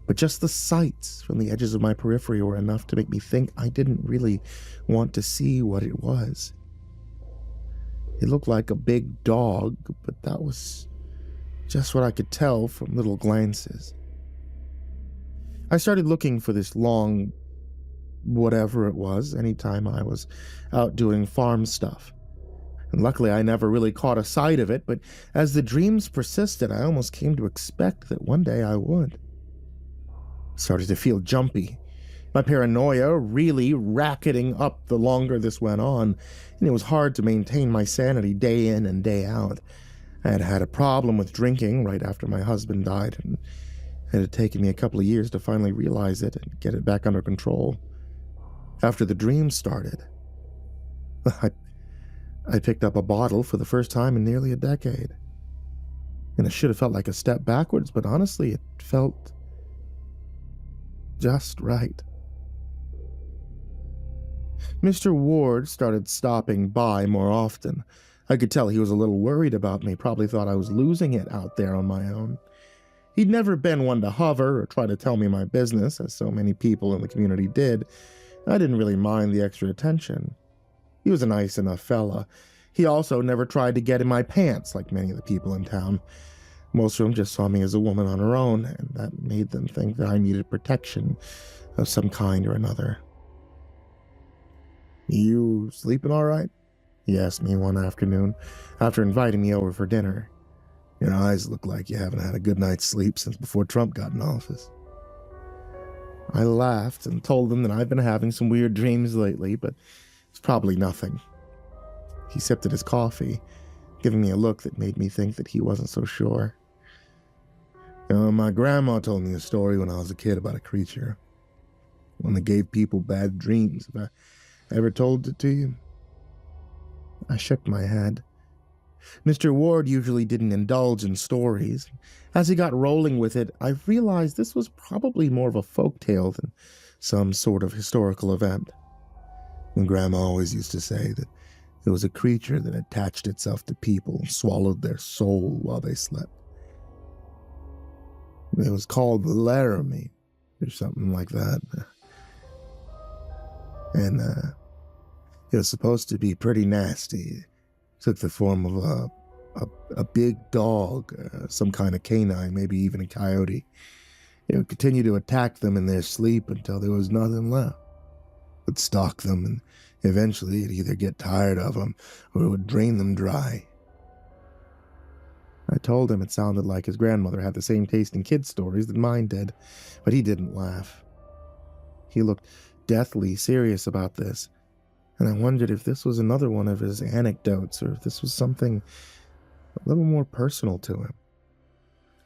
But just the sights from the edges of my periphery were enough to make me think I didn't really want to see what it was. It looked like a big dog, but that was just what I could tell from little glances. I started looking for this long whatever it was anytime I was out doing farm stuff. And luckily I never really caught a sight of it, but as the dreams persisted, I almost came to expect that one day I would. Started to feel jumpy. My paranoia really racketing up the longer this went on, and it was hard to maintain my sanity day in and day out. I had had a problem with drinking right after my husband died, and it had taken me a couple of years to finally realize it and get it back under control. After the dreams started, I picked up a bottle for the first time in nearly a decade. And it should have felt like a step backwards, but honestly, it felt just right. Mr. Ward started stopping by more often. I could tell he was a little worried about me, probably thought I was losing it out there on my own. He'd never been one to hover or try to tell me my business, as so many people in the community did. I didn't really mind the extra attention. He was a nice enough fella. He also never tried to get in my pants like many of the people in town. Most of them just saw me as a woman on her own, and that made them think that I needed protection of some kind or another. "You sleeping all right?" he asked me one afternoon after inviting me over for dinner. "Your eyes look like you haven't had a good night's sleep since before Trump got in office." I laughed and told him that I've been having some weird dreams lately, but it's probably nothing. He sipped at his coffee, giving me a look that made me think that he wasn't so sure. My grandma told me a story when I was a kid about a creature, one that gave people bad dreams. Have I ever told it to you?" I shook my head. Mr. Ward usually didn't indulge in stories. As he got rolling with it, I realized this was probably more of a folk tale than some sort of historical event. And Grandma always used to say that it was a creature that attached itself to people and swallowed their soul while they slept. It was called Laramie, or something like that. And it was supposed to be pretty nasty. It took the form of a big dog, some kind of canine, maybe even a coyote. It would continue to attack them in their sleep until there was nothing left. It would stalk them, and eventually it'd either get tired of them or it would drain them dry. I told him it sounded like his grandmother had the same taste in kids' stories that mine did, but he didn't laugh. He looked deathly serious about this, and I wondered if this was another one of his anecdotes or if this was something a little more personal to him.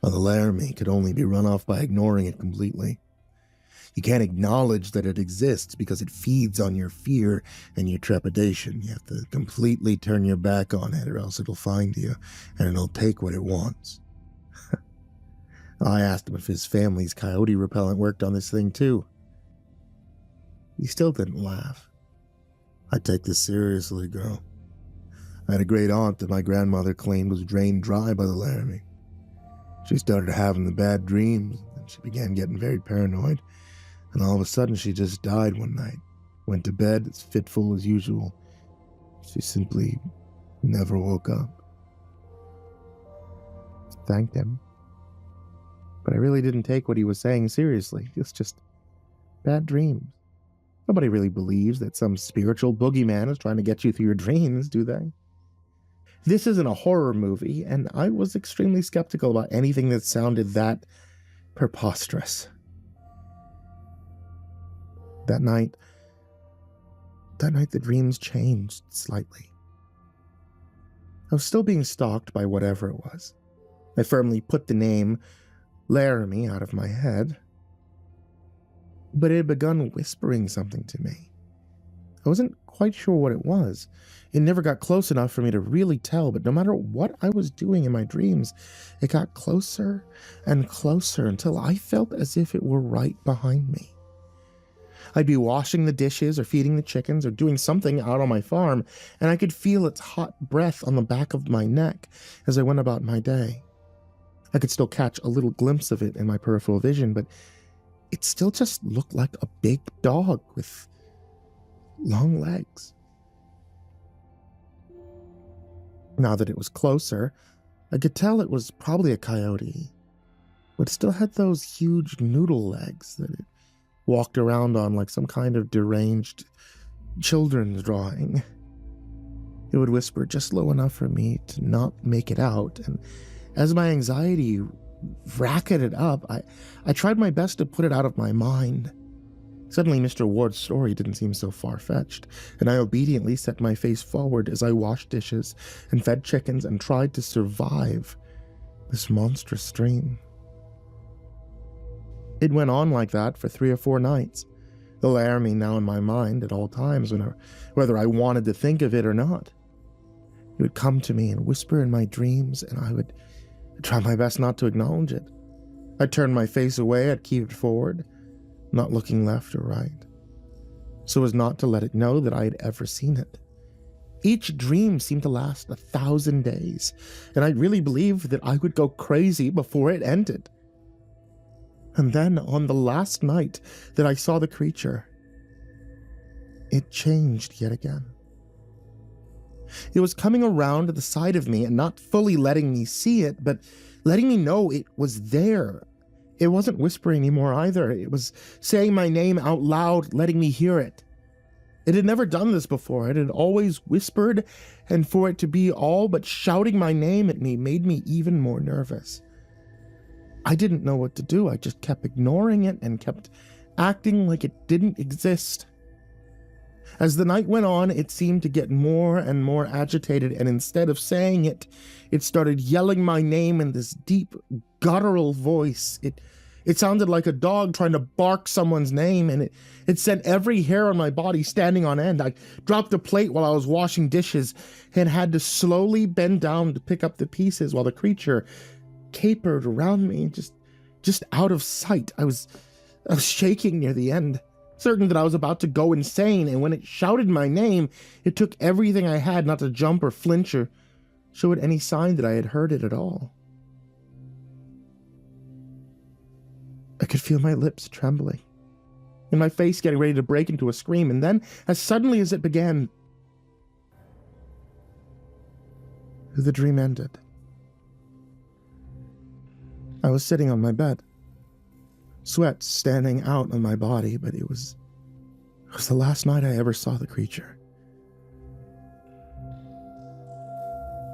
Well, the Laramie could only be run off by ignoring it completely. You can't acknowledge that it exists because it feeds on your fear and your trepidation. You have to completely turn your back on it or else it'll find you and it'll take what it wants. I asked him if his family's coyote repellent worked on this thing too. He still didn't laugh. "I take this seriously, girl. I had a great aunt that my grandmother claimed was drained dry by the Laramie. She started having the bad dreams and she began getting very paranoid. And all of a sudden, she just died one night. Went to bed as fitful as usual. She simply never woke up." Thanked him. But I really didn't take what he was saying seriously. It's just bad dreams. Nobody really believes that some spiritual boogeyman is trying to get you through your dreams, do they? This isn't a horror movie, and I was extremely skeptical about anything that sounded that preposterous. That night, the dreams changed slightly. I was still being stalked by whatever it was. I firmly put the name Laramie out of my head, but it had begun whispering something to me. I wasn't quite sure what it was. It never got close enough for me to really tell, but no matter what I was doing in my dreams, it got closer and closer until I felt as if it were right behind me. I'd be washing the dishes or feeding the chickens or doing something out on my farm, and I could feel its hot breath on the back of my neck as I went about my day. I could still catch a little glimpse of it in my peripheral vision, but it still just looked like a big dog with long legs. Now that it was closer, I could tell it was probably a coyote, but it still had those huge noodle legs that it walked around on like some kind of deranged children's drawing. It would whisper just low enough for me to not make it out, and as my anxiety racketed up, I tried my best to put it out of my mind. Suddenly, Mr. Ward's story didn't seem so far-fetched, and I obediently set my face forward as I washed dishes and fed chickens and tried to survive this monstrous dream. It went on like that for 3 or 4 nights, the Laramie now in my mind at all times, whether I wanted to think of it or not. It would come to me and whisper in my dreams, and I would try my best not to acknowledge it. I'd turn my face away, I'd keep it forward, not looking left or right, so as not to let it know that I had ever seen it. Each dream seemed to last 1,000 days, and I really believed that I would go crazy before it ended. And then, on the last night that I saw the creature, it changed yet again. It was coming around to the side of me and not fully letting me see it, but letting me know it was there. It wasn't whispering anymore either. It was saying my name out loud, letting me hear it. It had never done this before. It had always whispered, and for it to be all but shouting my name at me made me even more nervous. I didn't know what to do. I just kept ignoring it and kept acting like it didn't exist. As the night went on, it seemed to get more and more agitated, and instead of saying it, it started yelling my name in this deep, guttural voice. It sounded like a dog trying to bark someone's name, and it sent every hair on my body standing on end. I dropped a plate while I was washing dishes and had to slowly bend down to pick up the pieces while the creature capered around me, just out of sight. I was shaking near the end, certain that I was about to go insane, and when it shouted my name, it took everything I had not to jump or flinch or show it any sign that I had heard it at all. I could feel my lips trembling, and my face getting ready to break into a scream, and then, as suddenly as it began, the dream ended. I was sitting on my bed, sweat standing out on my body, but it was the last night I ever saw the creature.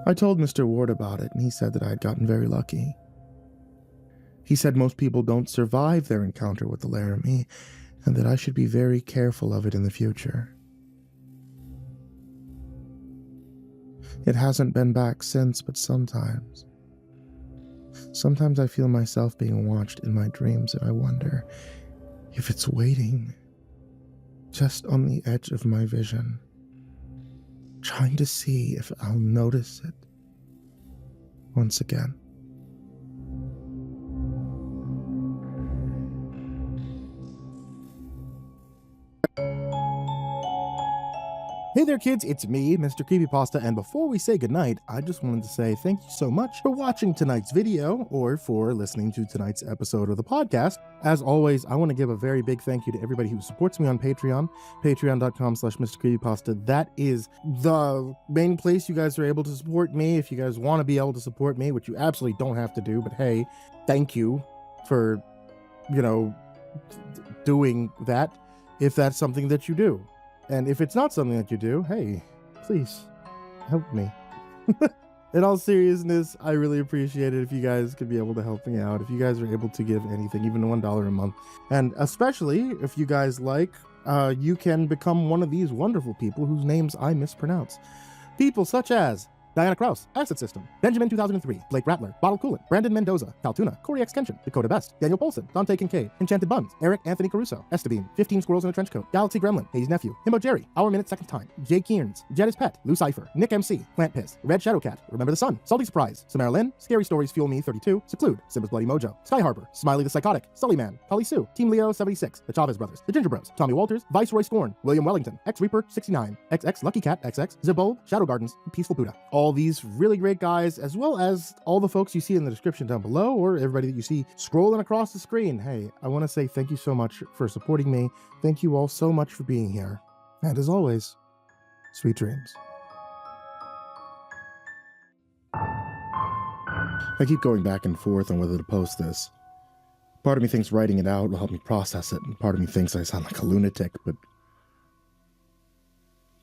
I told Mr. Ward about it, and he said that I had gotten very lucky. He said most people don't survive their encounter with the Laramie, and that I should be very careful of it in the future. It hasn't been back since, but sometimes I feel myself being watched in my dreams, and I wonder if it's waiting just on the edge of my vision, trying to see if I'll notice it once again. Hey there kids, it's me, Mr. Creepypasta, and before we say goodnight, I just wanted to say thank you so much for watching tonight's video, or for listening to tonight's episode of the podcast. As always, I want to give a very big thank you to everybody who supports me on Patreon, patreon.com/MrCreepypasta. That is the main place you guys are able to support me if you guys want to be able to support me, which you absolutely don't have to do, but hey, thank you for, doing that, if that's something that you do. And if it's not something that you do, hey, please help me. In all seriousness, I really appreciate it if you guys could be able to help me out, if you guys are able to give anything, even $1 a month. And especially if you guys like, you can become one of these wonderful people whose names I mispronounce. People such as Diana Kraus, Acid System, Benjamin 2003, Blake Rattler, Bottle Coolant, Brandon Mendoza, Caltuna, Corey X Kenshin, Dakota Best, Daniel Polson, Dante Kincaid, Enchanted Buns, Eric Anthony Caruso, Estebeam, 15 Squirrels in a Trench Coat, Galaxy Gremlin, Hayes Nephew, Himbo Jerry, Our Minute Second Time, Jay Kearns, Jedis Pet, Lou Cipher, Nick MC, Plant Piss, Red Shadowcat, Remember the Sun, Salty Surprise, Samara Lynn, Scary Stories Fuel Me 32, Seclude, Simba's Bloody Mojo, Sky Harbor, Smiley the Psychotic, Sully Man, Polly Sue, Team Leo 76, The Chavez Brothers, The Ginger Bros, Tommy Walters, Viceroy Scorn, William Wellington, X Reaper 69, XX Lucky Cat XX, Zibulb, Shadow Gardens, and Peaceful Buddha. All these really great guys, as well as all the folks you see in the description down below, or everybody that you see scrolling across the screen. Hey, I want to say thank you so much for supporting me. Thank you all so much for being here. And as always, sweet dreams. I keep going back and forth on whether to post this. Part of me thinks writing it out will help me process it, and part of me thinks I sound like a lunatic, but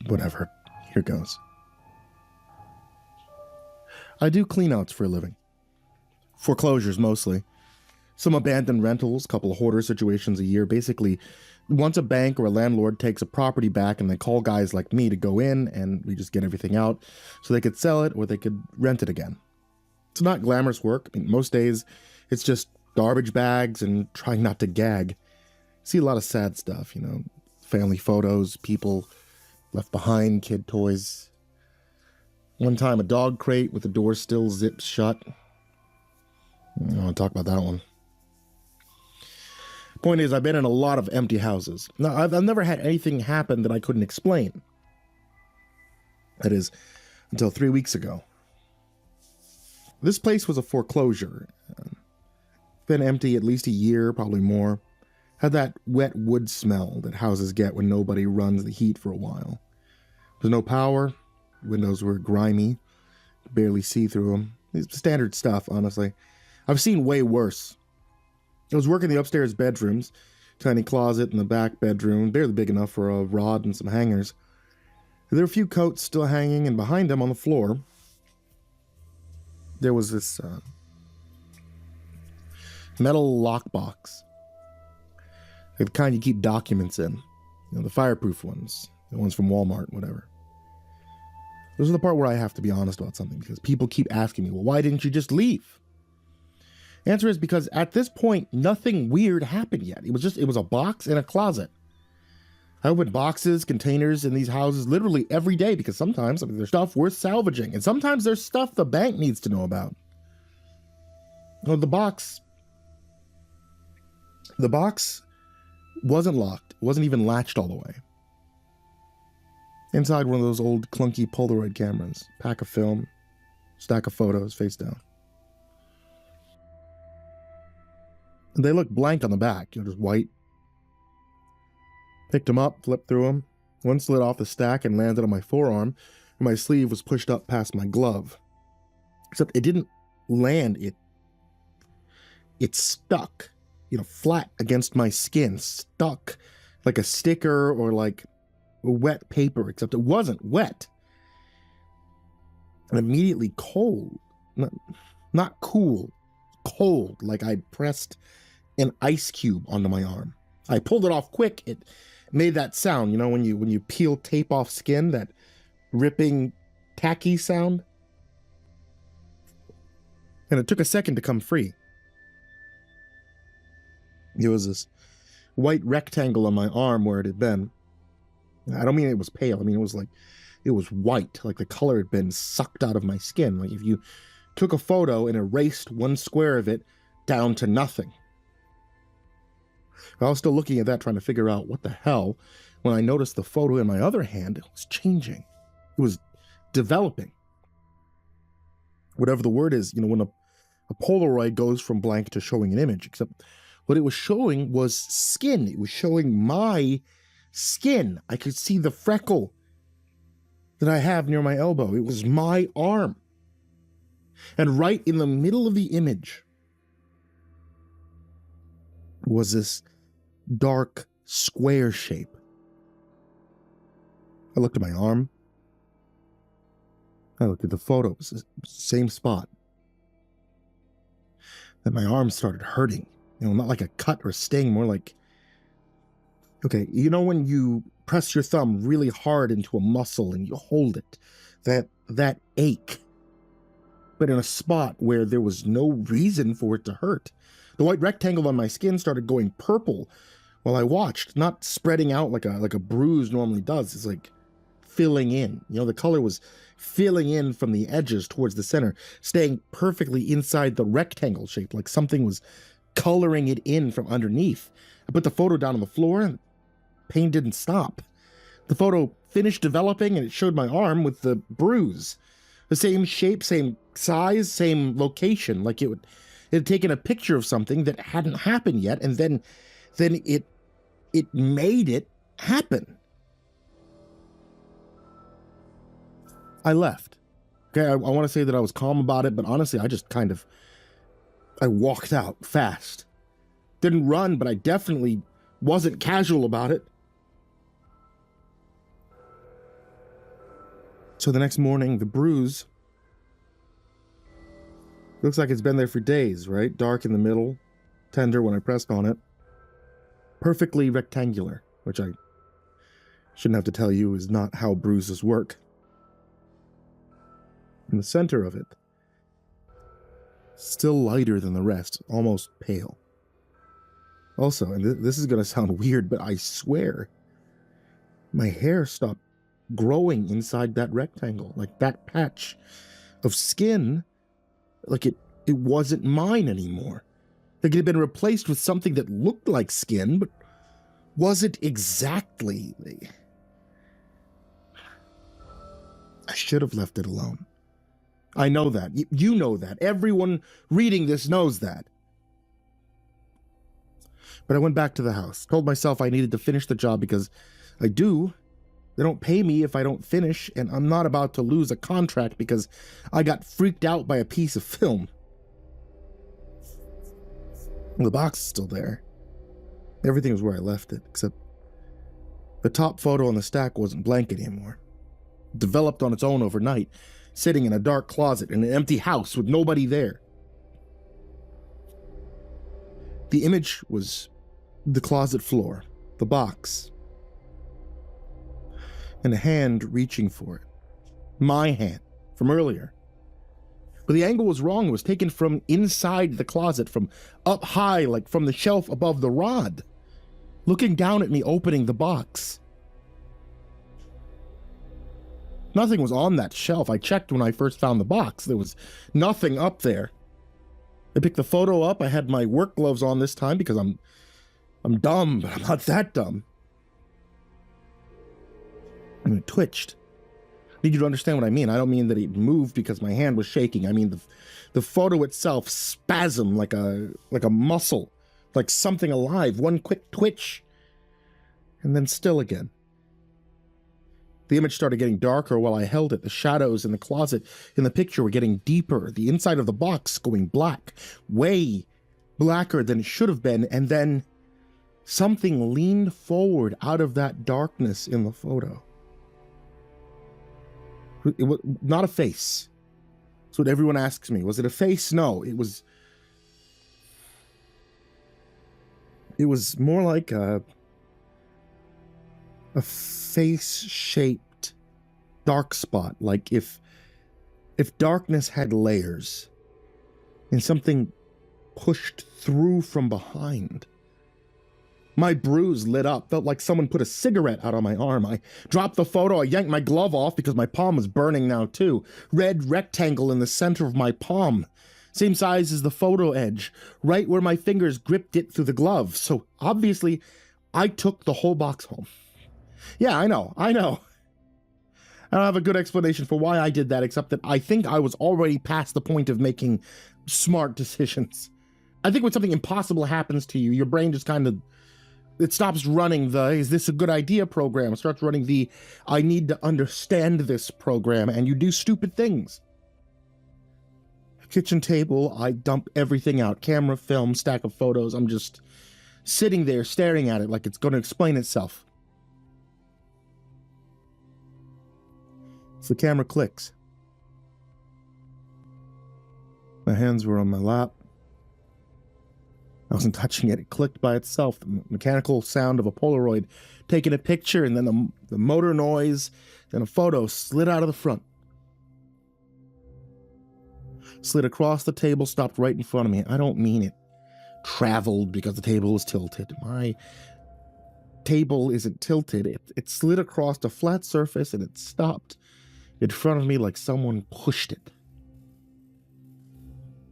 whatever. Here goes. I do cleanouts for a living. Foreclosures, mostly. Some abandoned rentals, a couple of hoarder situations a year. Basically, once a bank or a landlord takes a property back and they call guys like me to go in and we just get everything out so they could sell it or they could rent it again. It's not glamorous work. I mean, most days it's just garbage bags and trying not to gag. See a lot of sad stuff, family photos, people left behind, kid toys. One time a dog crate with the door still zipped shut. I don't want to talk about that one. Point is, I've been in a lot of empty houses. Now, I've never had anything happen that I couldn't explain. That is, until 3 weeks ago. This place was a foreclosure. Been empty at least a year, probably more. Had that wet wood smell that houses get when nobody runs the heat for a while. There's no power. Windows were grimy. Barely see through them. It's standard stuff, honestly. I've seen way worse. I was working the upstairs bedrooms. Tiny closet in the back bedroom, barely big enough for a rod and some hangers. There were a few coats still hanging, and behind them on the floor, there was this metal lockbox. The kind you keep documents in. The fireproof ones. The ones from Walmart, whatever. This is the part where I have to be honest about something, because people keep asking me, well, why didn't you just leave? Answer is because at this point, nothing weird happened yet. It was a box in a closet. I open boxes, containers in these houses literally every day because sometimes there's stuff worth salvaging. And sometimes there's stuff the bank needs to know about. The box wasn't locked. It wasn't even latched all the way. Inside one of those old clunky Polaroid cameras. Pack of film. Stack of photos face down. They look blank on the back, just white. Picked them up, flipped through them. One slid off the stack and landed on my forearm, and my sleeve was pushed up past my glove. Except it didn't land, it stuck, flat against my skin, stuck like a sticker or like wet paper, except it wasn't wet. And immediately cold, not cool, cold, like I'd pressed an ice cube onto my arm. I pulled it off quick. It made that sound, when you peel tape off skin, that ripping, tacky sound. And it took a second to come free. There was this white rectangle on my arm where it had been. I don't mean it was pale. I mean, it was white, like the color had been sucked out of my skin. Like if you took a photo and erased one square of it down to nothing. I was still looking at that, trying to figure out what the hell, when I noticed the photo in my other hand, it was changing. It was developing. Whatever the word is, when a Polaroid goes from blank to showing an image, except what it was showing was skin. It was showing my skin. I could see the freckle that I have near my elbow. It was my arm. And right in the middle of the image was this dark square shape. I looked at my arm. I looked at the photo. It was the same spot. Then my arm started hurting. Not like a cut or a sting, more like, okay, when you press your thumb really hard into a muscle and you hold it, that ache, but in a spot where there was no reason for it to hurt. The white rectangle on my skin started going purple while I watched, not spreading out like a bruise normally does. It's like filling in. The color was filling in from the edges towards the center, staying perfectly inside the rectangle shape, like something was coloring it in from underneath. I put the photo down on the floor and pain didn't stop. The photo finished developing and it showed my arm with the bruise. The same shape, same size, same location, like it had taken a picture of something that hadn't happened yet, and then it made it happen. I left. Okay, I want to say that I was calm about it, but honestly, I walked out fast. Didn't run, but I definitely wasn't casual about it. So the next morning, the bruise looks like it's been there for days, right? Dark in the middle, tender when I pressed on it. Perfectly rectangular, which I shouldn't have to tell you is not how bruises work. In the center of it, still lighter than the rest, almost pale. Also, and this is going to sound weird, but I swear, my hair stopped growing inside that rectangle, like that patch of skin, like it wasn't mine anymore. Like it had been replaced with something that looked like skin, but wasn't exactly. I should have left it alone. I know that. You know that. Everyone reading this knows that. But I went back to the house, told myself I needed to finish the job because I do. They don't pay me if I don't finish, and I'm not about to lose a contract because I got freaked out by a piece of film. The box is still there. Everything was where I left it, except the top photo on the stack wasn't blank anymore. It developed on its own overnight, sitting in a dark closet in an empty house with nobody there. The image was the closet floor, the box, and a hand reaching for it. My hand, from earlier. But the angle was wrong. It was taken from inside the closet, from up high, like from the shelf above the rod, looking down at me opening the box. Nothing was on that shelf. I checked when I first found the box. There was nothing up there. I picked the photo up. I had my work gloves on this time because I'm dumb, but I'm not that dumb. And it twitched. I need you to understand what I mean. I don't mean that it moved because my hand was shaking. I mean the photo itself spasmed like a muscle, like something alive. One quick twitch, and then still again. The image started getting darker while I held it. The shadows in the closet in the picture were getting deeper. The inside of the box going black, way blacker than it should have been. And then something leaned forward out of that darkness in the photo. It was not a face. That's what everyone asks me. Was it a face? No, it was more like a face-shaped dark spot, like if darkness had layers and something pushed through from behind. My bruise lit up, felt like someone put a cigarette out on my arm. I dropped the photo, I yanked my glove off because my palm was burning now too. Red rectangle in the center of my palm. Same size as the photo edge, right where my fingers gripped it through the glove. So obviously, I took the whole box home. Yeah, I know. I don't have a good explanation for why I did that, except that I think I was already past the point of making smart decisions. I think when something impossible happens to you, your brain just kind of, it stops running the, is this a good idea program? It starts running the, I need to understand this program, and you do stupid things. Kitchen table, I dump everything out. Camera, film, stack of photos. I'm just sitting there staring at it like it's going to explain itself. So the camera clicks. My hands were on my lap. I wasn't touching it. It clicked by itself. The mechanical sound of a Polaroid taking a picture, and then the motor noise, then a photo slid out of the front. Slid across the table, stopped right in front of me. I don't mean it traveled because the table was tilted. My table isn't tilted. It slid across a flat surface and it stopped in front of me like someone pushed it.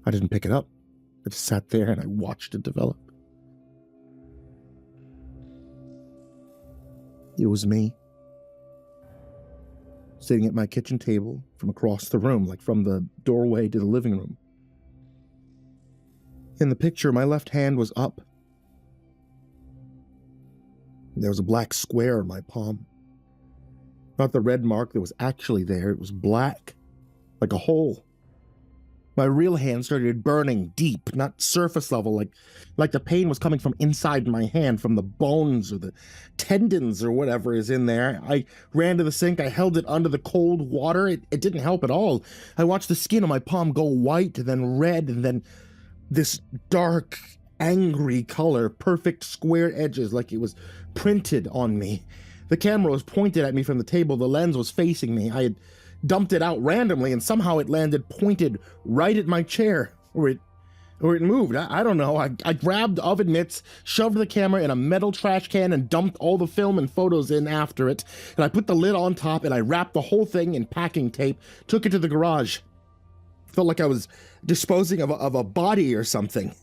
I didn't pick it up. I just sat there and I watched it develop. It was me, sitting at my kitchen table from across the room, like from the doorway to the living room. In the picture, my left hand was up. There was a black square on my palm. Not the red mark that was actually there, it was black. like a hole. My real hand started burning deep, not surface level, like the pain was coming from inside my hand, from the bones or the tendons or whatever is in there. I ran to the sink. I held it under the cold water. It didn't help at all. I watched the skin on my palm go white, then red, and then this dark, angry color, perfect square edges like it was printed on me. The camera was pointed at me from the table. The lens was facing me. I had dumped it out randomly, and somehow it landed pointed right at my chair, or it moved. I don't know. I grabbed oven mitts, shoved the camera in a metal trash can, and dumped all the film and photos in after it. And I put the lid on top, and I wrapped the whole thing in packing tape, took it to the garage. Felt like I was disposing of a body or something.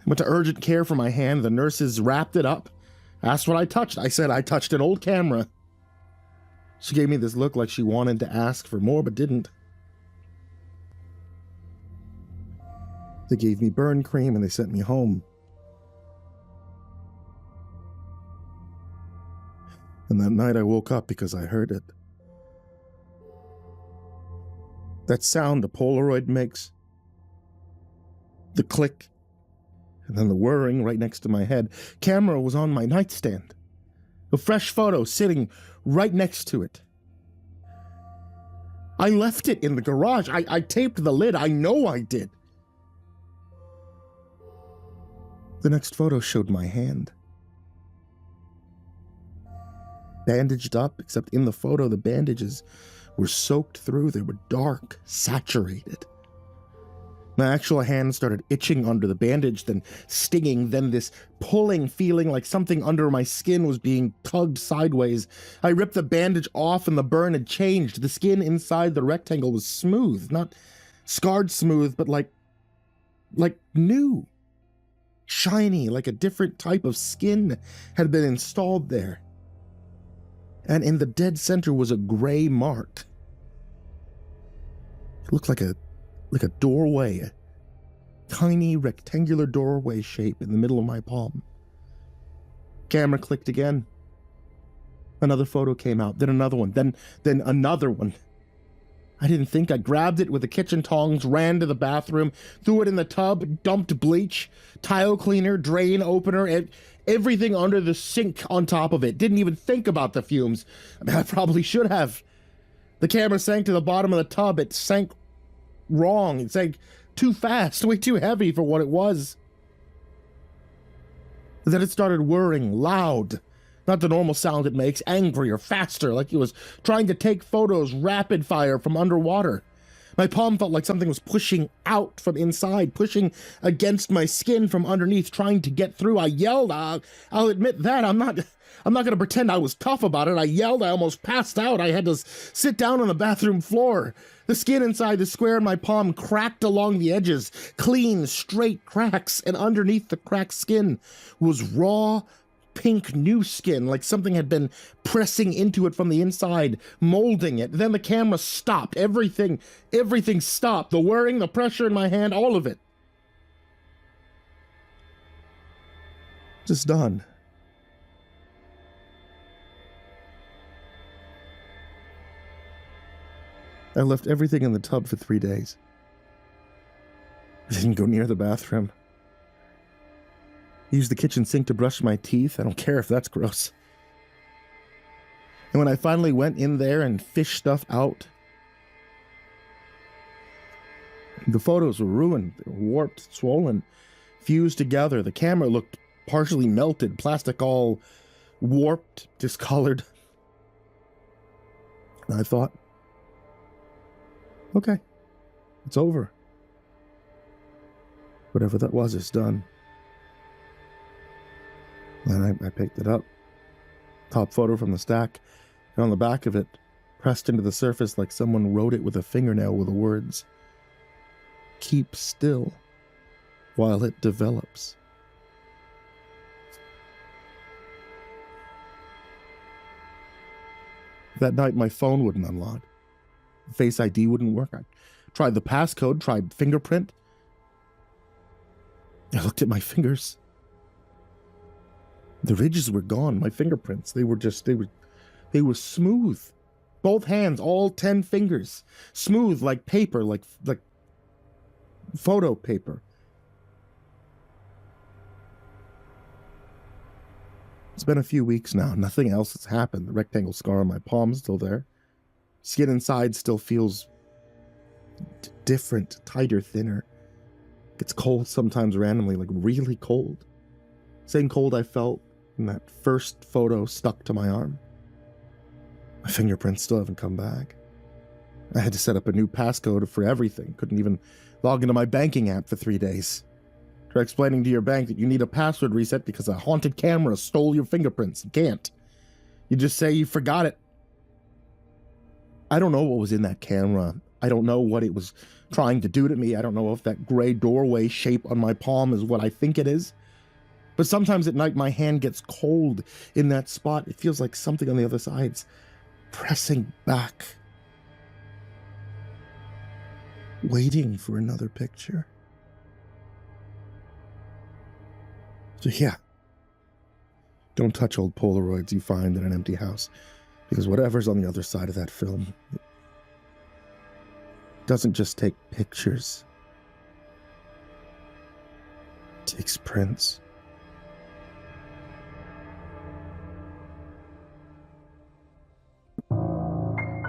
Went to urgent care for my hand. The nurses wrapped it up, asked what I touched. I said I touched an old camera. She gave me this look like she wanted to ask for more, but didn't. They gave me burn cream and they sent me home. And that night I woke up because I heard it. That sound a Polaroid makes. The click. And then the whirring right next to my head. Camera was on my nightstand. A fresh photo sitting right next to it. I left it in the garage. I taped the lid. I know I did. The next photo showed my hand. Bandaged up, except in the photo the bandages were soaked through. They were dark, saturated. My actual hand started itching under the bandage, then stinging, then this pulling feeling like something under my skin was being tugged sideways. I ripped the bandage off and the burn had changed. The skin inside the rectangle was smooth, not scarred smooth, but like new. Shiny, like a different type of skin had been installed there. And in the dead center was a gray mark. It looked like a doorway, a tiny rectangular doorway shape in the middle of my palm. Camera clicked again. Another photo came out, then another one, then another one. I didn't think. I grabbed it with the kitchen tongs, ran to the bathroom, threw it in the tub, dumped bleach, tile cleaner, drain opener, and everything under the sink on top of it. Didn't even think about the fumes. I mean, I probably should have. The camera sank to the bottom of the tub. It sank wrong. It sank too fast, way too heavy for what it was. Then it started whirring loud. Not the normal sound it makes, angrier, faster, like it was trying to take photos rapid fire from underwater. My palm felt like something was pushing out from inside, pushing against my skin from underneath, trying to get through. I yelled. I'll admit that. I'm not going to pretend I was tough about it. I yelled. I almost passed out. I had to sit down on the bathroom floor. The skin inside the square in my palm cracked along the edges, clean, straight cracks, and underneath the cracked skin was raw, pink new skin, like something had been pressing into it from the inside, molding it. Then the camera stopped. Everything stopped. The whirring, the pressure in my hand, all of it. Just done. I left everything in the tub for 3 days. I didn't go near the bathroom. I used the kitchen sink to brush my teeth. I don't care if that's gross. And when I finally went in there and fished stuff out, the photos were ruined. They were warped, swollen, fused together. The camera looked partially melted, plastic all warped, discolored. And I thought, okay, it's over. Whatever that was, it's done. And I picked it up. Top photo from the stack. And on the back of it, pressed into the surface like someone wrote it with a fingernail with the words, "Keep still while it develops." That night, my phone wouldn't unlock. Face ID wouldn't work. I tried the passcode, tried fingerprint. I looked at my fingers. The ridges were gone. My fingerprints, they were smooth. Both hands, all 10 fingers, smooth like paper, like photo paper. It's been a few weeks now. Nothing else has happened. The rectangle scar on my palm is still there. Skin inside still feels different, tighter, thinner. It's cold sometimes randomly, like really cold. Same cold I felt in that first photo stuck to my arm. My fingerprints still haven't come back. I had to set up a new passcode for everything. Couldn't even log into my banking app for 3 days. Try explaining to your bank that you need a password reset because a haunted camera stole your fingerprints. You can't. You just say you forgot it. I don't know what was in that camera. I don't know what it was trying to do to me. I don't know if that gray doorway shape on my palm is what I think it is. But sometimes at night my hand gets cold in that spot. It feels like something on the other side's pressing back. Waiting for another picture. So yeah, don't touch old Polaroids you find in an empty house, because whatever's on the other side of that film doesn't just take pictures, it takes prints.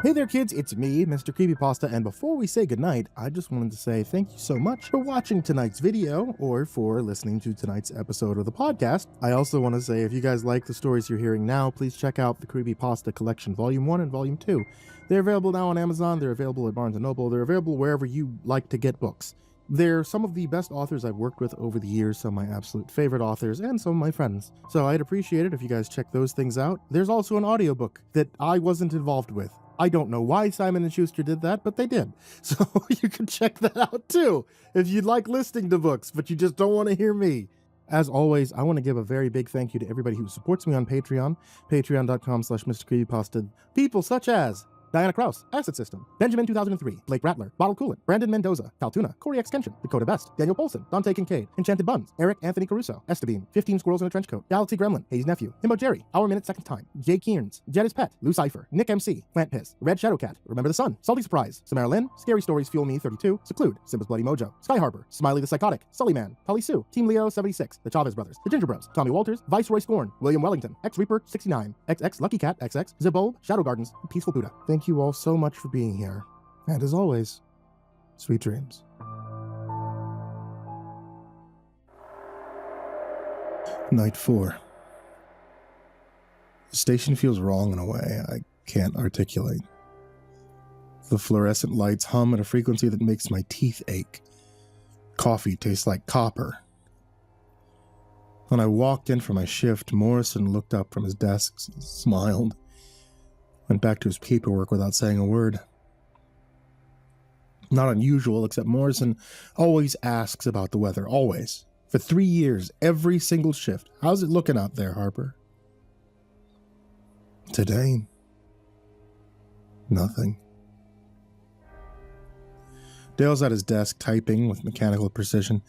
Hey there kids, it's me, Mr. Creepypasta, and before we say goodnight, I just wanted to say thank you so much for watching tonight's video, or for listening to tonight's episode of the podcast. I also want to say if you guys like the stories you're hearing now, please check out the Creepypasta Collection Volume 1 and Volume 2. They're available now on Amazon, they're available at Barnes & Noble, they're available wherever you like to get books. They're some of the best authors I've worked with over the years, some of my absolute favorite authors, and some of my friends. So I'd appreciate it if you guys check those things out. There's also an audiobook that I wasn't involved with. I don't know why Simon & Schuster did that, but they did. So you can check that out too, if you'd like listening to books, but you just don't want to hear me. As always, I want to give a very big thank you to everybody who supports me on Patreon, patreon.com/MrCreepypasta. People such as Diana Kraus, Asset System, Benjamin 2003, Blake Rattler, Bottle Coolant, Brandon Mendoza, Taltuna, Corey X Kenshin, Dakota Best, Daniel Polson, Dante Kincaid, Enchanted Buns, Eric Anthony Caruso, Estebean, 15 Squirrels in a Trench Coat, Galaxy Gremlin, Hayes Nephew, Himbo Jerry, Our Minute Second Time, Jay Kearns, Jedis Pet, Lou Cipher, Nick MC, Plant Piss, Red Shadowcat, Remember the Sun, Salty Surprise, Samara Lynn, Scary Stories Fuel Me 32, Seclude, Simba's Bloody Mojo, Sky Harbor, Smiley the Psychotic, Sully Man, Polly Sue, Team Leo 76, The Chavez Brothers, The Ginger Bros, Tommy Walters, Viceroy Scorn, William Wellington, X Reaper 69, XX Lucky Cat XX, Zibulb, Shadow Gardens, Peaceful Buddha. Thank you all so much for being here. And as always, sweet dreams. Night 4. The station feels wrong in a way I can't articulate. The fluorescent lights hum at a frequency that makes my teeth ache. Coffee tastes like copper. When I walked in for my shift, Morrison looked up from his desk, smiled, went back to his paperwork without saying a word. Not unusual, except Morrison always asks about the weather, always. For 3 years, every single shift. How's it looking out there, Harper? Today, nothing. Dale's at his desk typing with mechanical precision.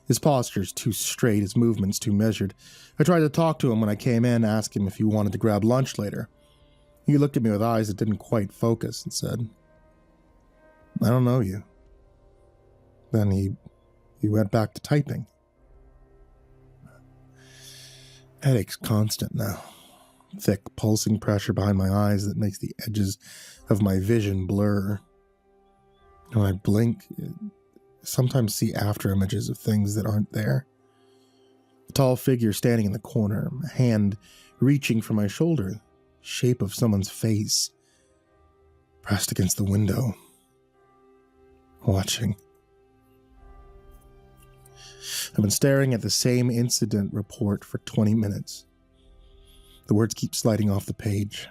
His posture's too straight, his movements too measured. I tried to talk to him when I came in, ask him if he wanted to grab lunch later. He looked at me with eyes that didn't quite focus and said, I don't know you. Then he went back to typing. Headache's constant now. Thick, pulsing pressure behind my eyes that makes the edges of my vision blur. When I blink, I sometimes see after images of things that aren't there. A tall figure standing in the corner, a hand reaching for my shoulder, shape of someone's face, pressed against the window. Watching. I've been staring at the same incident report for 20 minutes. The words keep sliding off the page.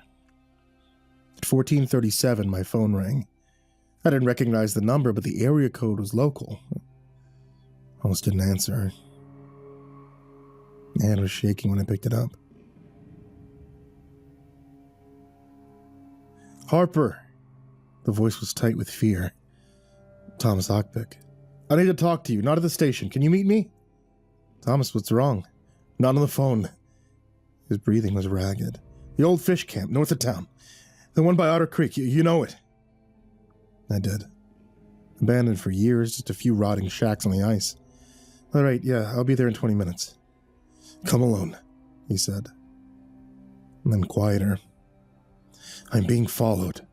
At 14:37, my phone rang. I didn't recognize the number, but the area code was local. I almost didn't answer. My hand was shaking when I picked it up. Harper! The voice was tight with fear. Thomas Ockpick. I need to talk to you, not at the station. Can you meet me? Thomas, what's wrong? Not on the phone. His breathing was ragged. The old fish camp, north of town. The one by Otter Creek, you know it. I did. Abandoned for years, just a few rotting shacks on the ice. All right, yeah, I'll be there in 20 minutes. Come alone, he said. And then quieter. I'm being followed.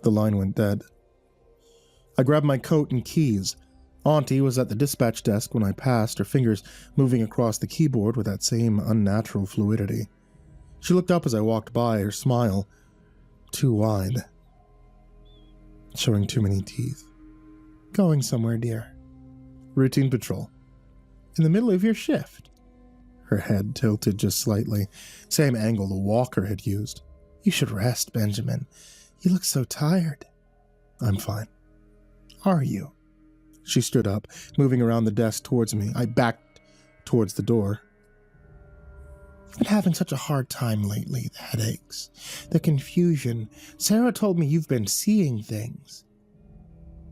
The line went dead. I grabbed my coat and keys. Auntie was at the dispatch desk when I passed, her fingers moving across the keyboard with that same unnatural fluidity. She looked up as I walked by, her smile too wide, showing too many teeth. Going somewhere, dear. Routine patrol. In the middle of your shift. Her head tilted just slightly, same angle the walker had used. You should rest, Benjamin. You look so tired. I'm fine. Are you? She stood up, moving around the desk towards me. I backed towards the door. I've been having such a hard time lately. The headaches, the confusion. Sarah told me you've been seeing things.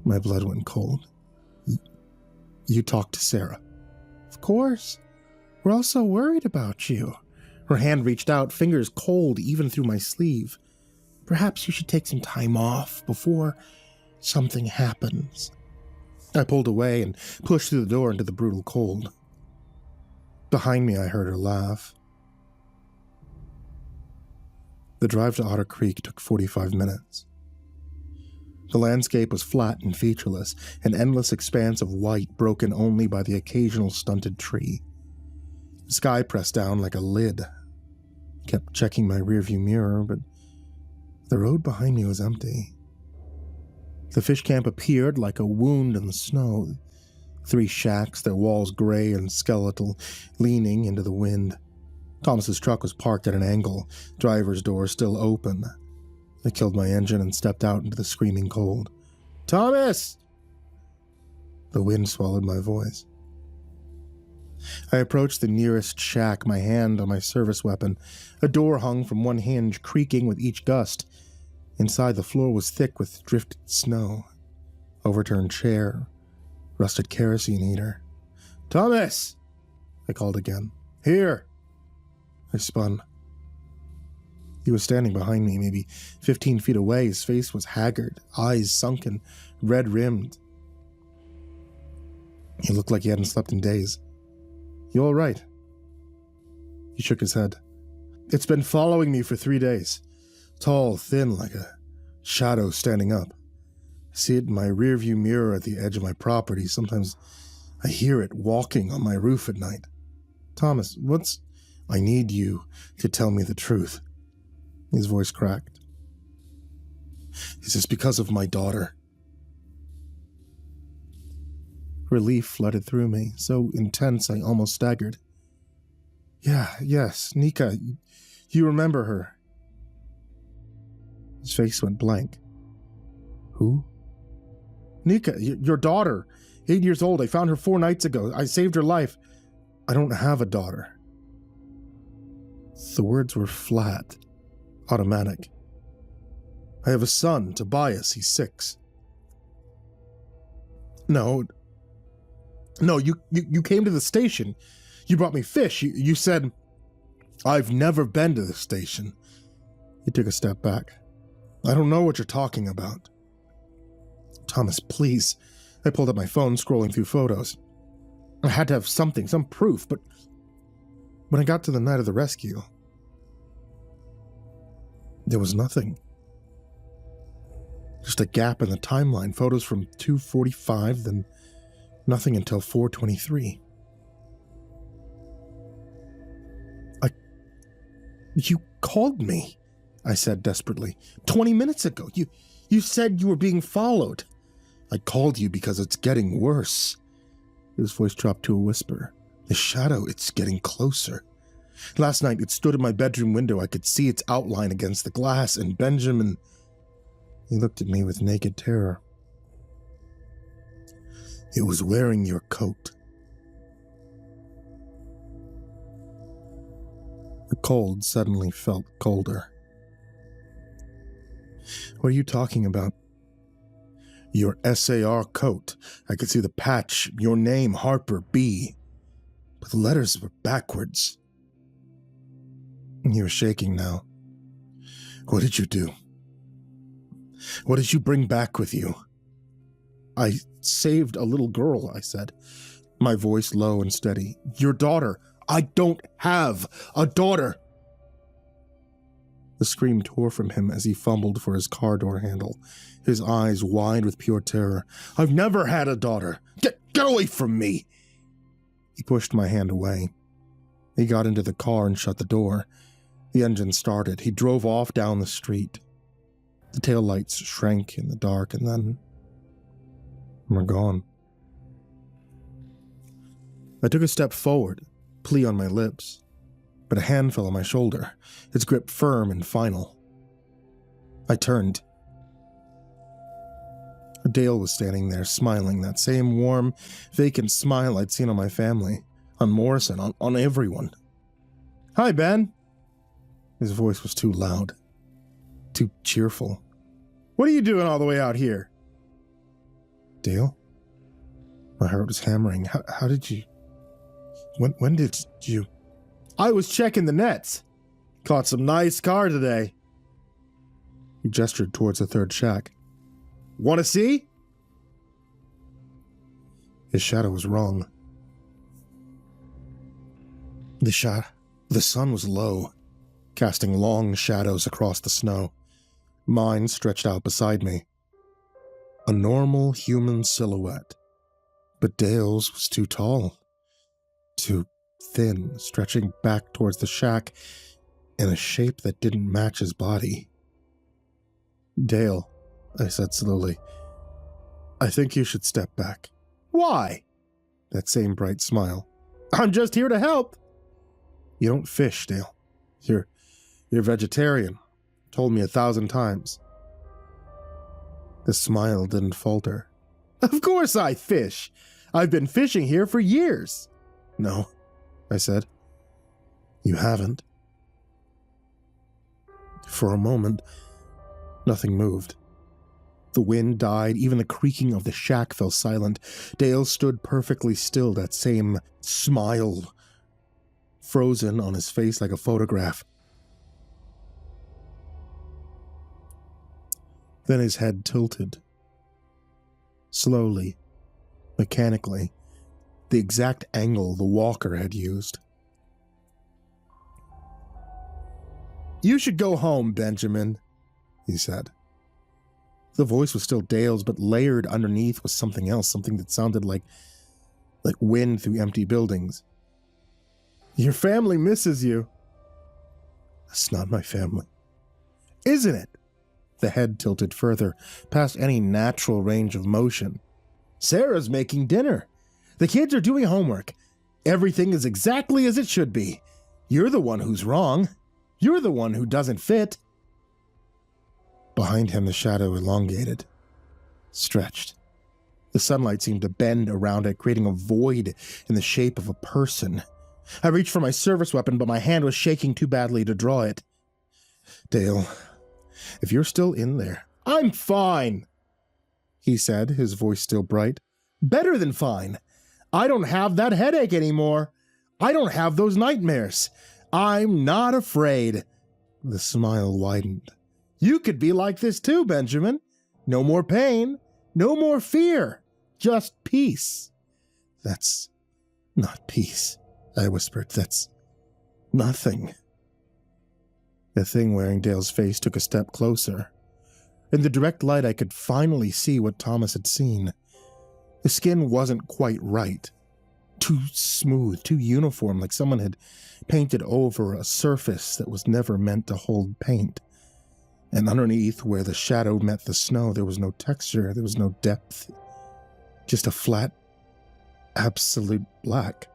My blood went cold. You talked to Sarah? Of course. We're all so worried about you. Her hand reached out, fingers cold even through my sleeve. Perhaps you should take some time off before something happens. I pulled away and pushed through the door into the brutal cold. Behind me, I heard her laugh. The drive to Otter Creek took 45 minutes. The landscape was flat and featureless, an endless expanse of white broken only by the occasional stunted tree. The sky pressed down like a lid. Kept checking my rearview mirror, but the road behind me was empty. The fish camp appeared like a wound in the snow. 3 shacks, their walls gray and skeletal, leaning into the wind. Thomas's truck was parked at an angle, driver's door still open. I killed my engine and stepped out into the screaming cold. Thomas! The wind swallowed my voice. I approached the nearest shack, my hand on my service weapon. A door hung from one hinge, creaking with each gust. Inside, the floor was thick with drifted snow. Overturned chair. Rusted kerosene heater. Thomas! I called again. Here! I spun. He was standing behind me, maybe 15 feet away. His face was haggard, eyes sunken, red-rimmed. He looked like he hadn't slept in days. You all right? He shook his head. It's been following me for 3 days. Tall, thin, like a shadow standing up. I see it in my rearview mirror at the edge of my property. Sometimes I hear it walking on my roof at night. Thomas, I need you to tell me the truth. His voice cracked. Is this because of my daughter? Relief flooded through me, so intense I almost staggered. Yes, Nika, you remember her. His face went blank. Who? Nika, your daughter, 8 years old. I found her 4 nights ago. I saved her life. I don't have a daughter. The words were flat, automatic. I have a son, Tobias. He's 6. No, you came to the station. You brought me fish. You said, I've never been to the station. He took a step back. I don't know what you're talking about. Thomas, please. I pulled up my phone, scrolling through photos. I had to have something, some proof, but when I got to the night of the rescue, there was nothing. Just a gap in the timeline, photos from 2:45, then nothing until 4:23. You called me, I said desperately. 20 minutes ago. You said you were being followed. I called you because it's getting worse. His voice dropped to a whisper. The shadow, it's getting closer. Last night, it stood in my bedroom window. I could see its outline against the glass, and Benjamin... He looked at me with naked terror. It was wearing your coat. The cold suddenly felt colder. What are you talking about? Your SAR coat. I could see the patch, your name, Harper B. But the letters were backwards. He was shaking now. What did you do? What did you bring back with you? I saved a little girl, I said, my voice low and steady. Your daughter. I don't have a daughter. The scream tore from him as he fumbled for his car door handle, his eyes wide with pure terror. I've never had a daughter. Get away from me. He pushed my hand away. He got into the car and shut the door. The engine started. He drove off down the street. The taillights shrank in the dark and then were gone. I took a step forward, plea on my lips, but a hand fell on my shoulder, its grip firm and final. I turned. Dale was standing there, smiling, that same warm, vacant smile I'd seen on my family, on Morrison, on everyone. Hi, Ben. His voice was too loud, too cheerful. What are you doing all the way out here? Dale? My heart was hammering. How did you... When did you... I was checking the nets. Caught some nice car today. He gestured towards the third shack. Want to see? His shadow was wrong. The sun was low, casting long shadows across the snow. Mine stretched out beside me. A normal human silhouette. But Dale's was too tall, too thin, stretching back towards the shack in a shape that didn't match his body. Dale, I said slowly, I think you should step back. Why? That same bright smile. I'm just here to help. You don't fish, Dale. You're vegetarian. Told me 1,000 times. The smile didn't falter. Of course I fish. I've been fishing here for years. No, I said. You haven't. For a moment, nothing moved. The wind died, even the creaking of the shack fell silent. Dale stood perfectly still, that same smile, frozen on his face like a photograph. Then his head tilted. Slowly, mechanically, the exact angle the walker had used. You should go home, Benjamin, he said. The voice was still Dale's, but layered underneath was something else, something that sounded like wind through empty buildings. Your family misses you. That's not my family. Isn't it? The head tilted further, past any natural range of motion. Sarah's making dinner. The kids are doing homework. Everything is exactly as it should be. You're the one who's wrong. You're the one who doesn't fit. Behind him, the shadow elongated, stretched. The sunlight seemed to bend around it, creating a void in the shape of a person. I reached for my service weapon, but my hand was shaking too badly to draw it. Dale, if you're still in there... I'm fine, he said, his voice still bright. Better than fine. I don't have that headache anymore. I don't have those nightmares. I'm not afraid. The smile widened. You could be like this too, Benjamin. No more pain, no more fear, just peace. That's not peace, I whispered. That's nothing. The thing wearing Dale's face took a step closer. In the direct light, I could finally see what Thomas had seen. The skin wasn't quite right. Too smooth, too uniform, like someone had painted over a surface that was never meant to hold paint. And underneath, where the shadow met the snow, there was no texture, there was no depth. Just a flat, absolute black.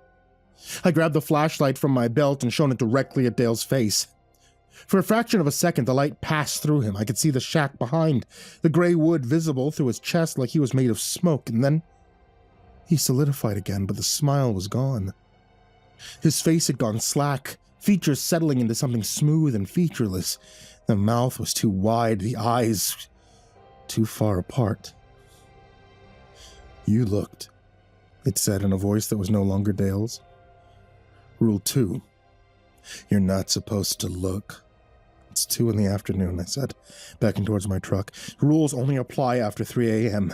I grabbed the flashlight from my belt and shone it directly at Dale's face. For a fraction of a second, the light passed through him. I could see the shack behind, the gray wood visible through his chest like he was made of smoke, and then he solidified again, but the smile was gone. His face had gone slack, features settling into something smooth and featureless. The mouth was too wide, the eyes too far apart. You looked, it said in a voice that was no longer Dale's. Rule 2. You're not supposed to look. It's 2 in the afternoon, I said, backing towards my truck. Rules only apply after 3 a.m.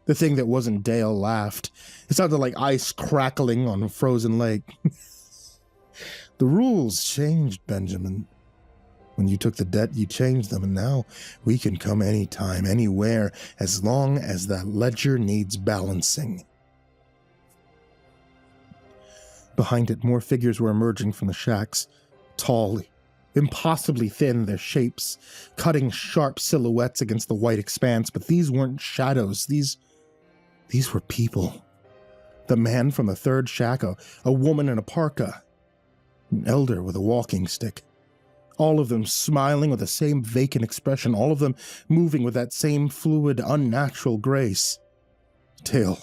The thing that wasn't Dale laughed. It sounded like ice crackling on a frozen lake. The rules changed, Benjamin. When you took the debt, you changed them, and now we can come anytime, anywhere, as long as that ledger needs balancing. Behind it, more figures were emerging from the shacks. Tall, impossibly thin, their shapes, cutting sharp silhouettes against the white expanse, but these weren't shadows. These were people. The man from the third shack, a woman in a parka, an elder with a walking stick. All of them smiling with the same vacant expression, all of them moving with that same fluid, unnatural grace. Dale,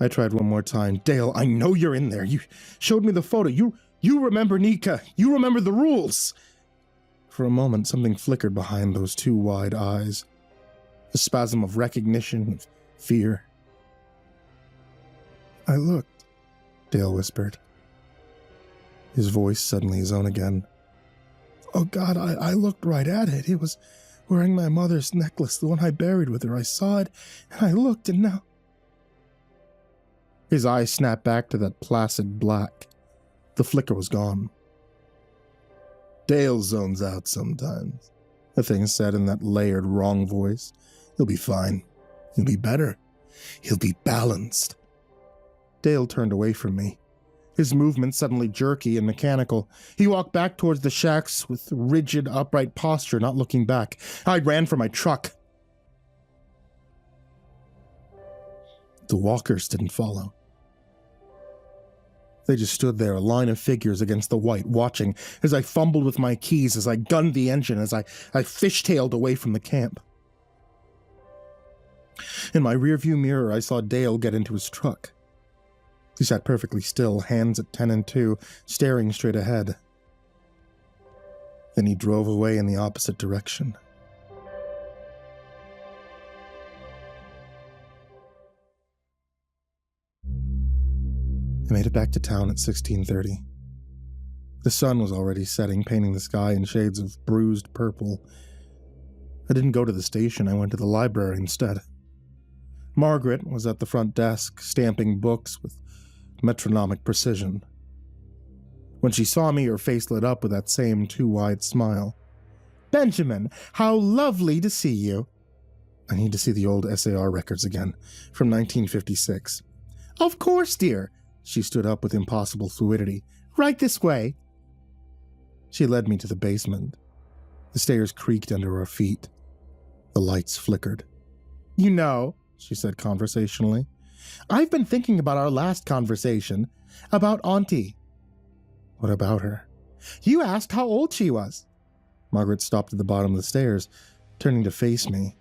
I tried one more time. Dale, I know you're in there. You showed me the photo. You remember Nika. You remember the rules. For a moment, something flickered behind those 2 wide eyes. A spasm of recognition, of fear. I looked, Dale whispered. His voice suddenly his own again. Oh God, I looked right at it. It was wearing my mother's necklace, the one I buried with her. I saw it, and I looked, and now... His eyes snapped back to that placid black. The flicker was gone. Dale zones out sometimes, the thing said in that layered, wrong voice. He'll be fine. He'll be better. He'll be balanced. Dale turned away from me. His movements suddenly jerky and mechanical. He walked back towards the shacks with rigid, upright posture, not looking back. I ran for my truck. The walkers didn't follow. They just stood there, a line of figures against the white, watching as I fumbled with my keys, as I gunned the engine, as I fishtailed away from the camp. In my rearview mirror, I saw Dale get into his truck. He sat perfectly still, hands at 10 and 2, staring straight ahead. Then he drove away in the opposite direction. I made it back to town at 16:30. The sun was already setting, painting the sky in shades of bruised purple. I didn't go to the station, I went to the library instead. Margaret was at the front desk, stamping books with metronomic precision. When she saw me, her face lit up with that same too-wide smile. "Benjamin, how lovely to see you." I need to see the old SAR records again, from 1956. "Of course, dear." She stood up with impossible fluidity. "Right this way." She led me to the basement. The stairs creaked under our feet. The lights flickered. "You know," she said conversationally, "I've been thinking about our last conversation, about Auntie." "What about her?" "You asked how old she was." Margaret stopped at the bottom of the stairs, turning to face me.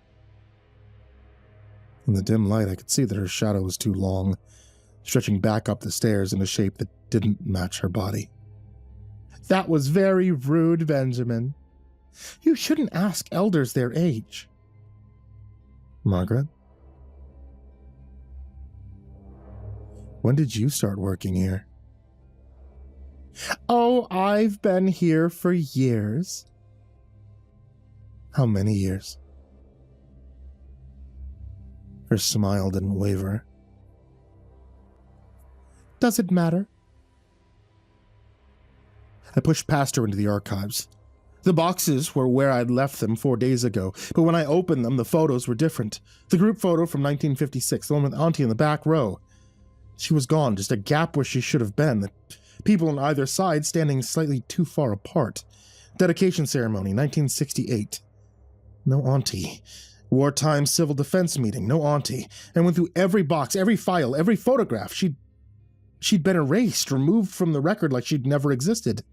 In the dim light, I could see that her shadow was too long, stretching back up the stairs in a shape that didn't match her body. "That was very rude, Benjamin. You shouldn't ask elders their age." "Margaret? When did you start working here?" "Oh, I've been here for years." "How many years?" Her smile didn't waver. "Does it matter?" I pushed past her into the archives. The boxes were where I'd left them 4 days ago, but when I opened them, the photos were different. The group photo from 1956, the one with Auntie in the back row. She was gone, just a gap where she should have been, the people on either side standing slightly too far apart. Dedication ceremony, 1968. No Auntie. Wartime civil defense meeting, no Auntie. I went through every box, every file, every photograph. She'd been erased, removed from the record like she'd never existed.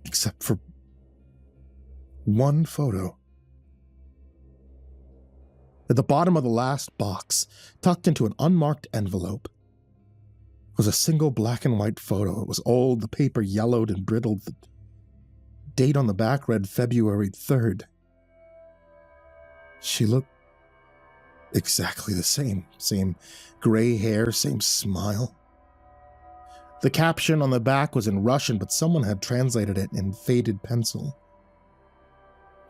Except for one photo. At the bottom of the last box, tucked into an unmarked envelope, was a single black and white photo. It was old, the paper yellowed and brittled. The date on the back read February 3rd. She looked exactly the same. Same gray hair, same smile. The caption on the back was in Russian, but someone had translated it in faded pencil.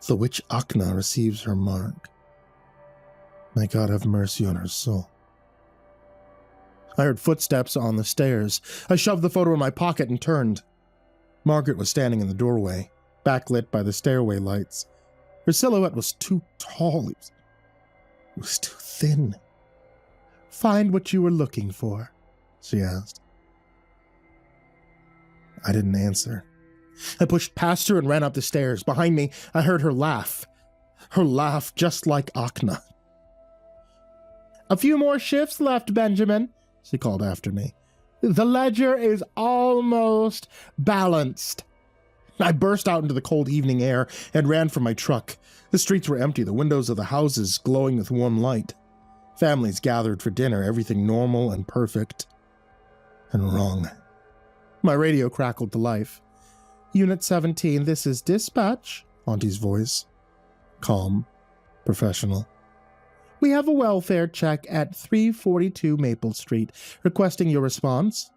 The witch Akna receives her mark. May God have mercy on her soul. I heard footsteps on the stairs. I shoved the photo in my pocket and turned. Margaret was standing in the doorway, backlit by the stairway lights. Her silhouette was too tall. It was too thin. Find what you were looking for, she asked. I didn't answer. I pushed past her and ran up the stairs. Behind me, I heard her laugh. Her laugh just like Akna. A few more shifts left, Benjamin, she called after me. The ledger is almost balanced. I burst out into the cold evening air and ran for my truck. The streets were empty, the windows of the houses glowing with warm light. Families gathered for dinner, everything normal and perfect. And wrong. My radio crackled to life. Unit 17, this is dispatch, Auntie's voice. Calm, professional. We have a welfare check at 342 Maple Street, requesting your response.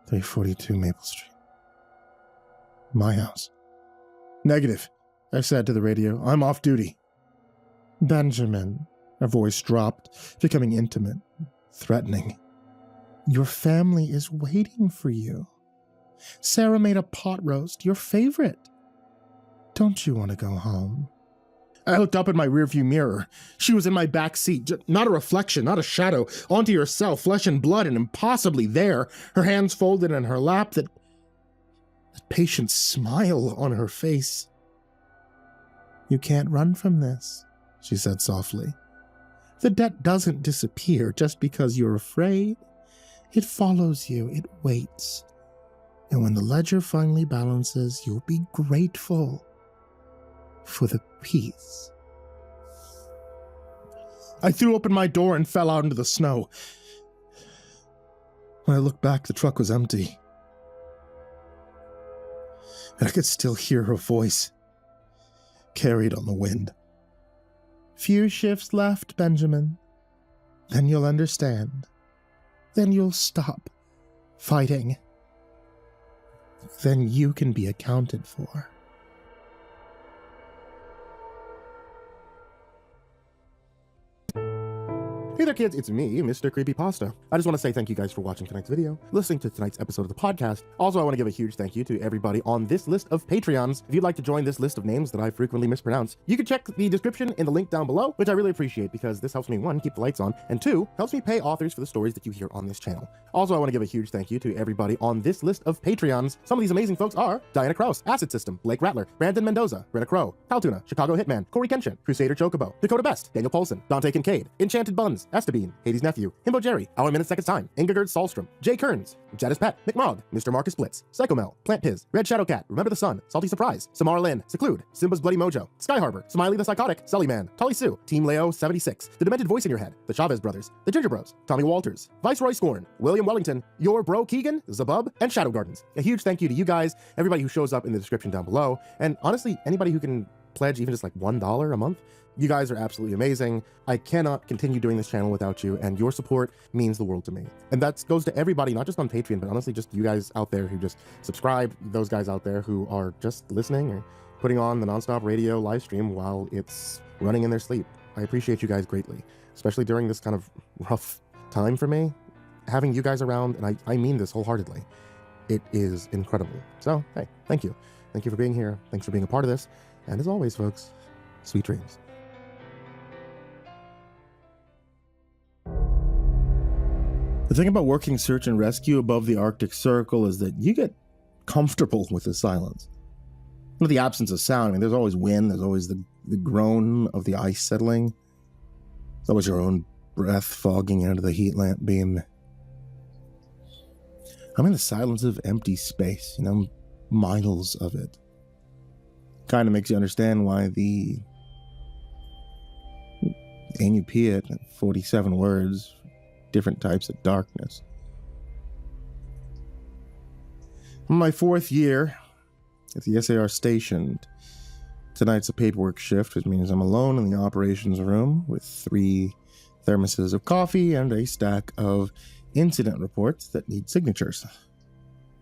342 Maple Street. My house. Negative, I said to the radio. I'm off duty. Benjamin, her voice dropped, becoming intimate, threatening. Your family is waiting for you. Sarah made a pot roast, your favorite. Don't you want to go home? I looked up in my rearview mirror. She was in my back seat, not a reflection, not a shadow. Auntie herself, flesh and blood, and impossibly there, her hands folded in her lap, that patient smile on her face. You can't run from this, she said softly. The debt doesn't disappear just because you're afraid. It follows you, it waits. And when the ledger finally balances, you'll be grateful for the peace. I threw open my door and fell out into the snow. When I looked back, the truck was empty. And I could still hear her voice, carried on the wind. Few shifts left, Benjamin. Then you'll understand. Then you'll stop fighting. Then you can be accounted for. Hey there kids, it's me, Mr. Creepypasta. I just want to say thank you guys for watching tonight's video, listening to tonight's episode of the podcast. Also, I want to give a huge thank you to everybody on this list of Patreons. If you'd like to join this list of names that I frequently mispronounce, you can check the description in the link down below, which I really appreciate because this helps me, one, keep the lights on, and two, helps me pay authors for the stories that you hear on this channel. Also, I want to give a huge thank you to everybody on this list of Patreons. Some of these amazing folks are Diana Kraus, Acid System, Blake Rattler, Brandon Mendoza, Britta Crow, Caltuna, Chicago Hitman, Corey Kenshin, Crusader Chocobo, Dakota Best, Daniel Polson, Dante Kincaid, Enchanted Buns, Estabine, Hades Nephew, Himbo Jerry, Our Minute Seconds Time, Ingegerd Salstrom, Jay Kearns, Jadis Pet, McMog, Mr. Marcus Blitz, Psychomel, Plant Piz, Red Shadow Cat, Remember the Sun, Salty Surprise, Samara Lynn, Seclude, Simba's Bloody Mojo, Sky Harbor, Smiley the Psychotic, Sully Man, Tully Sue, Team Leo 76, The Demented Voice in Your Head, The Chavez Brothers, The Ginger Bros, Tommy Walters, Viceroy Scorn, William Wellington, Your Bro Keegan, Zabub, and Shadow Gardens. A huge thank you to you guys, everybody who shows up in the description down below, and honestly, anybody who can pledge even just like $1 a month. You guys are absolutely amazing. I cannot continue doing this channel without you, and your support means the world to me. And that goes to everybody, not just on Patreon, but honestly just you guys out there who just subscribe, those guys out there who are just listening or putting on the nonstop radio live stream while it's running in their sleep. I appreciate you guys greatly, especially during this kind of rough time for me. Having you guys around, and I mean this wholeheartedly, it is incredible. So, hey, thank you. Thank you for being here. Thanks for being a part of this. And as always, folks, sweet dreams. The thing about working search and rescue above the Arctic Circle is that you get comfortable with the silence. With the absence of sound, I mean, there's always wind, there's always the groan of the ice settling. There's always your own breath fogging into the heat lamp beam. I'm in the silence of empty space, miles of it. Kind of makes you understand why the Inupiat, 47 words, different types of darkness. My fourth year at the SAR station. Tonight's a paperwork shift, which means I'm alone in the operations room with 3 thermoses of coffee and a stack of incident reports that need signatures.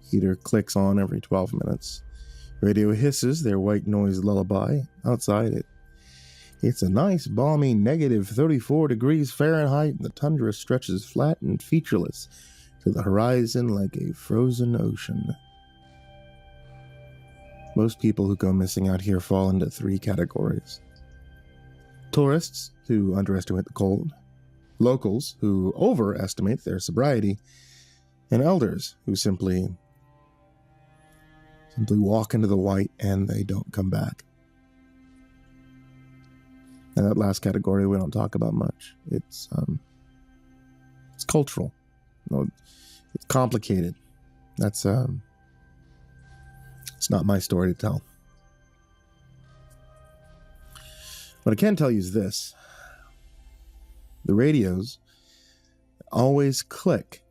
Heater clicks on every 12 minutes. Radio hisses their white noise lullaby. Outside it's a nice, balmy negative 34 degrees Fahrenheit, and the tundra stretches flat and featureless to the horizon like a frozen ocean. Most people who go missing out here fall into 3 categories. Tourists, who underestimate the cold. Locals, who overestimate their sobriety. And elders, who simply walk into the white and they don't come back. And that last category we don't talk about much. It's cultural. It's complicated. It's not my story to tell. What I can tell you is this. The radios always click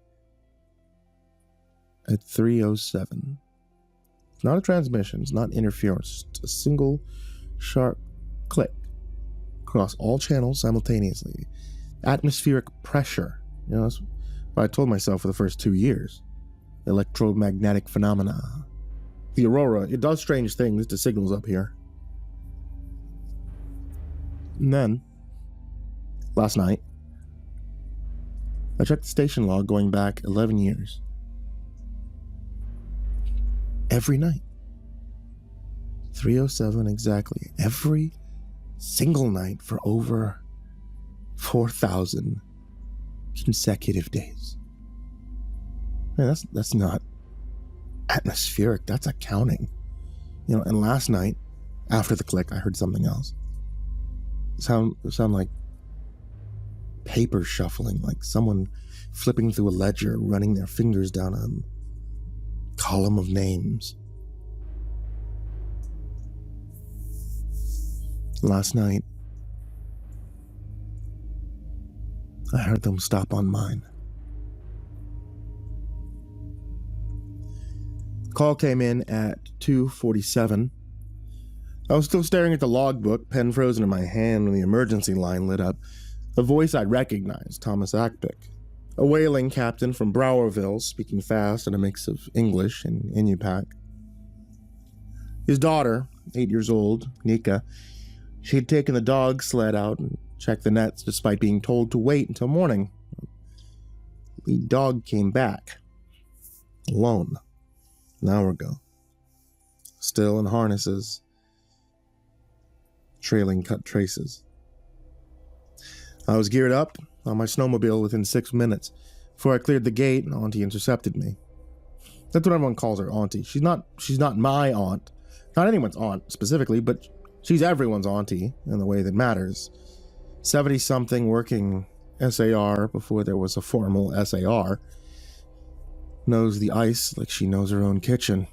at 3:07. It's not a transmission. It's not interference. It's a single sharp click across all channels simultaneously. Atmospheric pressure. That's what I told myself for the first 2 years. Electromagnetic phenomena. The aurora, it does strange things to signals up here. And then, last night, I checked the station log going back 11 years. Every night. 3:07 exactly. Every single night for over 4,000 consecutive days. Man, that's not atmospheric. That's accounting. And last night, after the click, I heard something else. It sound like paper shuffling, like someone flipping through a ledger, running their fingers down a column of names. Last night, I heard them stop on mine. Call came in at 2:47. I was still staring at the logbook, pen frozen in my hand, when the emergency line lit up. A voice I'd recognized, Thomas Ackpick, a whaling captain from Browerville, speaking fast in a mix of English and Inupiaq. His daughter, 8 years old, Nika, she had taken the dog sled out and checked the nets despite being told to wait until morning. The dog came back. Alone. An hour ago. Still in harnesses. Trailing cut traces. I was geared up on my snowmobile within 6 minutes. Before I cleared the gate, Auntie intercepted me. That's what everyone calls her, Auntie. She's not my aunt. Not anyone's aunt, specifically, but she's everyone's auntie in the way that matters. 70-something working SAR before there was a formal SAR. Knows the ice like she knows her own kitchen.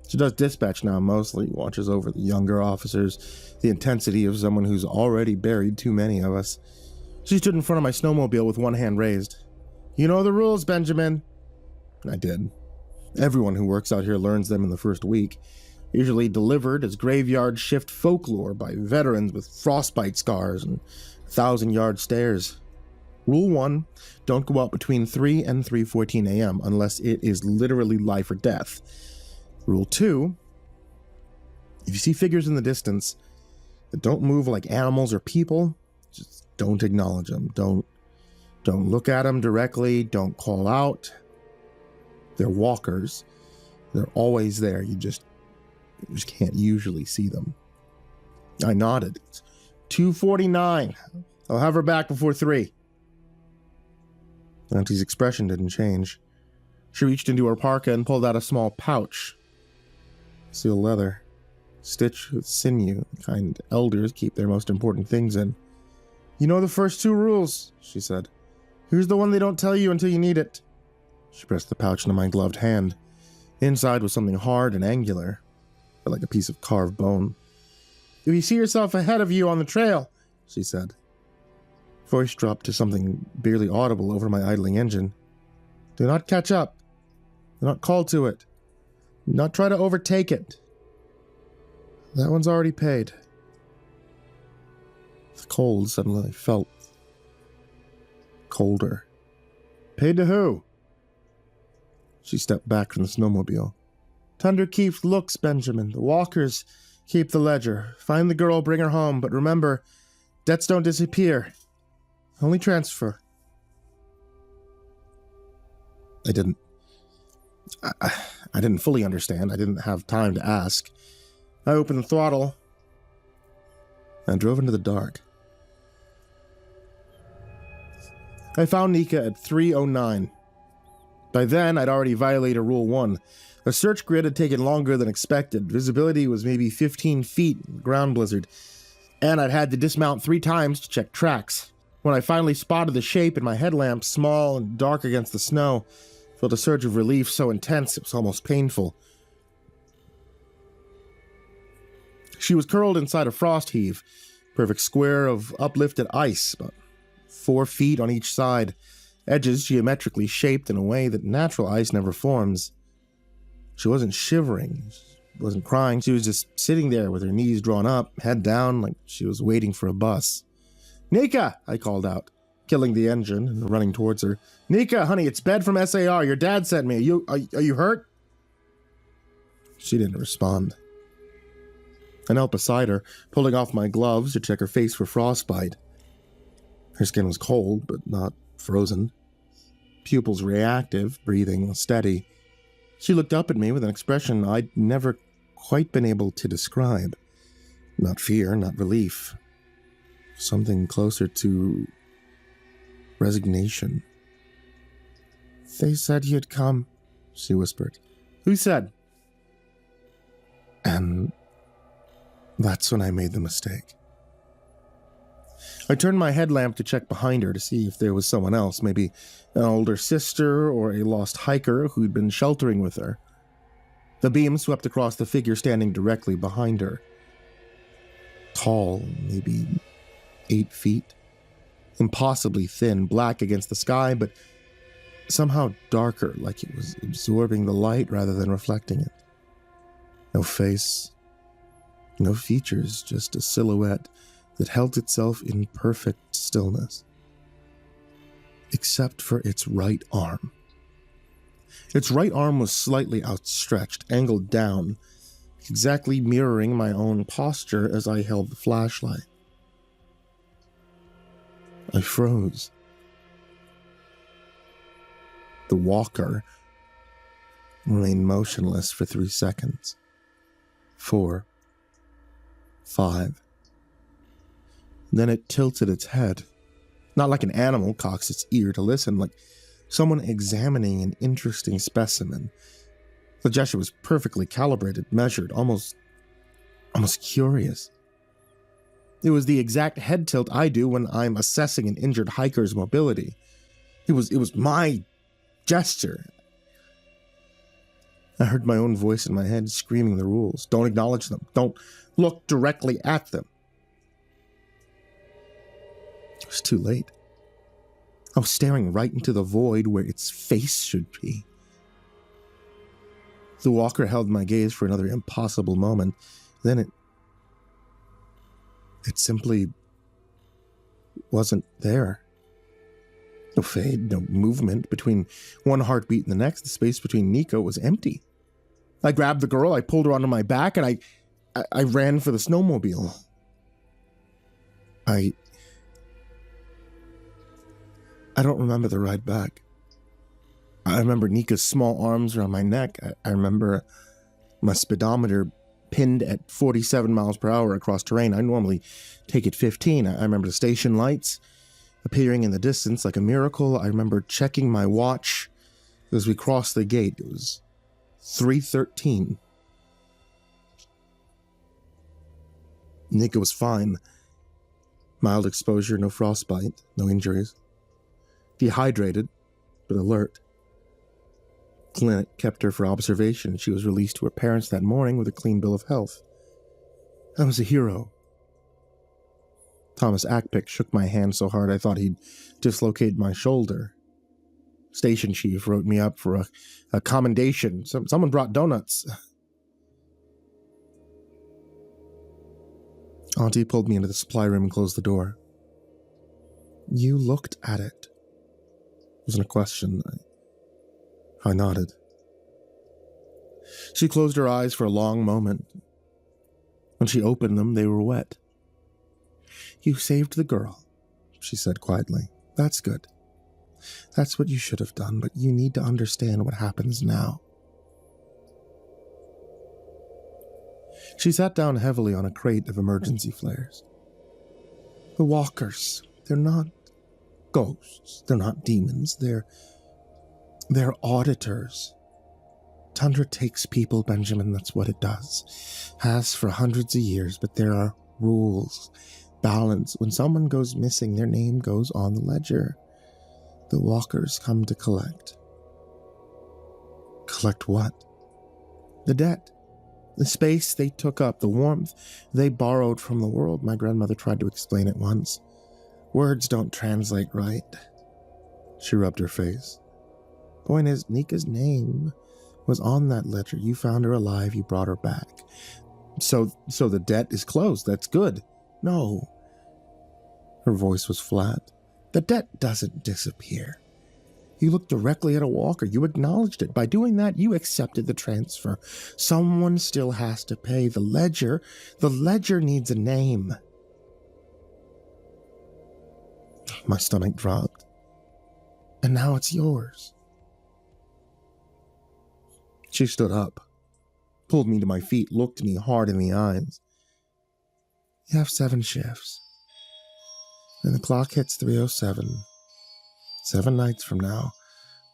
She does dispatch now mostly, watches over the younger officers, the intensity of someone who's already buried too many of us. She stood in front of my snowmobile with one hand raised. "You know the rules, Benjamin." I did. Everyone who works out here learns them in the first week. Usually delivered as graveyard shift folklore by veterans with frostbite scars and 1,000-yard stares. Rule 1, don't go out between 3 and 3:14 a.m. unless it is literally life or death. Rule 2, if you see figures in the distance that don't move like animals or people, just don't acknowledge them. Don't look at them directly. Don't call out. They're walkers. They're always there. You just can't usually see them. I nodded. It's 2:49. I'll have her back before 3. Auntie's expression didn't change. She reached into her parka and pulled out a small pouch. Seal leather, stitched with sinew, the kind elders keep their most important things in. "You know the first 2 rules," she said. "Here's the one they don't tell you until you need it." She pressed the pouch into my gloved hand. Inside was something hard and angular, like a piece of carved bone. "If you see yourself ahead of you on the trail," she said. Voice dropped to something barely audible over my idling engine. "Do not catch up. Do not call to it. Do not try to overtake it. That one's already paid." The cold suddenly felt colder. "Paid to who?" She stepped back from the snowmobile. Thunder keeps looks, Benjamin. The walkers keep the ledger. Find the girl, bring her home. But remember, debts don't disappear. Only transfer. I didn't fully understand. I didn't have time to ask. I opened the throttle and drove into the dark. I found Nika at 3:09. By then, I'd already violated Rule 1. A search grid had taken longer than expected. Visibility was maybe 15 feet in the ground blizzard, and I'd had to dismount 3 times to check tracks. When I finally spotted the shape in my headlamp, small and dark against the snow, I felt a surge of relief so intense it was almost painful. She was curled inside a frost heave, perfect square of uplifted ice, about 4 feet on each side, edges geometrically shaped in a way that natural ice never forms. She wasn't shivering, she wasn't crying, she was just sitting there with her knees drawn up, head down, like she was waiting for a bus. "Nika!" I called out, killing the engine and running towards her. "Nika, honey, it's Ben from SAR. Your dad sent me. Are you hurt?" She didn't respond. I knelt beside her, pulling off my gloves to check her face for frostbite. Her skin was cold, but not frozen. Pupils reactive, breathing steady. She looked up at me with an expression I'd never quite been able to describe. Not fear, not relief. Something closer to resignation. "They said you'd come," she whispered. "Who said?" And that's when I made the mistake. I turned my headlamp to check behind her to see if there was someone else, maybe an older sister or a lost hiker who'd been sheltering with her. The beam swept across the figure standing directly behind her. Tall, maybe 8 feet. Impossibly thin, black against the sky, but somehow darker, like it was absorbing the light rather than reflecting it. No face, no features, just a silhouette that held itself in perfect stillness. Except for its right arm. Its right arm was slightly outstretched, angled down, exactly mirroring my own posture as I held the flashlight. I froze. The walker remained motionless for 3 seconds. 4. 5. Then it tilted its head. Not like an animal cocks its ear to listen, like someone examining an interesting specimen. The gesture was perfectly calibrated, measured, almost curious. It was the exact head tilt I do when I'm assessing an injured hiker's mobility. It was my gesture. I heard my own voice in my head screaming the rules. Don't acknowledge them. Don't look directly at them. It was too late. I was staring right into the void where its face should be. The walker held my gaze for another impossible moment. Then it simply wasn't there. No fade, no movement. Between one heartbeat and the next, the space between Nika was empty. I grabbed the girl, I pulled her onto my back, and I ran for the snowmobile. I don't remember the ride back. I remember Nika's small arms around my neck. I remember my speedometer pinned at 47 miles per hour across terrain. I normally take it 15. I remember the station lights appearing in the distance like a miracle. I remember checking my watch as we crossed the gate. It was 3:13. Nika was fine. Mild exposure, no frostbite, no injuries. Dehydrated, but alert. Clinic kept her for observation. She was released to her parents that morning with a clean bill of health. I was a hero. Thomas Ackpick shook my hand so hard I thought he'd dislocate my shoulder. Station chief wrote me up for a commendation. Someone brought donuts. Auntie pulled me into the supply room and closed the door. You looked at it. It wasn't a question. I nodded. She closed her eyes for a long moment. When she opened them, they were wet. "You saved the girl," she said quietly. "That's good. That's what you should have done, but you need to understand what happens now." She sat down heavily on a crate of emergency flares. "The walkers, they're not ghosts. They're not demons. They're auditors. Tundra takes people, Benjamin, that's what it does. Has for hundreds of years, but there are rules, balance. When someone goes missing, their name goes on the ledger. The walkers come to collect." "Collect what?" "The debt. The space they took up, the warmth they borrowed from the world." My grandmother tried to explain it once. "Words don't translate right." She rubbed her face. "Point is, Nika's name was on that ledger. You found her alive, you brought her back. So the debt is closed. That's good." "No." Her voice was flat. "The debt doesn't disappear. You looked directly at a walker. You acknowledged it. By doing that, you accepted the transfer. Someone still has to pay. The ledger needs a name." My stomach dropped. "And now it's yours." She stood up, pulled me to my feet, looked me hard in the eyes. "You have 7 shifts. When the clock hits 3:07, 7 nights from now,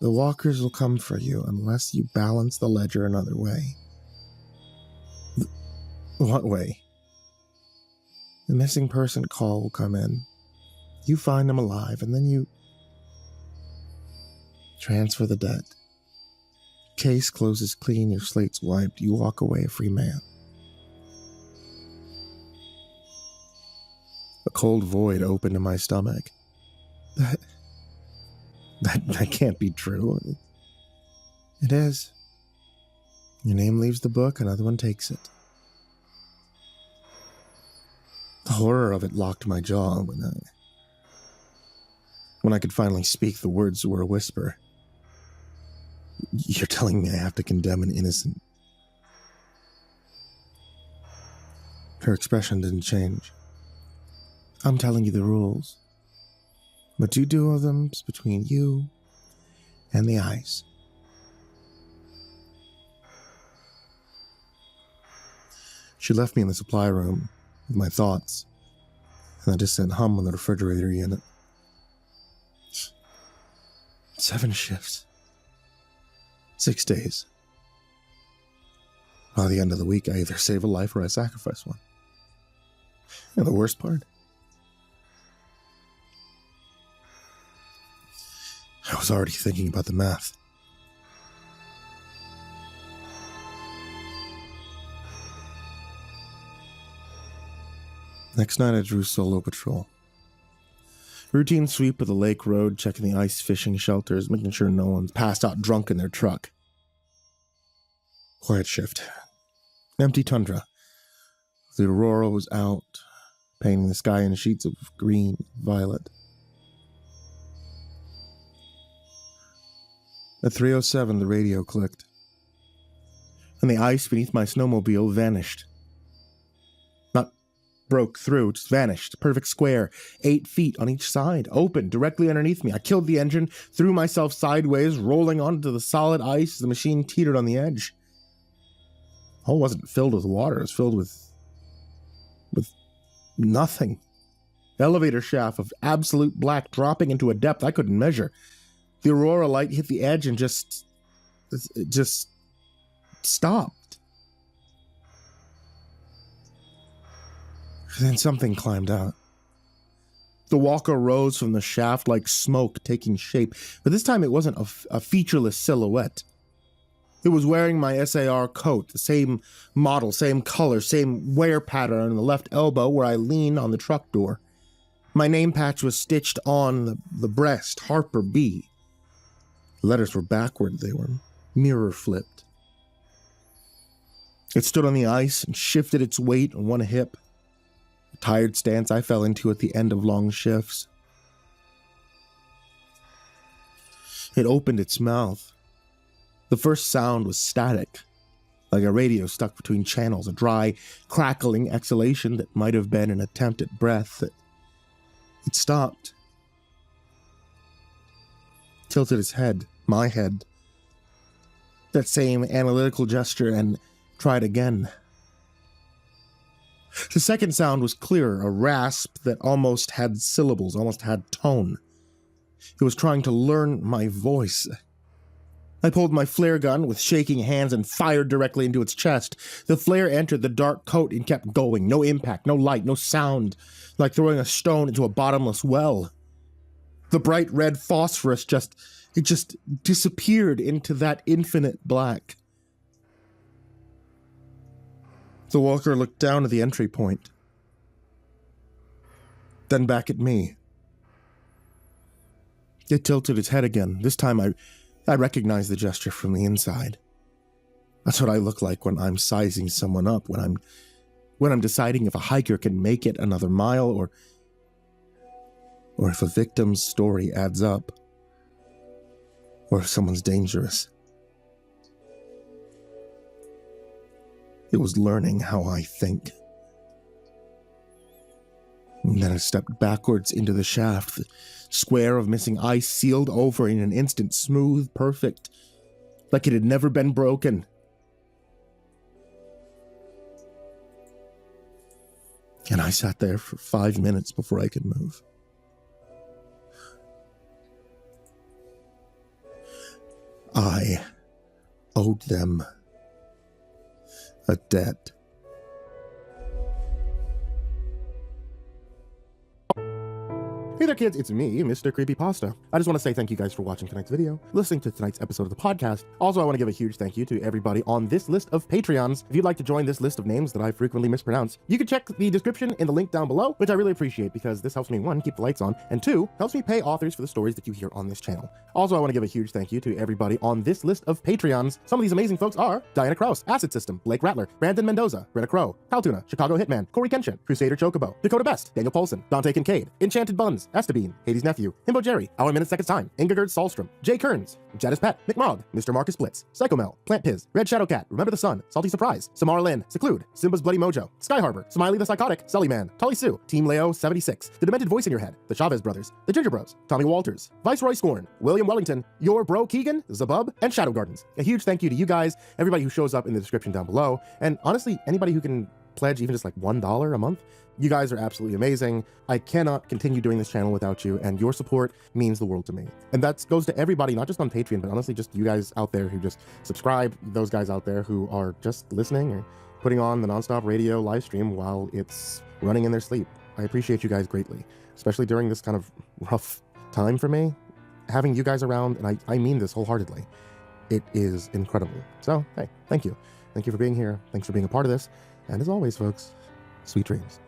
the walkers will come for you unless you balance the ledger another way." "What way?" "The missing person call will come in. You find them alive, and then you transfer the debt. Case closes clean, your slate's wiped, you walk away a free man." A cold void opened in my stomach. That can't be true." "It is. Your name leaves the book, another one takes it." The horror of it locked my jaw. When I could finally speak, the words were a whisper. "You're telling me I have to condemn an innocent..." Her expression didn't change. "I'm telling you the rules. What you do of them's between you and the ice." She left me in the supply room with my thoughts, and the distant hum on the refrigerator unit. 7 shifts. 6 days. By the end of the week, I either save a life or I sacrifice one. And the worst part? I was already thinking about the math. Next night, I drew solo patrol. Routine sweep of the lake road, checking the ice fishing shelters, making sure no one's passed out drunk in their truck. Quiet shift. Empty tundra. The aurora was out, painting the sky in sheets of green, violet. At 3:07, the radio clicked, and the ice beneath my snowmobile vanished. Not broke through, just vanished. Perfect square, 8 feet on each side, open directly underneath me. I killed the engine, threw myself sideways, rolling onto the solid ice as the machine teetered on the edge. The hole wasn't filled with water, it was filled with nothing. Elevator shaft of absolute black dropping into a depth I couldn't measure. The aurora light hit the edge and just stopped. And then something climbed out. The walker rose from the shaft like smoke taking shape, but this time it wasn't a featureless silhouette. It was wearing my SAR coat, the same model, same color, same wear pattern on the left elbow where I lean on the truck door. My name patch was stitched on the breast, Harper B. The letters were backward, they were mirror flipped. It stood on the ice and shifted its weight on one hip, a tired stance I fell into at the end of long shifts. It opened its mouth. The first sound was static, like a radio stuck between channels, a dry, crackling exhalation that might have been an attempt at breath. It stopped, tilted its head, my head, that same analytical gesture, and tried again. The second sound was clearer, a rasp that almost had syllables, almost had tone. It was trying to learn my voice. I pulled my flare gun with shaking hands and fired directly into its chest. The flare entered the dark coat and kept going. No impact, no light, no sound, like throwing a stone into a bottomless well. The bright red phosphorus just disappeared into that infinite black. The walker looked down at the entry point, then back at me. It tilted its head again. This time I recognized the gesture from the inside. That's what I look like when I'm sizing someone up, when I'm deciding if a hiker can make it another mile, or if a victim's story adds up, or if someone's dangerous. It was learning how I think. And then I stepped backwards into the shaft, the square of missing ice sealed over in an instant, smooth, perfect, like it had never been broken. And I sat there for 5 minutes before I could move. I owed them a debt. Hey there kids, it's me, Mr. Creepypasta. I just want to say thank you guys for watching tonight's video, listening to tonight's episode of the podcast. Also, I want to give a huge thank you to everybody on this list of Patreons. If you'd like to join this list of names that I frequently mispronounce, you can check the description in the link down below, which I really appreciate because this helps me, 1, keep the lights on, and 2, helps me pay authors for the stories that you hear on this channel. Also, I want to give a huge thank you to everybody on this list of Patreons. Some of these amazing folks are Diana Kraus, Acid System, Blake Rattler, Brandon Mendoza, Greta Crow, Paltuna, Chicago Hitman, Corey Kenshin, Crusader Chocobo, Dakota Best, Daniel Polson, Dante Kincaid, Enchanted Buns, Estebean, Hades Nephew, Himbo Jerry, Our Minute Seconds Time, Ingegerd Solstrom, Jay Kearns, Jadis Pet, McMog, Mr. Marcus Blitz, Psychomel, Plant Piz, Red Shadow Cat, Remember the Sun, Salty Surprise, Samara Lynn, Seclude, Simba's Bloody Mojo, Sky Harbor, Smiley the Psychotic, Sully Man, Tolly Sue, Team Leo 76, The Demented Voice in Your Head, The Chavez Brothers, The Ginger Bros, Tommy Walters, Viceroy Scorn, William Wellington, Your Bro Keegan, Zabub, and Shadow Gardens. A huge thank you to you guys, everybody who shows up in the description down below, and honestly, anybody who can pledge even just like $1 a month. You guys are absolutely amazing. I cannot continue doing this channel without you, and your support means the world to me. And that goes to everybody, not just on Patreon, but honestly just you guys out there who just subscribe, those guys out there who are just listening or putting on the nonstop radio live stream while it's running in their sleep. I appreciate you guys greatly, especially during this kind of rough time for me. Having you guys around, and I mean this wholeheartedly, it is incredible. So, hey, thank you. Thank you for being here. Thanks for being a part of this. And as always, folks, sweet dreams.